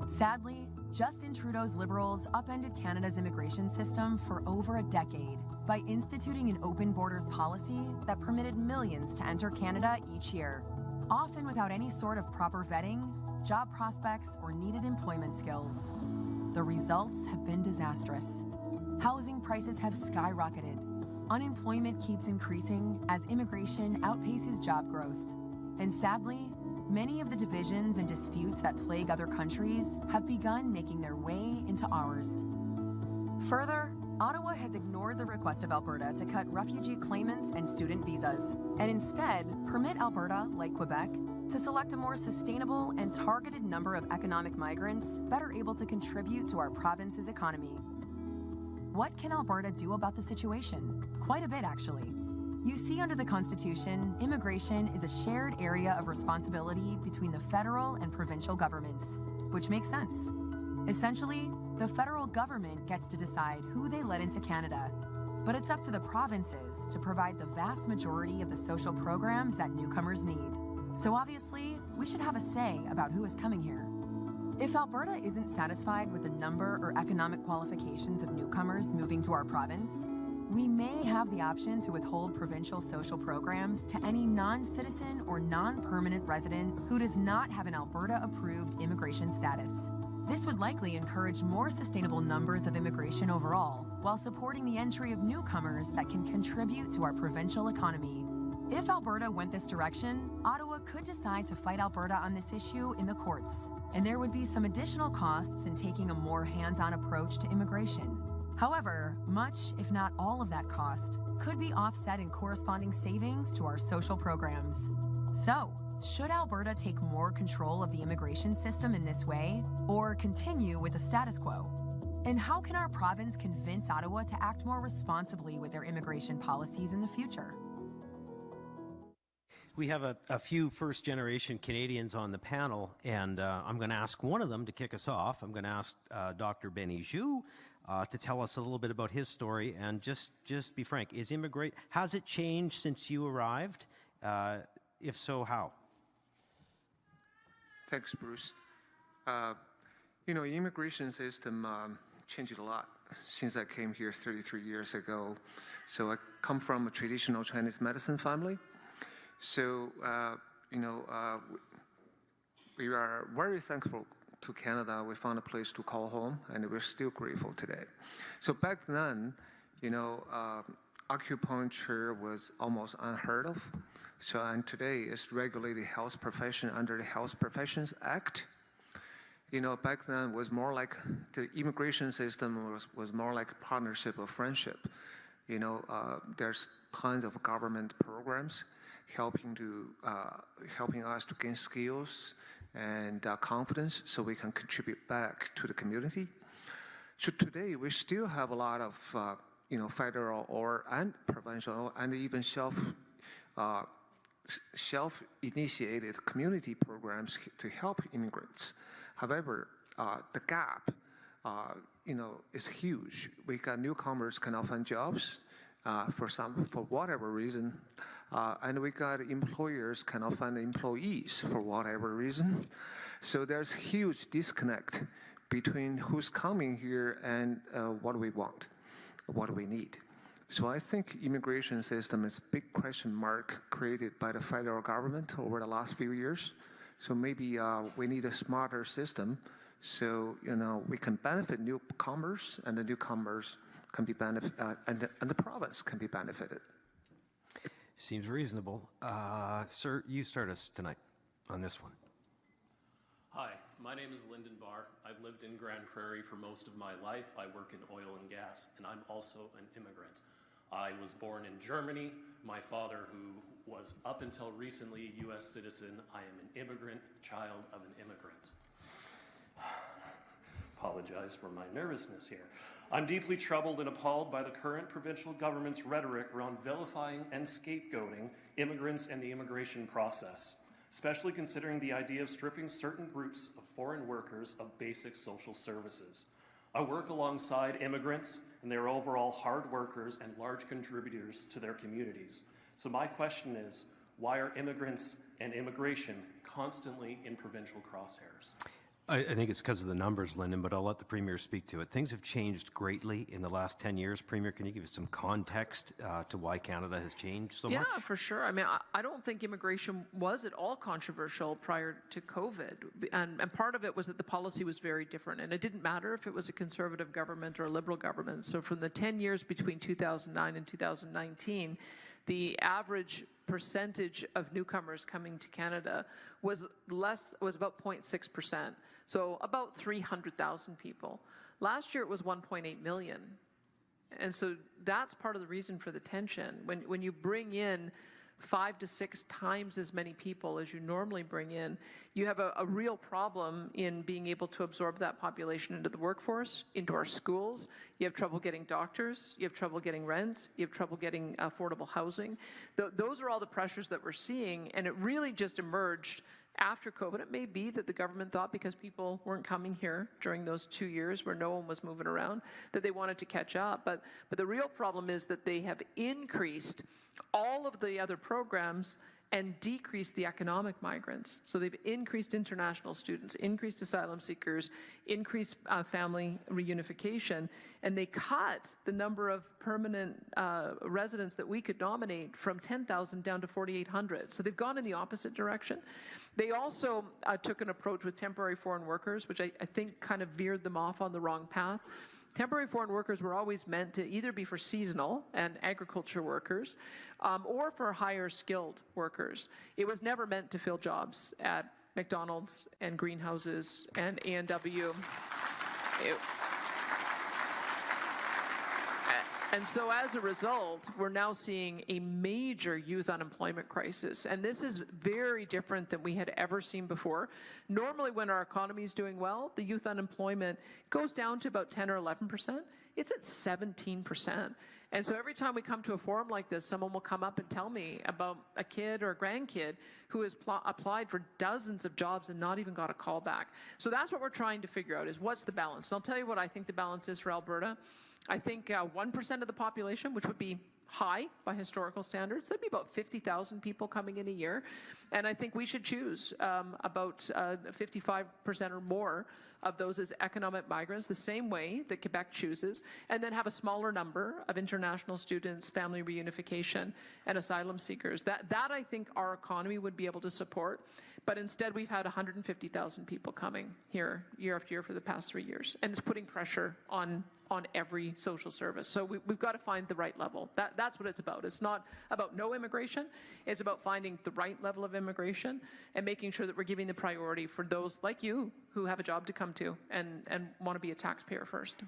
Sadly, Justin Trudeau's Liberals upended Canada's immigration system for over a decade by instituting an open borders policy that permitted millions to enter Canada each year, often without any sort of proper vetting, job prospects, or needed employment skills. The results have been disastrous. Housing prices have skyrocketed. Unemployment keeps increasing as immigration outpaces job growth. And sadly, many of the divisions and disputes that plague other countries have begun making their way into ours. Further, Ottawa has ignored the request of Alberta to cut refugee claimants and student visas, and instead permit Alberta, like Quebec, to select a more sustainable and targeted number of economic migrants better able to contribute to our province's economy. What can Alberta do about the situation? Quite a bit, actually. You see, under the Constitution, immigration is a shared area of responsibility between the federal and provincial governments, which makes sense. Essentially, the federal government gets to decide who they let into Canada, but it's up to the provinces to provide the vast majority of the social programs that newcomers need. So obviously, we should have a say about who is coming here. If Alberta isn't satisfied with the number or economic qualifications of newcomers moving to our province, we may have the option to withhold provincial social programs to any non-citizen or non-permanent resident who does not have an Alberta-approved immigration status. This would likely encourage more sustainable numbers of immigration overall, while supporting the entry of newcomers that can contribute to our provincial economy. If Alberta went this direction, Ottawa could decide to fight Alberta on this issue in the courts, and there would be some additional costs in taking a more hands-on approach to immigration. However, much, if not all of that cost, could be offset in corresponding savings to our social programs. So, should Alberta take more control of the immigration system in this way, or continue with the status quo? And how can our province convince Ottawa to act more responsibly with their immigration policies in the future? We have a few first-generation Canadians on the panel, and I'm going to ask one of them to kick us off. I'm going to ask Dr. Benny Zhu to tell us a little bit about his story, and just be frank, has it changed since you arrived? If so, how? Thanks, Bruce. Immigration system changed a lot since I came here 33 years ago. So I come from a traditional Chinese medicine family. So, we are very thankful to Canada. We found a place to call home, and we're still grateful today. So back then, acupuncture was almost unheard of. So, and today it's regulated health profession under the Health Professions Act. Back then it was more like the immigration system was more like a partnership of friendship. There's tons of government programs helping us to gain skills and confidence so we can contribute back to the community. So today we still have a lot of federal and provincial and even self-initiated community programs to help immigrants. However, the gap is huge. We got newcomers cannot find jobs for whatever reason. And we got employers cannot find employees for whatever reason. So there's huge disconnect between who's coming here and what we want, what we need. So I think immigration system is a big question mark created by the federal government over the last few years. So maybe we need a smarter system So, we can benefit newcomers, and the newcomers can be and the province can be benefited. Seems reasonable. Sir, you start us tonight on this one. Hi, my name is Lyndon Barr. I've lived in Grand Prairie for most of my life. I work in oil and gas, and I'm also an immigrant. I was born in Germany. My father, who was up until recently a U.S. citizen, I am an immigrant, child of an immigrant. Apologize for my nervousness here. I'm deeply troubled and appalled by the current provincial government's rhetoric around vilifying and scapegoating immigrants and the immigration process, especially considering the idea of stripping certain groups of foreign workers of basic social services. I work alongside immigrants, and they are overall hard workers and large contributors to their communities. So my question is, why are immigrants and immigration constantly in provincial crosshairs? I think it's because of the numbers, Lyndon, but I'll let the Premier speak to it. Things have changed greatly in the last 10 years. Premier, can you give us some context to why Canada has changed so much? Yeah, for sure. I mean, I don't think immigration was at all controversial prior to COVID. And part of it was that the policy was very different. And it didn't matter if it was a Conservative government or a Liberal government. So from the 10 years between 2009 and 2019, the average percentage of newcomers coming to Canada was about 0.6%. So about 300,000 people. Last year it was 1.8 million. And so that's part of the reason for the tension. When you bring in 5 to 6 times as many people as you normally bring in, you have a real problem in being able to absorb that population into the workforce, into our schools. You have trouble getting doctors, you have trouble getting rent, you have trouble getting affordable housing. Those are all the pressures that we're seeing, and it really just emerged after COVID. It may be that the government thought because people weren't coming here during those 2 years where no one was moving around, that they wanted to catch up. But the real problem is that they have increased all of the other programs and decreased the economic migrants. So they've increased international students, increased asylum seekers, increased family reunification, and they cut the number of permanent residents that we could nominate from 10,000 down to 4,800. So they've gone in the opposite direction. They also took an approach with temporary foreign workers, which I think kind of veered them off on the wrong path. Temporary foreign workers were always meant to either be for seasonal and agriculture workers or for higher skilled workers. It was never meant to fill jobs at McDonald's and greenhouses and A&W. And so as a result, we're now seeing a major youth unemployment crisis. And this is very different than we had ever seen before. Normally, when our economy is doing well, the youth unemployment goes down to about 10 or 11%. It's at 17%. And so every time we come to a forum like this, someone will come up and tell me about a kid or a grandkid who has applied for dozens of jobs and not even got a call back. So that's what we're trying to figure out, is what's the balance. And I'll tell you what I think the balance is for Alberta. I think 1% of the population, which would be high by historical standards, that'd be about 50,000 people coming in a year. And I think we should choose about 55% or more of those as economic migrants, the same way that Quebec chooses, and then have a smaller number of international students, family reunification, and asylum seekers. That I think our economy would be able to support. But instead, we've had 150,000 people coming here year after year for the past 3 years. And it's putting pressure on every social service. So we've got to find the right level. That's what it's about. It's not about no immigration. It's about finding the right level of immigration and making sure that we're giving the priority for those like you who have a job to come to and want to be a taxpayer first.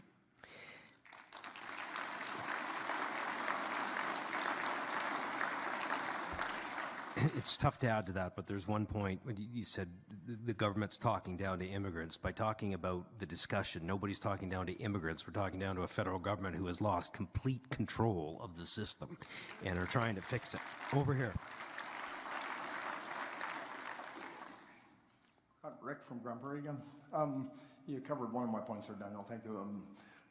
It's tough to add to that, but there's one point when you said the government's talking down to immigrants. By talking about the discussion, nobody's talking down to immigrants. We're talking down to a federal government who has lost complete control of the system and are trying to fix it. Over here. I'm Rick from Grand Prairie again. You covered one of my points there, Daniel. Thank you.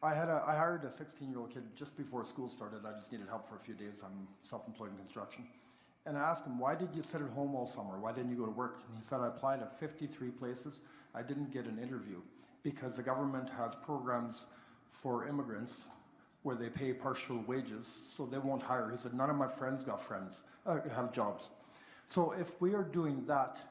I hired a 16-year-old kid just before school started. I just needed help for a few days. I'm self-employed in construction. And I asked him, why did you sit at home all summer? Why didn't you go to work? And he said, I applied at 53 places. I didn't get an interview because the government has programs for immigrants where they pay partial wages, so they won't hire. He said, none of my friends have jobs. So if we are doing that,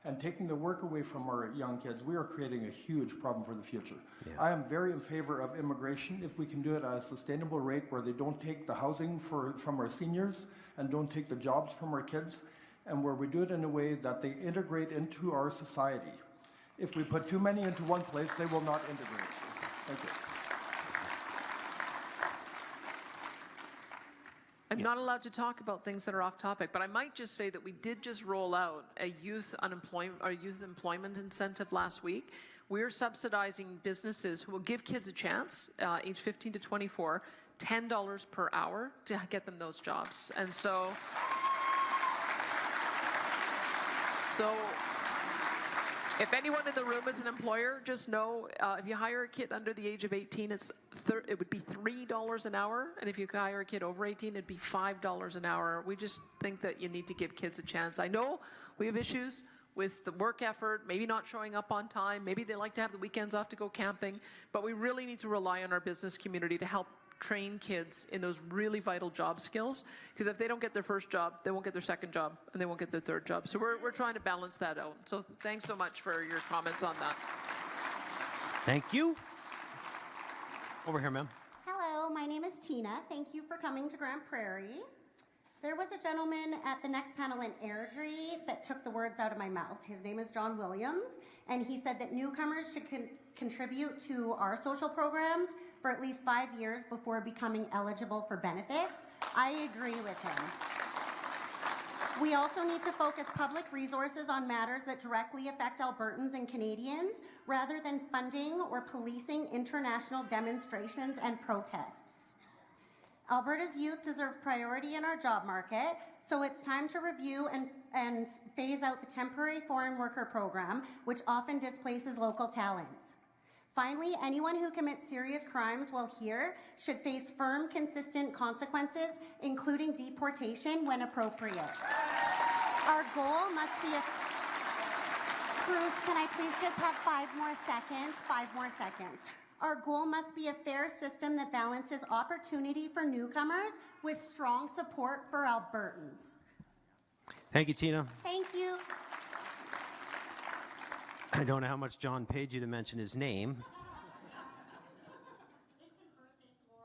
and taking the work away from our young kids, we are creating a huge problem for the future. I am very in favor of immigration if we can do it at a sustainable rate where they don't take the housing from our seniors and don't take the jobs from our kids, and where we do it in a way that they integrate into our society. If we put too many into one place, they will not integrate. Thank you. I'm not allowed to talk about things that are off topic, but I might just say that we did just roll out a youth employment incentive last week. We're subsidizing businesses who will give kids a chance, age 15 to 24, $10 per hour to get them those jobs. And so if anyone in the room is an employer, just know if you hire a kid under the age of 18, it would be $3 an hour. And if you hire a kid over 18, it'd be $5 an hour. We just think that you need to give kids a chance. I know we have issues with the work effort, maybe not showing up on time, maybe they like to have the weekends off to go camping, but we really need to rely on our business community to help train kids in those really vital job skills, because if they don't get their first job, they won't get their second job, and they won't get their third job. So we're trying to balance that out. So thanks so much for your comments on that. Thank you. Over here, ma'am. Hello, my name is Tina. Thank you for coming to Grand Prairie. There was a gentleman at the Next Panel in Airdrie that took the words out of my mouth. His name is John Williams, and he said that newcomers should contribute to our social programs for at least 5 years before becoming eligible for benefits. I agree with him. We also need to focus public resources on matters that directly affect Albertans and Canadians rather than funding or policing international demonstrations and protests. Alberta's youth deserve priority in our job market, so it's time to review and phase out the temporary foreign worker program, which often displaces local talents. Finally, anyone who commits serious crimes while here should face firm, consistent consequences, including deportation when appropriate. Our goal must be Bruce, can I please just have 5 more seconds? 5 more seconds. Our goal must be a fair system that balances opportunity for newcomers with strong support for Albertans. Thank you, Tina. Thank you. I don't know how much John paid you to mention his name.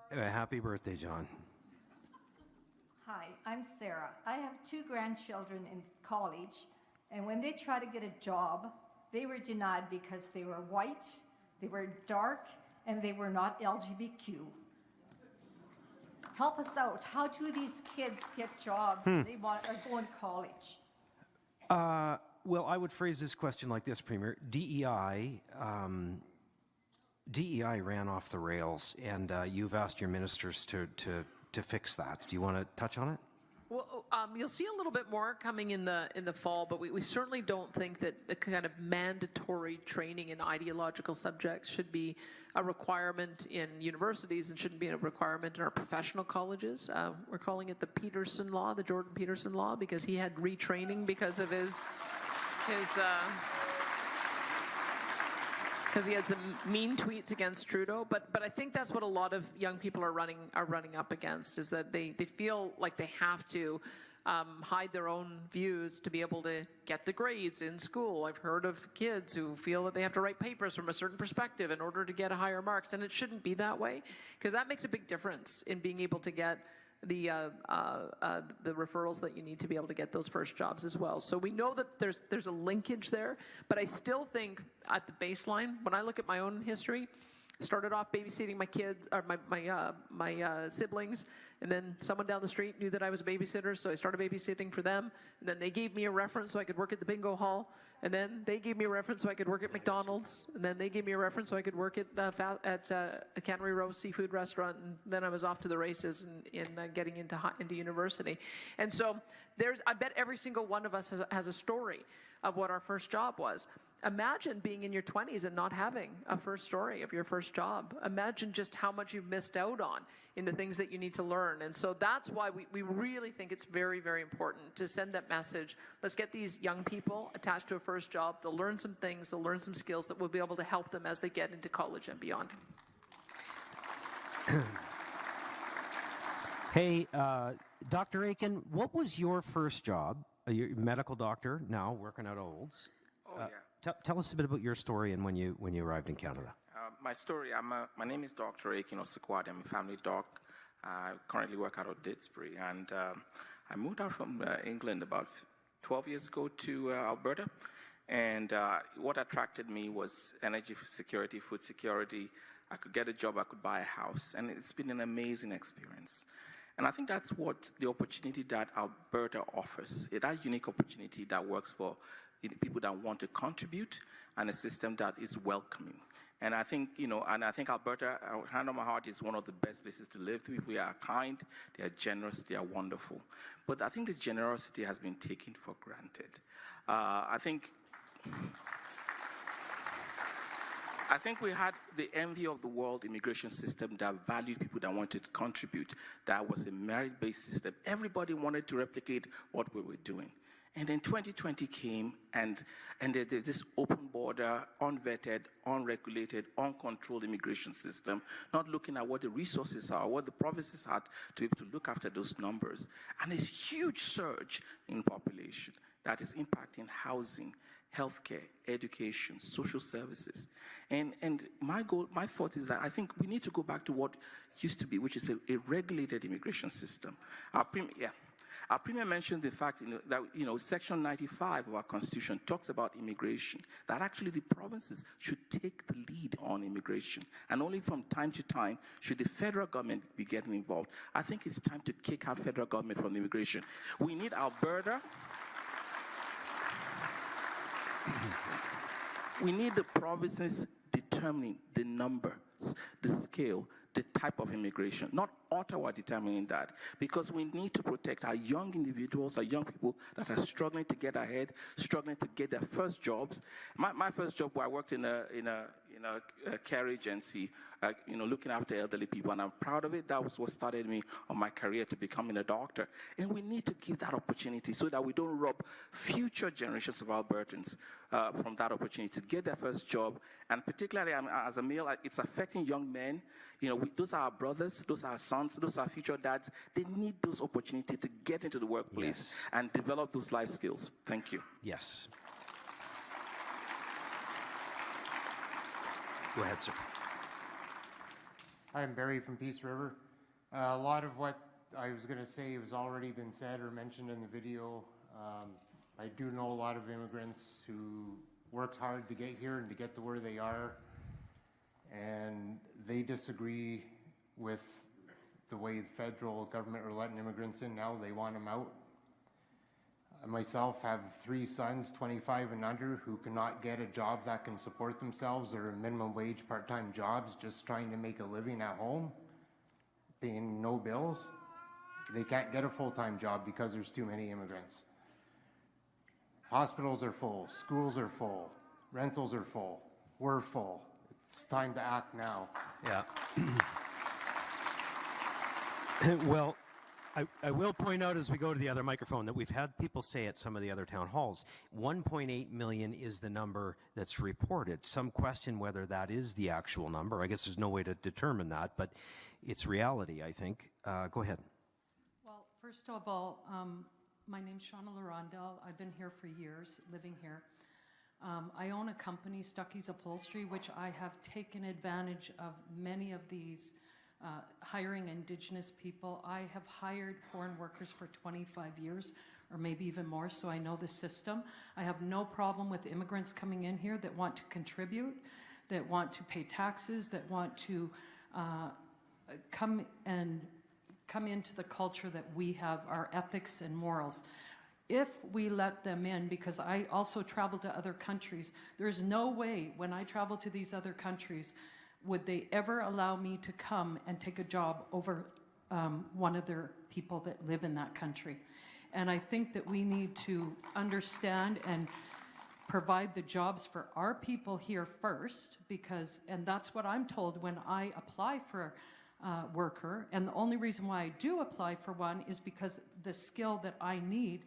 Happy birthday, John. Hi, I'm Sarah. I have 2 grandchildren in college, and when they try to get a job, they were denied because they were white, they were dark, and they were not LGBTQ. Help us out. How do these kids get jobs? They are going to college. Well, I would phrase this question like this, Premier. DEI ran off the rails, and you've asked your ministers to fix that. Do you want to touch on it? Well, you'll see a little bit more coming in the fall, but we certainly don't think that the kind of mandatory training in ideological subjects should be a requirement in universities and shouldn't be a requirement in our professional colleges. We're calling it the Peterson Law, the Jordan Peterson Law, because he had retraining because of because he had some mean tweets against Trudeau, but I think that's what a lot of young people are running up against, is that they feel like they have to hide their own views to be able to get the grades in school. I've heard of kids who feel that they have to write papers from a certain perspective in order to get higher marks, and it shouldn't be that way, because that makes a big difference in being able to get the referrals that you need to be able to get those first jobs as well. So we know that there's a linkage there, but I still think at the baseline, when I look at my own history, I started off babysitting my kids, or my siblings, and then someone down the street knew that I was a babysitter, so I started babysitting for them, and then they gave me a reference so I could work at the bingo hall, and then they gave me a reference so I could work at McDonald's, and then they gave me a reference so I could work at a Cannery Row seafood restaurant, and then I was off to the races in getting into university. And so I bet every single one of us has a story of what our first job was. Imagine being in your 20s and not having a first story of your first job. Imagine just how much you've missed out on in the things that you need to learn. And so that's why we really think it's very, very important to send that message. Let's get these young people attached to a first job. They'll learn some things, they'll learn some skills that will be able to help them as they get into college and beyond. Hey, Dr. Aiken, what was your first job? You're a medical doctor now, working at Olds. Tell us a bit about your story and when you arrived in Canada. My story, my name is Dr. Akino Sequad. I'm a family doc. I currently work out of Didsbury. And I moved out from England about 12 years ago to Alberta. And what attracted me was energy security, food security. I could get a job, I could buy a house. And it's been an amazing experience. And I think that's what the opportunity that Alberta offers. That unique opportunity that works for people that want to contribute and a system that is welcoming. And I think, Alberta, hand on my heart, is one of the best places to live. People are kind, they are generous, they are wonderful. But I think the generosity has been taken for granted. I think we had the envy of the world immigration system that valued people that wanted to contribute. That was a merit-based system. Everybody wanted to replicate what we were doing. And then 2020 came, and there's this open border, unvetted, unregulated, uncontrolled immigration system, not looking at what the resources are, what the provinces had to be able to look after those numbers. And a huge surge in population that is impacting housing, healthcare, education, social services. And my thought is that I think we need to go back to what used to be, which is a regulated immigration system. Our Premier mentioned the fact that Section 95 of our Constitution talks about immigration, that actually the provinces should take the lead on immigration. And only from time to time should the federal government be getting involved. I think it's time to kick out federal government from immigration. We need Alberta. We need the provinces determining the numbers, the scale, the type of immigration, not Ottawa determining that, because we need to protect our young individuals, our young people that are struggling to get ahead, struggling to get their first jobs. My first job, where I worked in a care agency, looking after elderly people, and I'm proud of it. That was what started me on my career to becoming a doctor. And we need to give that opportunity so that we don't rob future generations of Albertans from that opportunity to get their first job. And particularly as a male, it's affecting young men. Those are our brothers, those are our sons, those are our future dads. They need those opportunities to get into the workplace and develop those life skills. Thank you. Yes. Go ahead, sir. Hi, I'm Barry from Peace River. A lot of what I was going to say has already been said or mentioned in the video. I do know a lot of immigrants who worked hard to get here and to get to where they are, and they disagree with the way the federal government are letting immigrants in now. They want them out. I myself have 3 sons, 25 and under, who cannot get a job that can support themselves or minimum wage part-time jobs, just trying to make a living at home, paying no bills. They can't get a full-time job because there's too many immigrants. Hospitals are full, schools are full, rentals are full, we're full. It's time to act now. Yeah. Well, I will point out as we go to the other microphone that we've had people say at some of the other town halls, 1.8 million is the number that's reported. Some question whether that is the actual number. I guess there's no way to determine that, but it's reality, I think. Go ahead. Well, first of all, my name's Shauna Larondel. I've been here for years, living here. I own a company, Stuckey's Upholstery, which I have taken advantage of many of these hiring Indigenous people. I have hired foreign workers for 25 years, or maybe even more, so I know the system. I have no problem with immigrants coming in here that want to contribute, that want to pay taxes, that want to come into the culture that we have, our ethics and morals. If we let them in, because I also travel to other countries, there's no way when I travel to these other countries would they ever allow me to come and take a job over one of their people that live in that country. And I think that we need to understand and provide the jobs for our people here first, and that's what I'm told when I apply for a worker. And the only reason why I do apply for one is because the skill that I need,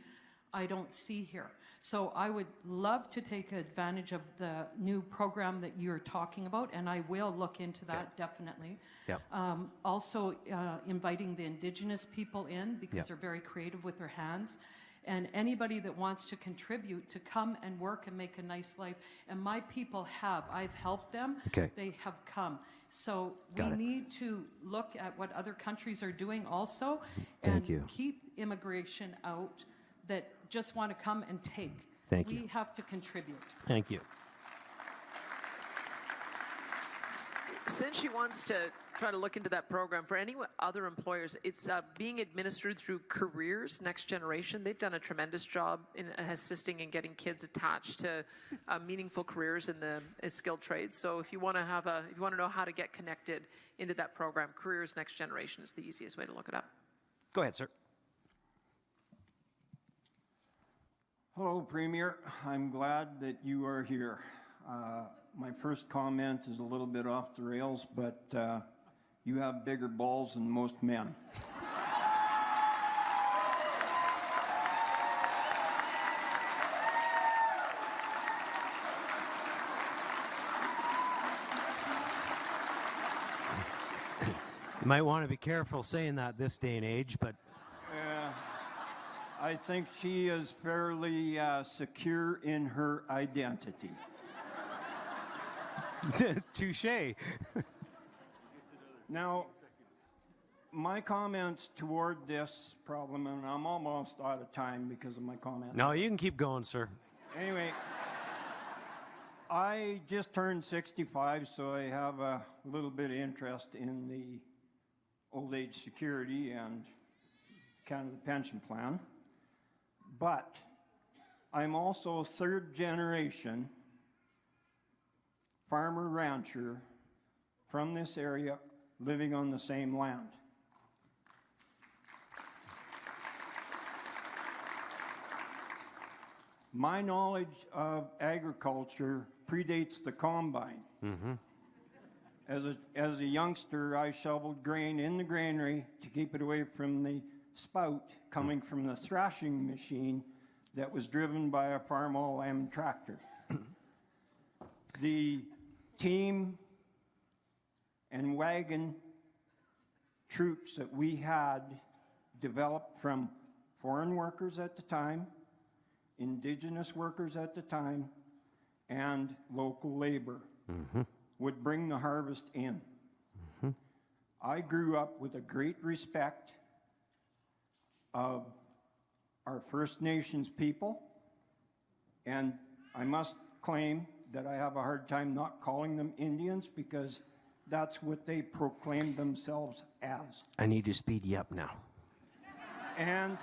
I don't see here. So I would love to take advantage of the new program that you're talking about, and I will look into that, definitely. Yep. Also inviting the Indigenous people in, because they're very creative with their hands. and anybody that wants to contribute to come and work and make a nice life. And my people have. I've helped them. Okay. They have come. So Got we it. need to look at what other countries are doing also Thank and you. keep immigration out that just want to come and take. Thank we you. have to contribute. Thank you. Since she wants to try to look into that program, for any other employers, it's being administered through Careers Next Generation. They've done a tremendous job in assisting in getting kids attached to meaningful careers in the skilled trades. So if you want to have if you want to know how to get connected into that program, Careers Next Generation is the easiest way to look it up. Go ahead, sir. Hello, Premier. I'm glad that you are here. My first comment is a little bit off the rails, but you have bigger balls than most men. You might want to be careful saying that this day and age, but I think she is fairly secure in her identity. Touche. Now, my comments toward this problem, and I'm almost out of time because of my comment. No, you can keep going, sir. Anyway, I just turned 65, so I have a little bit of interest in the old age security and kind of the pension plan. But I'm also third generation farmer rancher from this area living on the same land. My knowledge of agriculture predates the combine. Mm-hmm. As a youngster, I shoveled grain in the granary to keep it away from the spout coming from the thrashing machine that was driven by a farm all-lamb tractor. The team and wagon troops that we had developed from foreign workers at the time, indigenous workers at the time, and local labor would bring the harvest in. I grew up with a great respect of our First Nations people, and I must claim that I have a hard time not calling them Indians because that's what they proclaim themselves as. I need to speed you up now. And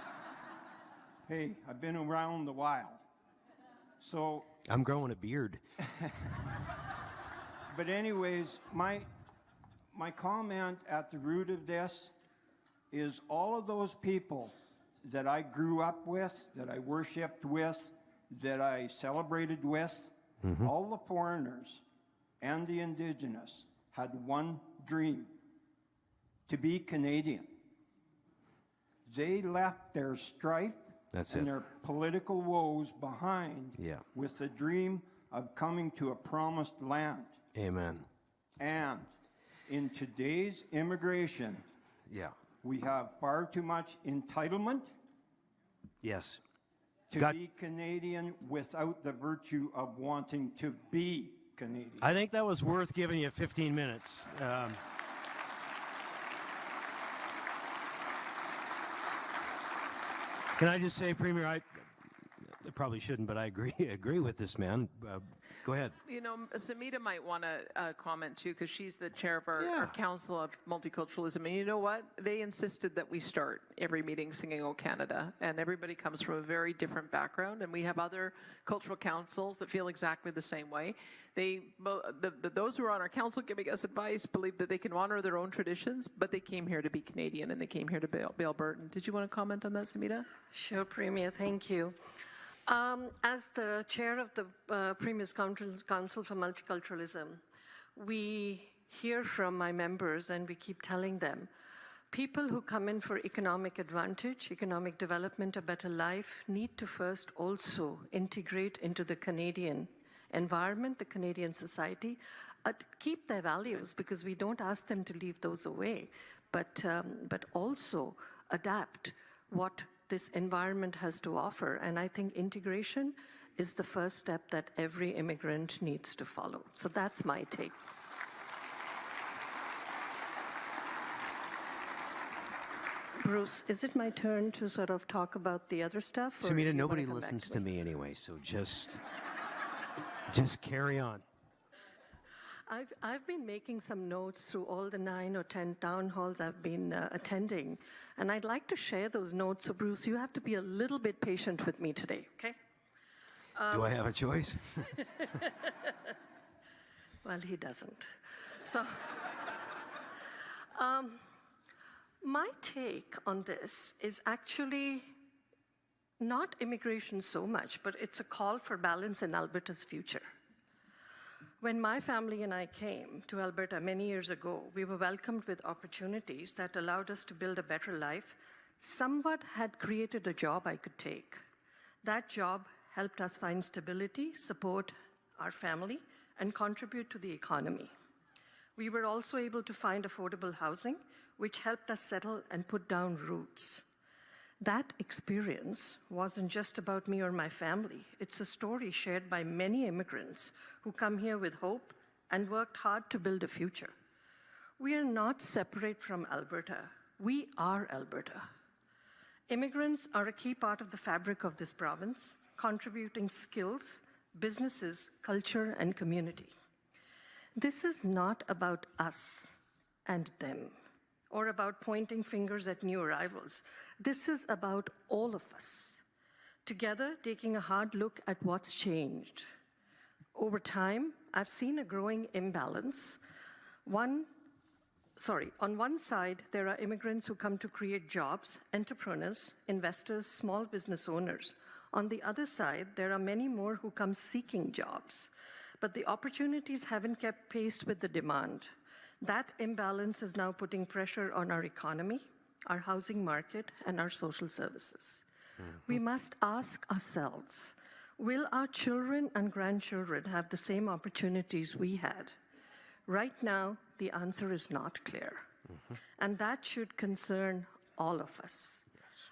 hey, I've been around a while. So I'm growing a beard. But anyways, my comment at the root of this is all of those people that I grew up with, that I worshiped with, that I celebrated with, all the foreigners and the indigenous had one dream: to be Canadian. They left their strife and their political woes behind with the dream of coming to a promised land. Amen. And in today's immigration, we have far too much entitlement. Yes. To be Canadian without the virtue of wanting to be Canadian. I think that was worth giving you 15 minutes. Can I just say, Premier, I probably shouldn't, but I agree with this man. Go ahead. You know, Samita might want to comment too, because she's the chair of our Council of Multiculturalism. And you know what? They insisted that we start every meeting singing "O Canada," and everybody comes from a very different background. And we have other cultural councils that feel exactly the same way. Those who are on our council giving us advice believe that they can honor their own traditions, but they came here to be Canadian and they came here to be Albertan. Did you want to comment on that, Samita? Sure, Premier. Thank you. As the chair of the Premier's Council for Multiculturalism, we hear from my members and we keep telling them, people who come in for economic advantage, economic development, a better life, need to first also integrate into the Canadian environment, the Canadian society, keep their values, because we don't ask them to leave those away, but also adapt what this environment has to offer. And I think integration is the first step that every immigrant needs to follow. So that's my take. Bruce, is it my turn to sort of talk about the other stuff? Sumita, nobody listens to me anyway, so just carry on. I've been making some notes through all the 9 or 10 town halls I've been attending, and I'd like to share those notes. So, Bruce, you have to be a little bit patient with me today, okay? Do I have a choice? Well, he doesn't. So, my take on this is actually not immigration so much, but it's a call for balance in Alberta's future. When my family and I came to Alberta many years ago, we were welcomed with opportunities that allowed us to build a better life. Somewhat had created a job I could take. That job helped us find stability, support our family, and contribute to the economy. We were also able to find affordable housing, which helped us settle and put down roots. That experience wasn't just about me or my family. It's a story shared by many immigrants who come here with hope and worked hard to build a future. We are not separate from Alberta. We are Alberta. Immigrants are a key part of the fabric of this province, contributing skills, businesses, culture, and community. This is not about us and them, or about pointing fingers at new arrivals. This is about all of us, together taking a hard look at what's changed. Over time, I've seen a growing imbalance. On one side, there are immigrants who come to create jobs, entrepreneurs, investors, small business owners. On the other side, there are many more who come seeking jobs, but the opportunities haven't kept pace with the demand. That imbalance is now putting pressure on our economy, our housing market, and our social services. We must ask ourselves, will our children and grandchildren have the same opportunities we had? Right now, the answer is not clear. And that should concern all of us.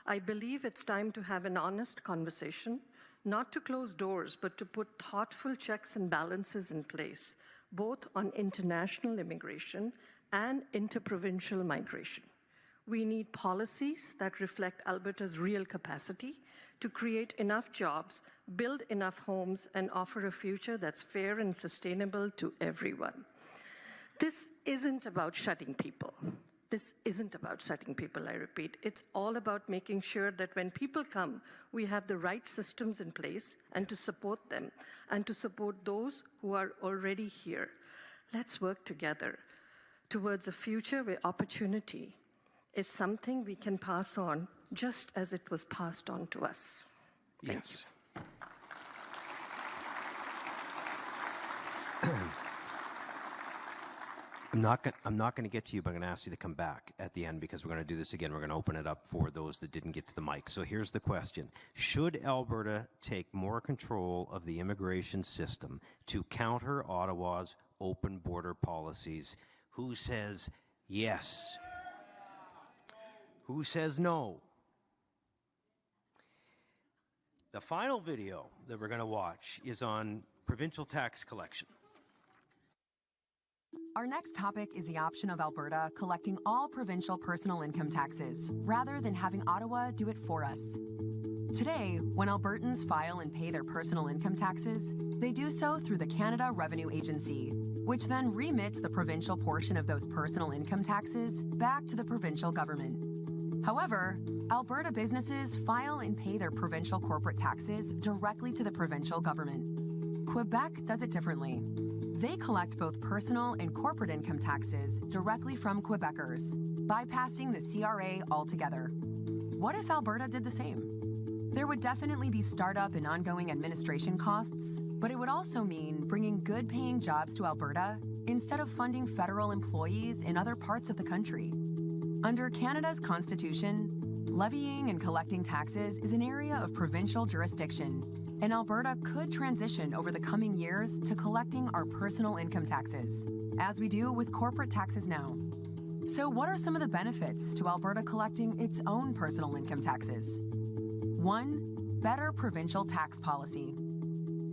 I believe it's time to have an honest conversation, not to close doors, but to put thoughtful checks and balances in place, both on international immigration and interprovincial migration. We need policies that reflect Alberta's real capacity to create enough jobs, build enough homes, and offer a future that's fair and sustainable to everyone. This isn't about shutting people. This isn't about shutting people, I repeat. It's all about making sure that when people come, we have the right systems in place and to support them and to support those who are already here. Let's work together towards a future where opportunity is something we can pass on just as it was passed on to us. Thank you. I'm not going to get to you, but I'm going to ask you to come back at the end because we're going to do this again. We're going to open it up for those that didn't get to the mic. So here's the question. Should Alberta take more control of the immigration system to counter Ottawa's open border policies? Who says yes? Who says no? The final video that we're going to watch is on provincial tax collection. Our next topic is the option of Alberta collecting all provincial personal income taxes, rather than having Ottawa do it for us. Today, when Albertans file and pay their personal income taxes, they do so through the Canada Revenue Agency, which then remits the provincial portion of those personal income taxes back to the provincial government. However, Alberta businesses file and pay their provincial corporate taxes directly to the provincial government. Quebec does it differently. They collect both personal and corporate income taxes directly from Quebecers, bypassing the CRA altogether. What if Alberta did the same? There would definitely be startup and ongoing administration costs, but it would also mean bringing good-paying jobs to Alberta instead of funding federal employees in other parts of the country. Under Canada's Constitution, levying and collecting taxes is an area of provincial jurisdiction, and Alberta could transition over the coming years to collecting our personal income taxes, as we do with corporate taxes now. So what are some of the benefits to Alberta collecting its own personal income taxes? 1. Better provincial tax policy.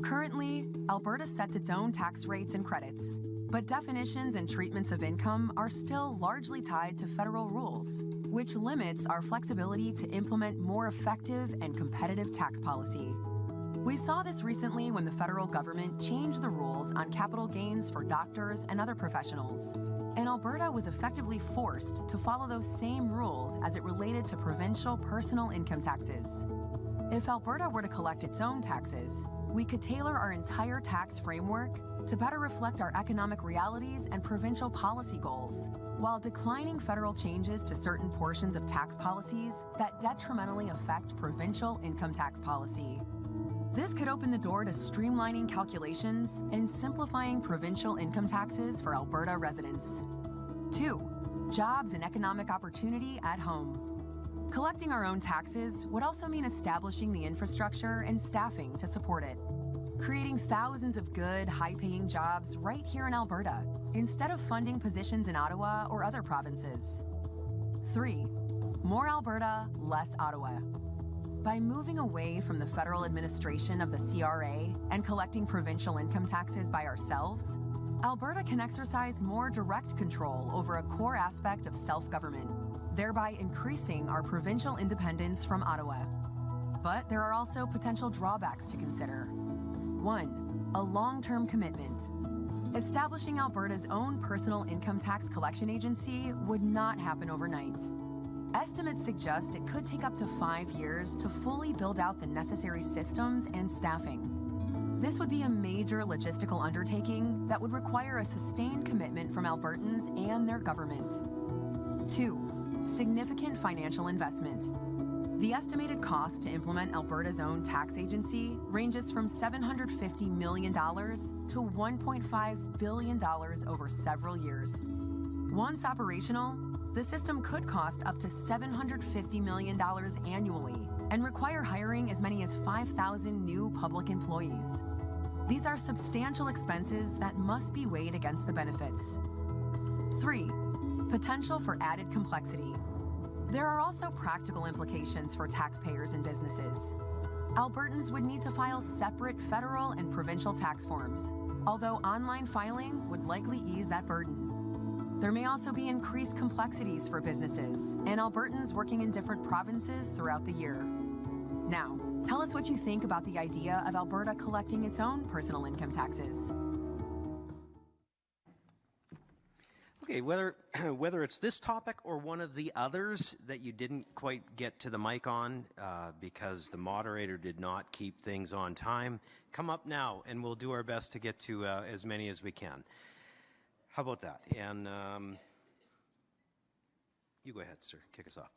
Currently, Alberta sets its own tax rates and credits, but definitions and treatments of income are still largely tied to federal rules, which limits our flexibility to implement more effective and competitive tax policy. We saw this recently when the federal government changed the rules on capital gains for doctors and other professionals, and Alberta was effectively forced to follow those same rules as it related to provincial personal income taxes. If Alberta were to collect its own taxes, we could tailor our entire tax framework to better reflect our economic realities and provincial policy goals, while declining federal changes to certain portions of tax policies that detrimentally affect provincial income tax policy. This could open the door to streamlining calculations and simplifying provincial income taxes for Alberta residents. 2. Jobs and economic opportunity at home. Collecting our own taxes would also mean establishing the infrastructure and staffing to support it, creating thousands of good, high-paying jobs right here in Alberta, instead of funding positions in Ottawa or other provinces. 3. More Alberta, less Ottawa. By moving away from the federal administration of the CRA and collecting provincial income taxes by ourselves, Alberta can exercise more direct control over a core aspect of self-government, thereby increasing our provincial independence from Ottawa. But there are also potential drawbacks to consider. 1. A long-term commitment. Establishing Alberta's own personal income tax collection agency would not happen overnight. Estimates suggest it could take up to 5 years to fully build out the necessary systems and staffing. This would be a major logistical undertaking that would require a sustained commitment from Albertans and their government. 2. Significant financial investment. The estimated cost to implement Alberta's own tax agency ranges from $750 million to $1.5 billion over several years. Once operational, the system could cost up to $750 million annually and require hiring as many as 5,000 new public employees. These are substantial expenses that must be weighed against the benefits. 3. Potential for added complexity. There are also practical implications for taxpayers and businesses. Albertans would need to file separate federal and provincial tax forms, although online filing would likely ease that burden. There may also be increased complexities for businesses and Albertans working in different provinces throughout the year. Now, tell us what you think about the idea of Alberta collecting its own personal income taxes. Okay, whether it's this topic or one of the others that you didn't quite get to the mic on because the moderator did not keep things on time, come up now and we'll do our best to get to as many as we can. How about that? And you go ahead, sir. Kick us off.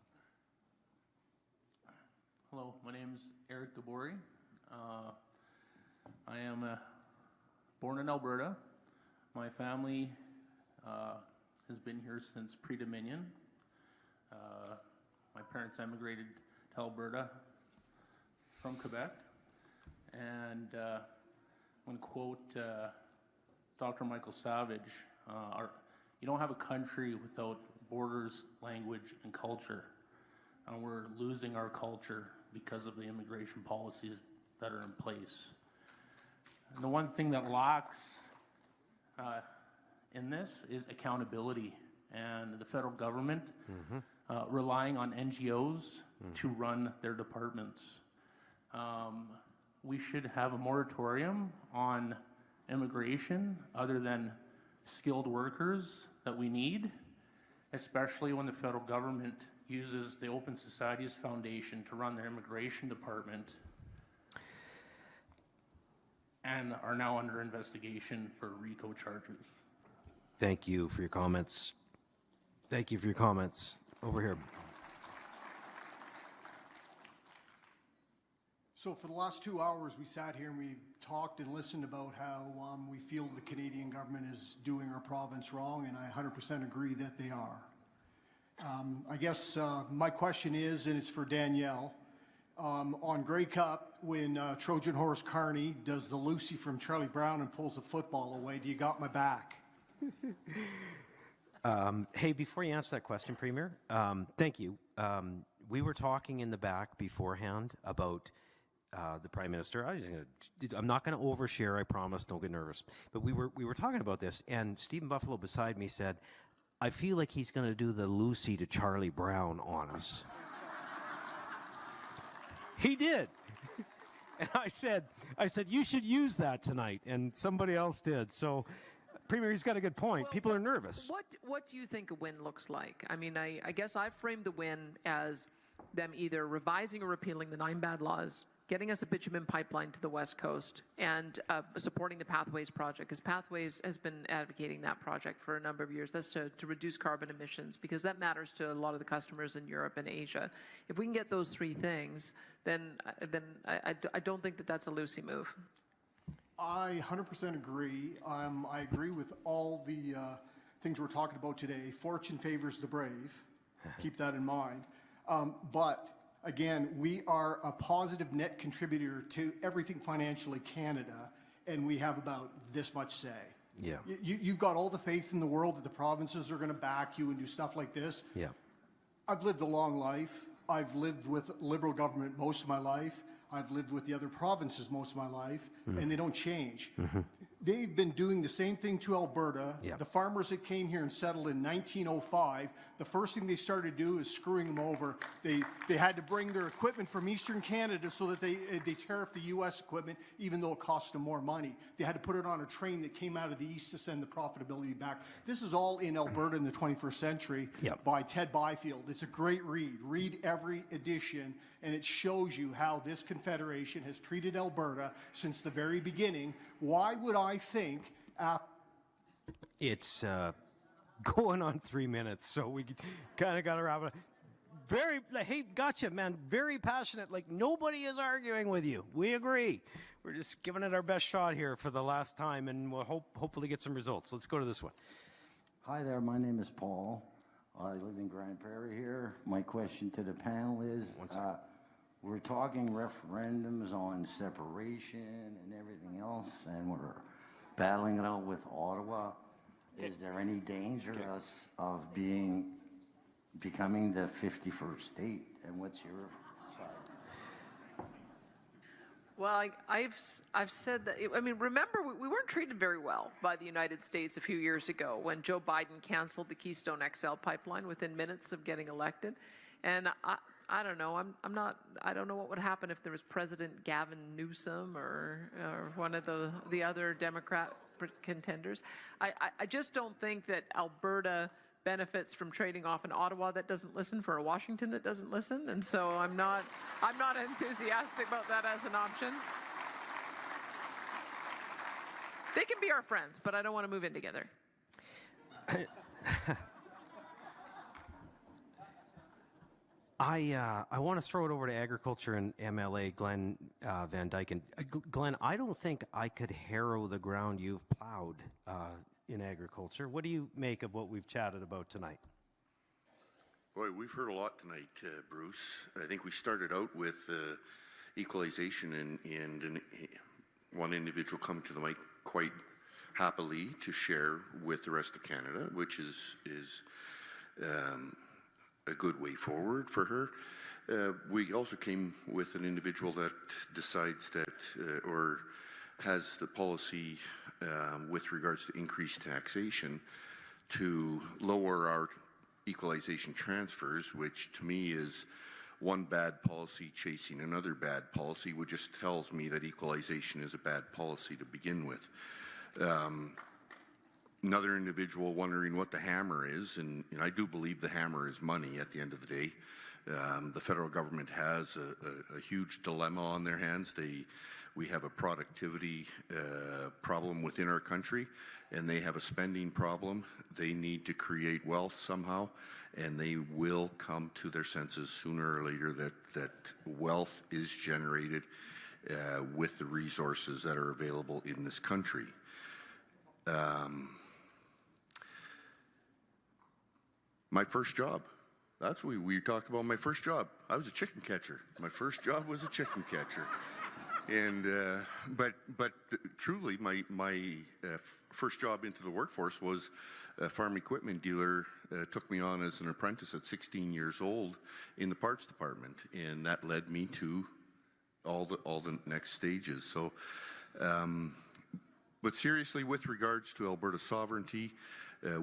Hello, my name's Eric Gabori. I am born in Alberta. My family has been here since pre-Dominion. My parents emigrated to Alberta from Quebec. And I'm going to quote Dr. Michael Savage, you don't have a country without borders, language, and culture. And we're losing our culture because of the immigration policies that are in place. And the one thing that lacks in this is accountability, and the federal government relying on NGOs to run their departments. We should have a moratorium on immigration other than skilled workers that we need, especially when the federal government uses the Open Societies Foundation to run their immigration department and are now under investigation for RICO charges. Thank you for your comments. Thank you for your comments. Over here. So for the last 2 hours, we sat here and we talked and listened about how we feel the Canadian government is doing our province wrong, and I 100% agree that they are. I guess my question is, and it's for Danielle, on Grey Cup, when Trojan Horse Carney does the Lucy from Charlie Brown and pulls the football away, do you got my back? Hey, before you answer that question, Premier, thank you. we were talking in the back beforehand about the Prime Minister. I'm not going to overshare, I promise, don't get nervous. But we were talking about this, and Stephen Buffalo beside me said, I feel like he's going to do the Lucy to Charlie Brown on us. He did. And I said, you should use that tonight. And somebody else did. So, Premier, he's got a good point. Well, people are nervous. What do you think a win looks like? I mean, I guess I framed the win as them either revising or repealing the 9 bad laws, getting us a bitumen pipeline to the West Coast, and supporting the Pathways project, because Pathways has been advocating that project for a number of years. That's to reduce carbon emissions, because that matters to a lot of the customers in Europe and Asia. If we can get those 3 things, then I don't think that that's a Lucy move. I 100% agree. I agree with all the things we're talking about today. Fortune favors the brave. Keep that in mind. But again, we are a positive net contributor to everything financially Canada, and we have about this much say. Yeah. You've got all the faith in the world that the provinces are going to back you and do stuff like this. Yeah. I've lived a long life. I've lived with Liberal government most of my life. I've lived with the other provinces most of my life, and they don't change. They've been doing the same thing to Alberta. The farmers that came here and settled in 1905, the first thing they started to do is screwing them over. They had to bring their equipment from Eastern Canada so that they tariffed the U.S. equipment, even though it cost them more money. They had to put it on a train that came out of the east to send the profitability back. This is all in Alberta in the 21st century by Ted Byfield. It's a great read. Read every edition, and it shows you how this Confederation has treated Alberta since the very beginning. Why would I think... It's going on 3 minutes, so we kind of got to wrap it up. Hey, gotcha, man. Very passionate. Like, nobody is arguing with you. We agree. We're just giving it our best shot here for the last time, and we'll hopefully get some results. Let's go to this one. Hi there. My name is Paul. I live in Grand Prairie here. My question to the panel is, we're talking referendums on separation and everything else, and we're battling it out with Ottawa. Is there any danger of becoming the 51st state? And what's your side? Well, I've said that. I mean, remember, we weren't treated very well by the United States a few years ago when Joe Biden canceled the Keystone XL pipeline within minutes of getting elected, and I don't know. I don't know what would happen if there was President Gavin Newsom or one of the other Democrat contenders. I just don't think that Alberta benefits from trading off an Ottawa that doesn't listen for a Washington that doesn't listen, and so I'm not enthusiastic about that as an option. They can be our friends, but I don't want to move in together. I want to throw it over to Agriculture and MLA Glenn Van Dyken. Glenn, I don't think I could harrow the ground you've plowed in agriculture. What do you make of what we've chatted about tonight? Boy, we've heard a lot tonight, Bruce. I think we started out with equalization and one individual come to the mic quite happily to share with the rest of Canada, which is a good way forward for her. We also came with an individual that decides that or has the policy with regards to increased taxation to lower our equalization transfers, which to me is one bad policy chasing another bad policy, which just tells me that equalization is a bad policy to begin with. Another individual wondering what the hammer is, and I do believe the hammer is money at the end of the day. The federal government has a huge dilemma on their hands. We have a productivity problem within our country, and they have a spending problem. They need to create wealth somehow, and they will come to their senses sooner or later that wealth is generated with the resources that are available in this country. My first job. That's what we talked about. My first job. I was a chicken catcher. My first job was a chicken catcher. And but truly, my first job into the workforce was a farm equipment dealer. Took me on as an apprentice at 16 years old in the parts department, and that led me to all the next stages. So, but seriously, with regards to Alberta sovereignty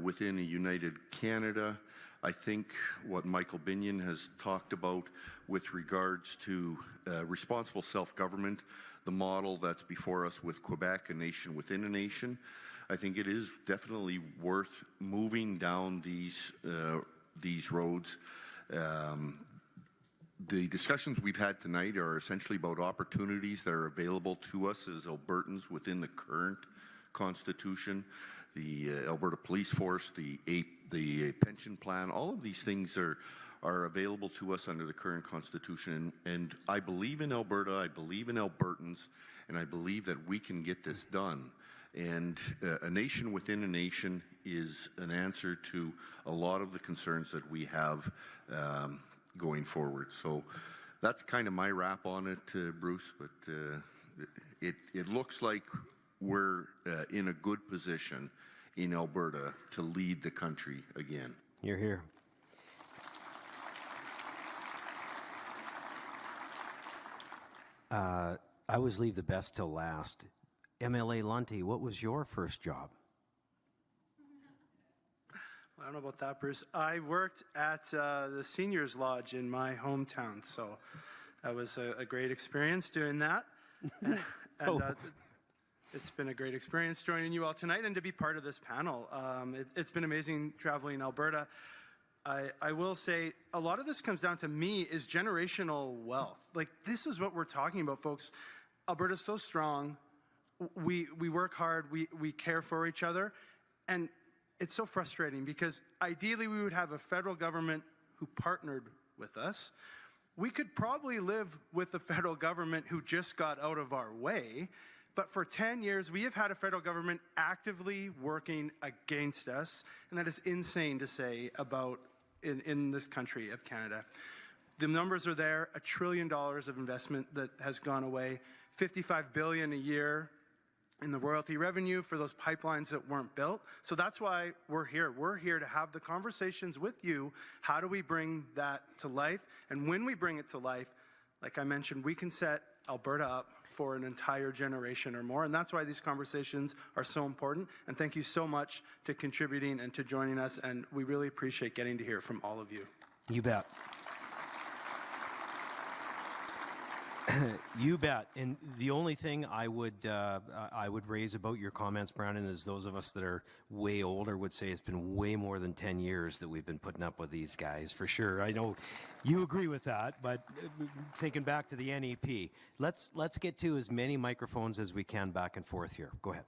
within a united Canada, I think what Michael Binion has talked about with regards to responsible self-government, the model that's before us with Quebec, a nation within a nation, I think it is definitely worth moving down these roads. The discussions we've had tonight are essentially about opportunities that are available to us as Albertans within the current Constitution, the Alberta Police Force, the pension plan. All of these things are available to us under the current Constitution. And I believe in Alberta, I believe in Albertans, and I believe that we can get this done. And a nation within a nation is an answer to a lot of the concerns that we have going forward. So that's kind of my wrap on it, Bruce, but it looks like we're in a good position in Alberta to lead the country again. You're here. I always leave the best till last. MLA Lunty, what was your first job? I don't know about that, Bruce. I worked at the Seniors Lodge in my hometown, so that was a great experience doing that. And it's been a great experience joining you all tonight and to be part of this panel. It's been amazing traveling Alberta. I will say a lot of this comes down to me is generational wealth. Like, this is what we're talking about, folks. Alberta's so strong. We work hard. We care for each other. And it's so frustrating because ideally we would have a federal government who partnered with us. We could probably live with the federal government who just got out of our way. But for 10 years, we have had a federal government actively working against us. And that is insane to say about in this country of Canada. The numbers are there, $1 trillion of investment that has gone away, $55 billion a year in the royalty revenue for those pipelines that weren't built. So that's why we're here. We're here to have the conversations with you. How do we bring that to life? And when we bring it to life, like I mentioned, we can set Alberta up for an entire generation or more. And that's why these conversations are so important. And thank you so much to contributing and to joining us. And we really appreciate getting to hear from all of you. You bet. You bet. And the only thing I would raise about your comments, Brandon, is those of us that are way older would say it's been way more than 10 years that we've been putting up with these guys, for sure. I know you agree with that, but thinking back to the NEP, let's get to as many microphones as we can back and forth here. Go ahead.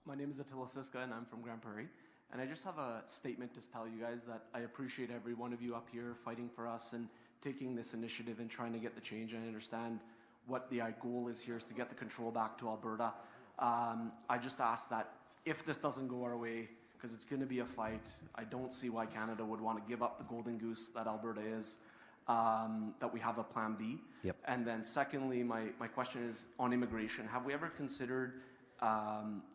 My name is Attila Siska, and I'm from Grand Prairie. And I just have a statement to tell you guys that I appreciate every one of you up here fighting for us and taking this initiative and trying to get the change. I understand what the goal is here is to get the control back to Alberta. I just ask that if this doesn't go our way, because it's going to be a fight, I don't see why Canada would want to give up the golden goose that Alberta is, that we have a plan B. Yep. And then secondly, my question is on immigration. Have we ever considered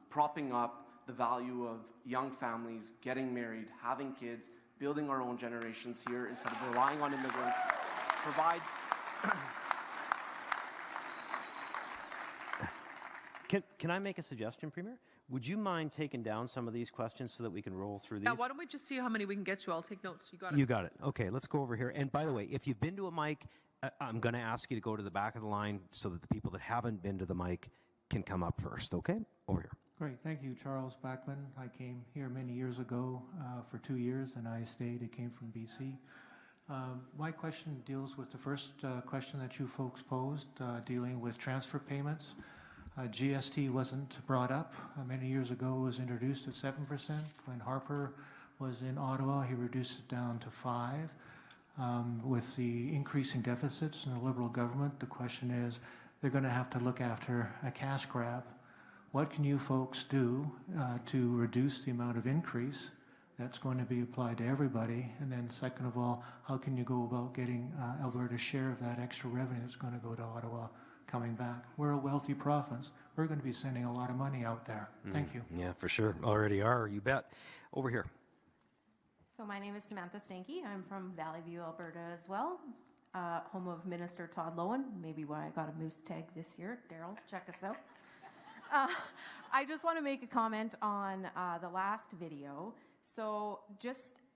propping up the value of young families, getting married, having kids, building our own generations here instead of relying on immigrants, provide... Can I make a suggestion, Premier? Would you mind taking down some of these questions so that we can roll through these? Yeah, why don't we just see how many we can get to? I'll take notes. You got it. You got it. Okay, let's go over here. And by the way, if you've been to a mic, I'm going to ask you to go to the back of the line so that the people that haven't been to the mic can come up first, okay? Over here. Great, thank you, Charles Backman. I came here many years ago for 2 years, and I stayed. It came from BC. My question deals with the first question that you folks posed, dealing with transfer payments. GST wasn't brought up. Many years ago, it was introduced at 7%. When Harper was in Ottawa, he reduced it down to 5%. With the increasing deficits in the Liberal government, the question is, they're going to have to look after a cash grab. What can you folks do to reduce the amount of increase that's going to be applied to everybody? And then second of all, how can you go about getting Alberta's share of that extra revenue that's going to go to Ottawa coming back. We're a wealthy province. We're going to be sending a lot of money out there. Thank you. Yeah, for sure. Already are, you bet. Over here. So my name is Samantha Stanky. I'm from Valley View, Alberta as well, home of Minister Todd Lowen. Maybe why I got a moose tag this year. Daryl, check us out. I just want to make a comment on the last video. So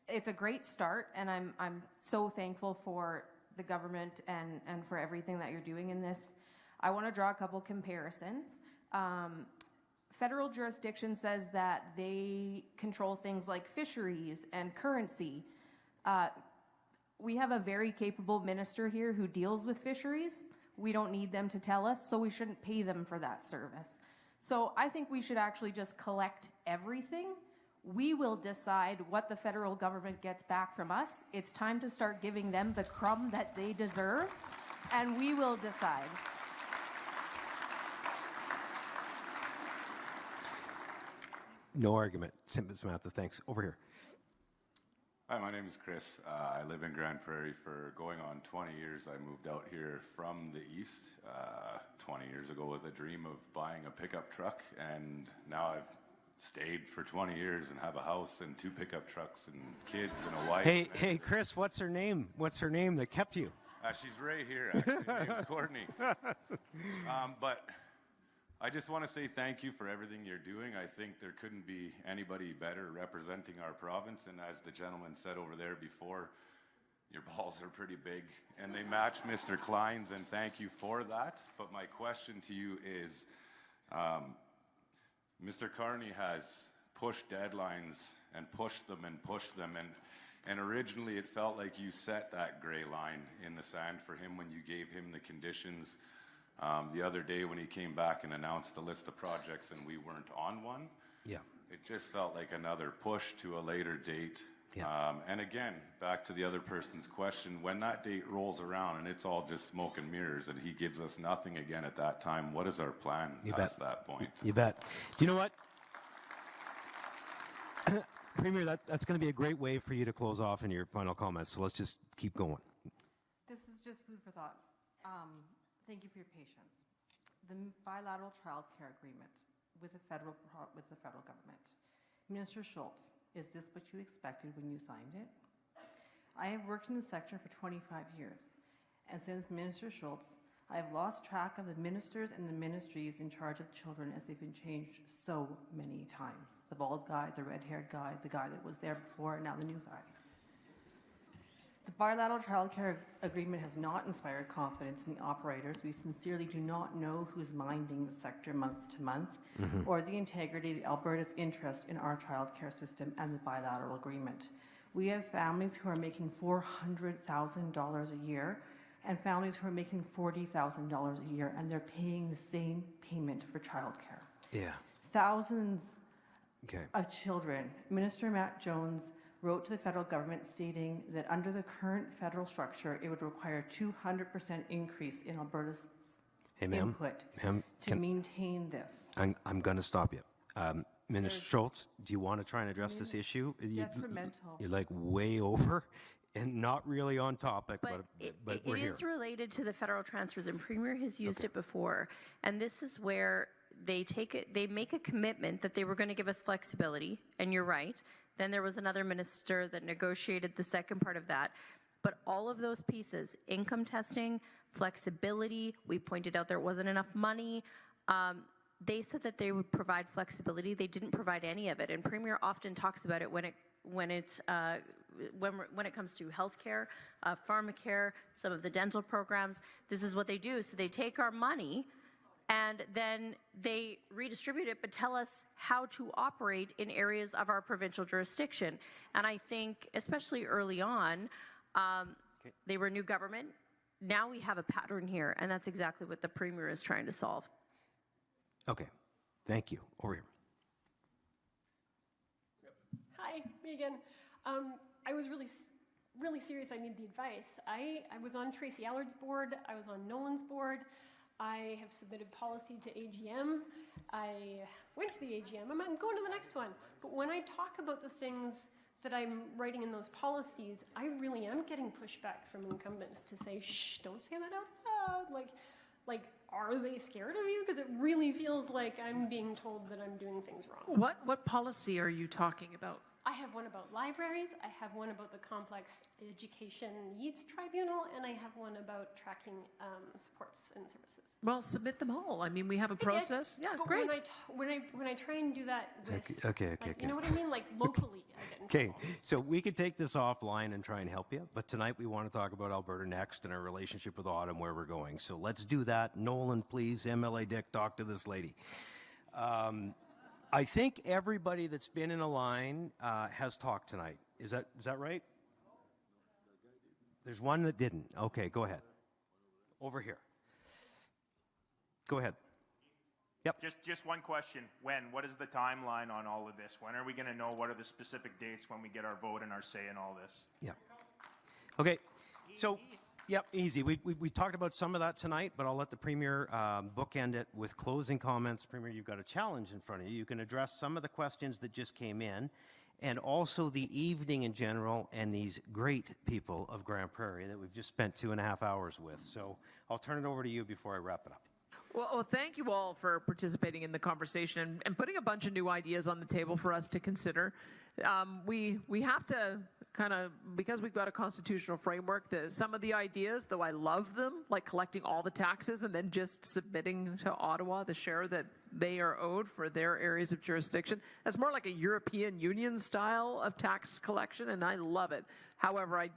it's a great start, and I'm so thankful for the government and for everything that you're doing in this. I want to draw a couple comparisons. Federal jurisdiction says that they control things like fisheries and currency. We have a very capable minister here who deals with fisheries. We don't need them to tell us, so we shouldn't pay them for that service. So I think we should actually just collect everything. We will decide what the federal government gets back from us. It's time to start giving them the crumb that they deserve, and we will decide. No argument. Samantha, thanks. Over here. Hi, my name is Chris. I live in Grand Prairie for going on 20 years. I moved out here from the east 20 years ago with a dream of buying a pickup truck, and now I've stayed for 20 years and have a house and 2 pickup trucks and kids and a wife. Hey, Chris, what's her name? What's her name that kept you? She's right here, actually. Her name's Courtney. But I just want to say thank you for everything you're doing. I think there couldn't be anybody better representing our province. And as the gentleman said over there before, your balls are pretty big and they match Mr. Klein's, and thank you for that. But my question to you is, Mr. Carney has pushed deadlines and pushed them, and originally it felt like you set that gray line in the sand for him when you gave him the conditions. The other day when he came back and announced the list of projects and we weren't on one, yeah, it just felt like another push to a later date. Yeah. And again, back to the other person's question, when that date rolls around and it's all just smoke and mirrors and he gives us nothing again at that time, what is our plan past that point? You bet. Do you know what? Premier, that's going to be a great way for you to close off in your final comments, so let's just keep going. This is just food for thought. Thank you for your patience. The bilateral child care agreement with the federal government. Minister Schultz, is this what you expected when you signed it? I have worked in the sector for 25 years, and since Minister Schultz, I have lost track of the ministers and the ministries in charge of children as they've been changed so many times. The bald guy, the red-haired guy, the guy that was there before, and now the new guy. The bilateral child care agreement has not inspired confidence in the operators. We sincerely do not know who's minding the sector month to month, or the integrity of Alberta's interest in our child care system and the bilateral agreement. We have families who are making $400,000 a year and families who are making $40,000 a year, and they're paying the same payment for child care. Yeah. Thousands of children. Minister Matt Jones wrote to the federal government stating that under the current federal structure, it would require a 200% increase in Alberta's input to maintain this. I'm going to stop you. Minister Schultz, do you want to try and address this issue? Detrimental. You're like way over and not really on topic, but we're here. It is related to the federal transfers, and Premier has used it before. And this is where they make a commitment that they were going to give us flexibility, and you're right. Then there was another minister that negotiated the second part of that. But all of those pieces, income testing, flexibility, we pointed out there wasn't enough money. They said that they would provide flexibility. They didn't provide any of it. And Premier often talks about it when it comes to healthcare, pharmacare, some of the dental programs. This is what they do. So they take our money and then they redistribute it, but tell us how to operate in areas of our provincial jurisdiction. And I think, especially early on, they were new government. Now we have a pattern here, and that's exactly what the Premier is trying to solve. Okay, thank you. Over here. Hi, Megan. I was really serious. I need the advice. I was on Tracy Allard's board. I was on Nolan's board. I have submitted policy to AGM. I went to the AGM. I'm going to the next one. But when I talk about the things that I'm writing in those policies, I really am getting pushback from incumbents to say, shh, don't say that out loud. Like, Like, are they scared of you? Because it really feels like I'm being told that I'm doing things wrong. What policy are you talking about? I have one about libraries, I have one about the Complex Education Needs Tribunal, and I have one about tracking supports and services. Well, submit them all. I mean, we have a process. Yeah, but great. When I try and do that with, Okay. you know what I mean? Like locally, I get in Okay, trouble. so we could take this offline and try and help you, but tonight we want to talk about Alberta Next and our relationship with Autumn, where we're going. So let's do that. Nolan, please, MLA Dick, talk to this lady. I think everybody that's been in a line has talked tonight. Is that right? There's one that didn't. Okay, go ahead. Over here. Go ahead. Yep. Just one question. What is the timeline on all of this? When are we going to know what are the specific dates when we get our vote and our say in all this? Yeah. Okay. So, yep, easy. We talked about some of that tonight, but I'll let the Premier bookend it with closing comments. Premier, you've got a challenge in front of you. You can address some of the questions that just came in, and also the evening in general, and these great people of Grand Prairie that we've just spent 2.5 hours with. So I'll turn it over to you before I wrap it up. Well, thank you all for participating in the conversation and putting a bunch of new ideas on the table for us to consider. We have to kind of, because we've got a constitutional framework, some of the ideas, though I love them, like collecting all the taxes and then just submitting to Ottawa the share that they are owed for their areas of jurisdiction. That's more like a European Union style of tax collection, and I love it. However,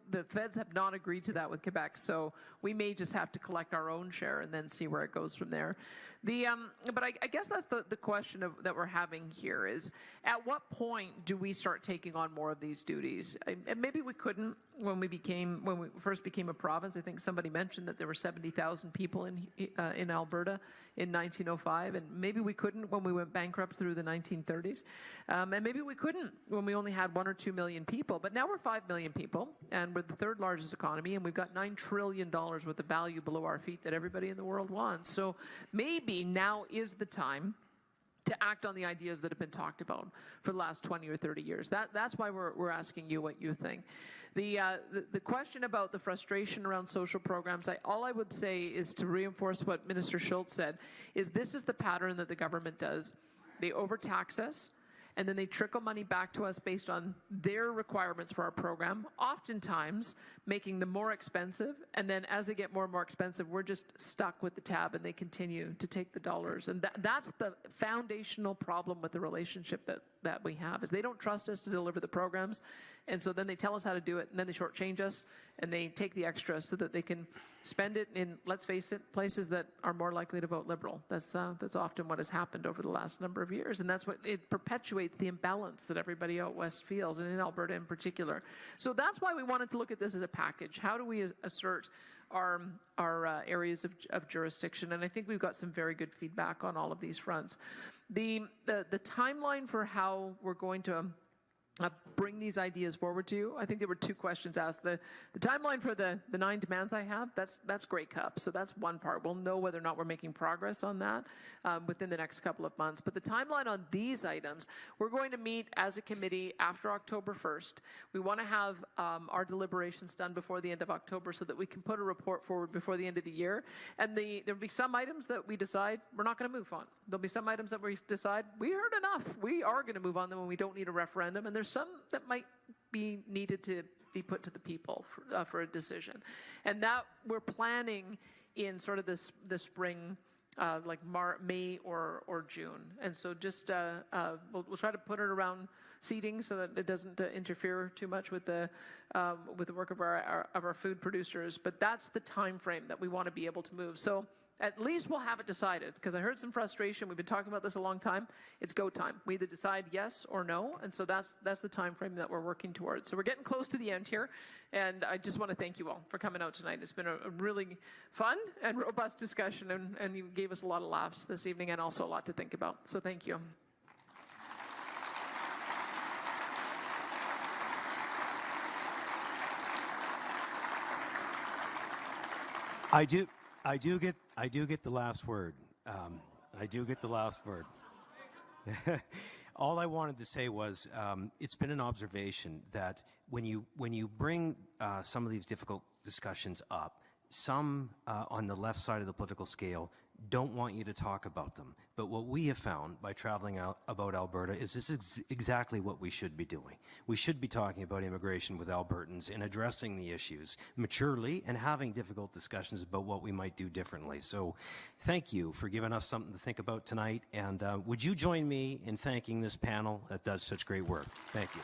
the feds have not agreed to that with Quebec, so we may just have to collect our own share and then see where it goes from there. But I guess that's the question that we're having here is, at what point do we start taking on more of these duties? And maybe we couldn't when we first became a province. I think somebody mentioned that there were 70,000 people in Alberta in 1905, and maybe we couldn't when we went bankrupt through the 1930s, and maybe we couldn't when we only had 1 or 2 million people. But now we're 5 million people, and we're the third largest economy, and we've got $9 trillion worth of value below our feet that everybody in the world wants. So maybe now is the time to act on the ideas that have been talked about for the last 20 or 30 years. That's why we're asking you what you think. The question about the frustration around social programs, all I would say is to reinforce what Minister Schultz said, is this is the pattern that the government does. They overtax us, and then they trickle money back to us based on their requirements for our program, oftentimes making them more expensive, and then as they get more and more expensive, we're just stuck with the tab and they continue to take the dollars. And that's the foundational problem with the relationship that we have, is they don't trust us to deliver the programs, and so then they tell us how to do it, and then they shortchange us, and they take the extra so that they can spend it in, let's face it, places that are more likely to vote Liberal. That's often what has happened over the last number of years, and that's what it perpetuates the imbalance that everybody out west feels, and in Alberta in particular. So that's why we wanted to look at this as a package. How do we assert our areas of jurisdiction? And I think we've got some very good feedback on all of these fronts. The timeline for how we're going to bring these ideas forward to you. I think there were 2 questions asked. The timeline for the 9 demands I have, that's Grey Cup. So that's one part. We'll know whether or not we're making progress on that within the next couple of months. But the timeline on these items, we're going to meet as a committee after October 1st. We want to have our deliberations done before the end of October so that we can put a report forward before the end of the year. And there'll be some items that we decide we're not going to move on. There'll be some items that we decide we heard enough. We are going to move on them when we don't need a referendum. And there's some that might be needed to be put to the people for a decision. And that we're planning in sort of the spring, like May or June. And so just we'll try to put it around seating so that it doesn't interfere too much with the work of our food producers. But that's the time frame that we want to be able to move. So at least we'll have it decided, because I heard some frustration. We've been talking about this a long time. It's go time. We either decide yes or no, and so that's the time frame that we're working towards. So we're getting close to the end here, and I just want to thank you all for coming out tonight. It's been a really fun and robust discussion, and you gave us a lot of laughs this evening and also a lot to think about. So thank you. I do get the last word. I do get the last word. All I wanted to say was it's been an observation that when you bring some of these difficult discussions up, some on the left side of the political scale don't want you to talk about them. But what we have found by traveling out about Alberta is this is exactly what we should be doing. We should be talking about immigration with Albertans and addressing the issues maturely and having difficult discussions about what we might do differently. So thank you for giving us something to think about tonight. And would you join me in thanking this panel that does such great work? Thank you.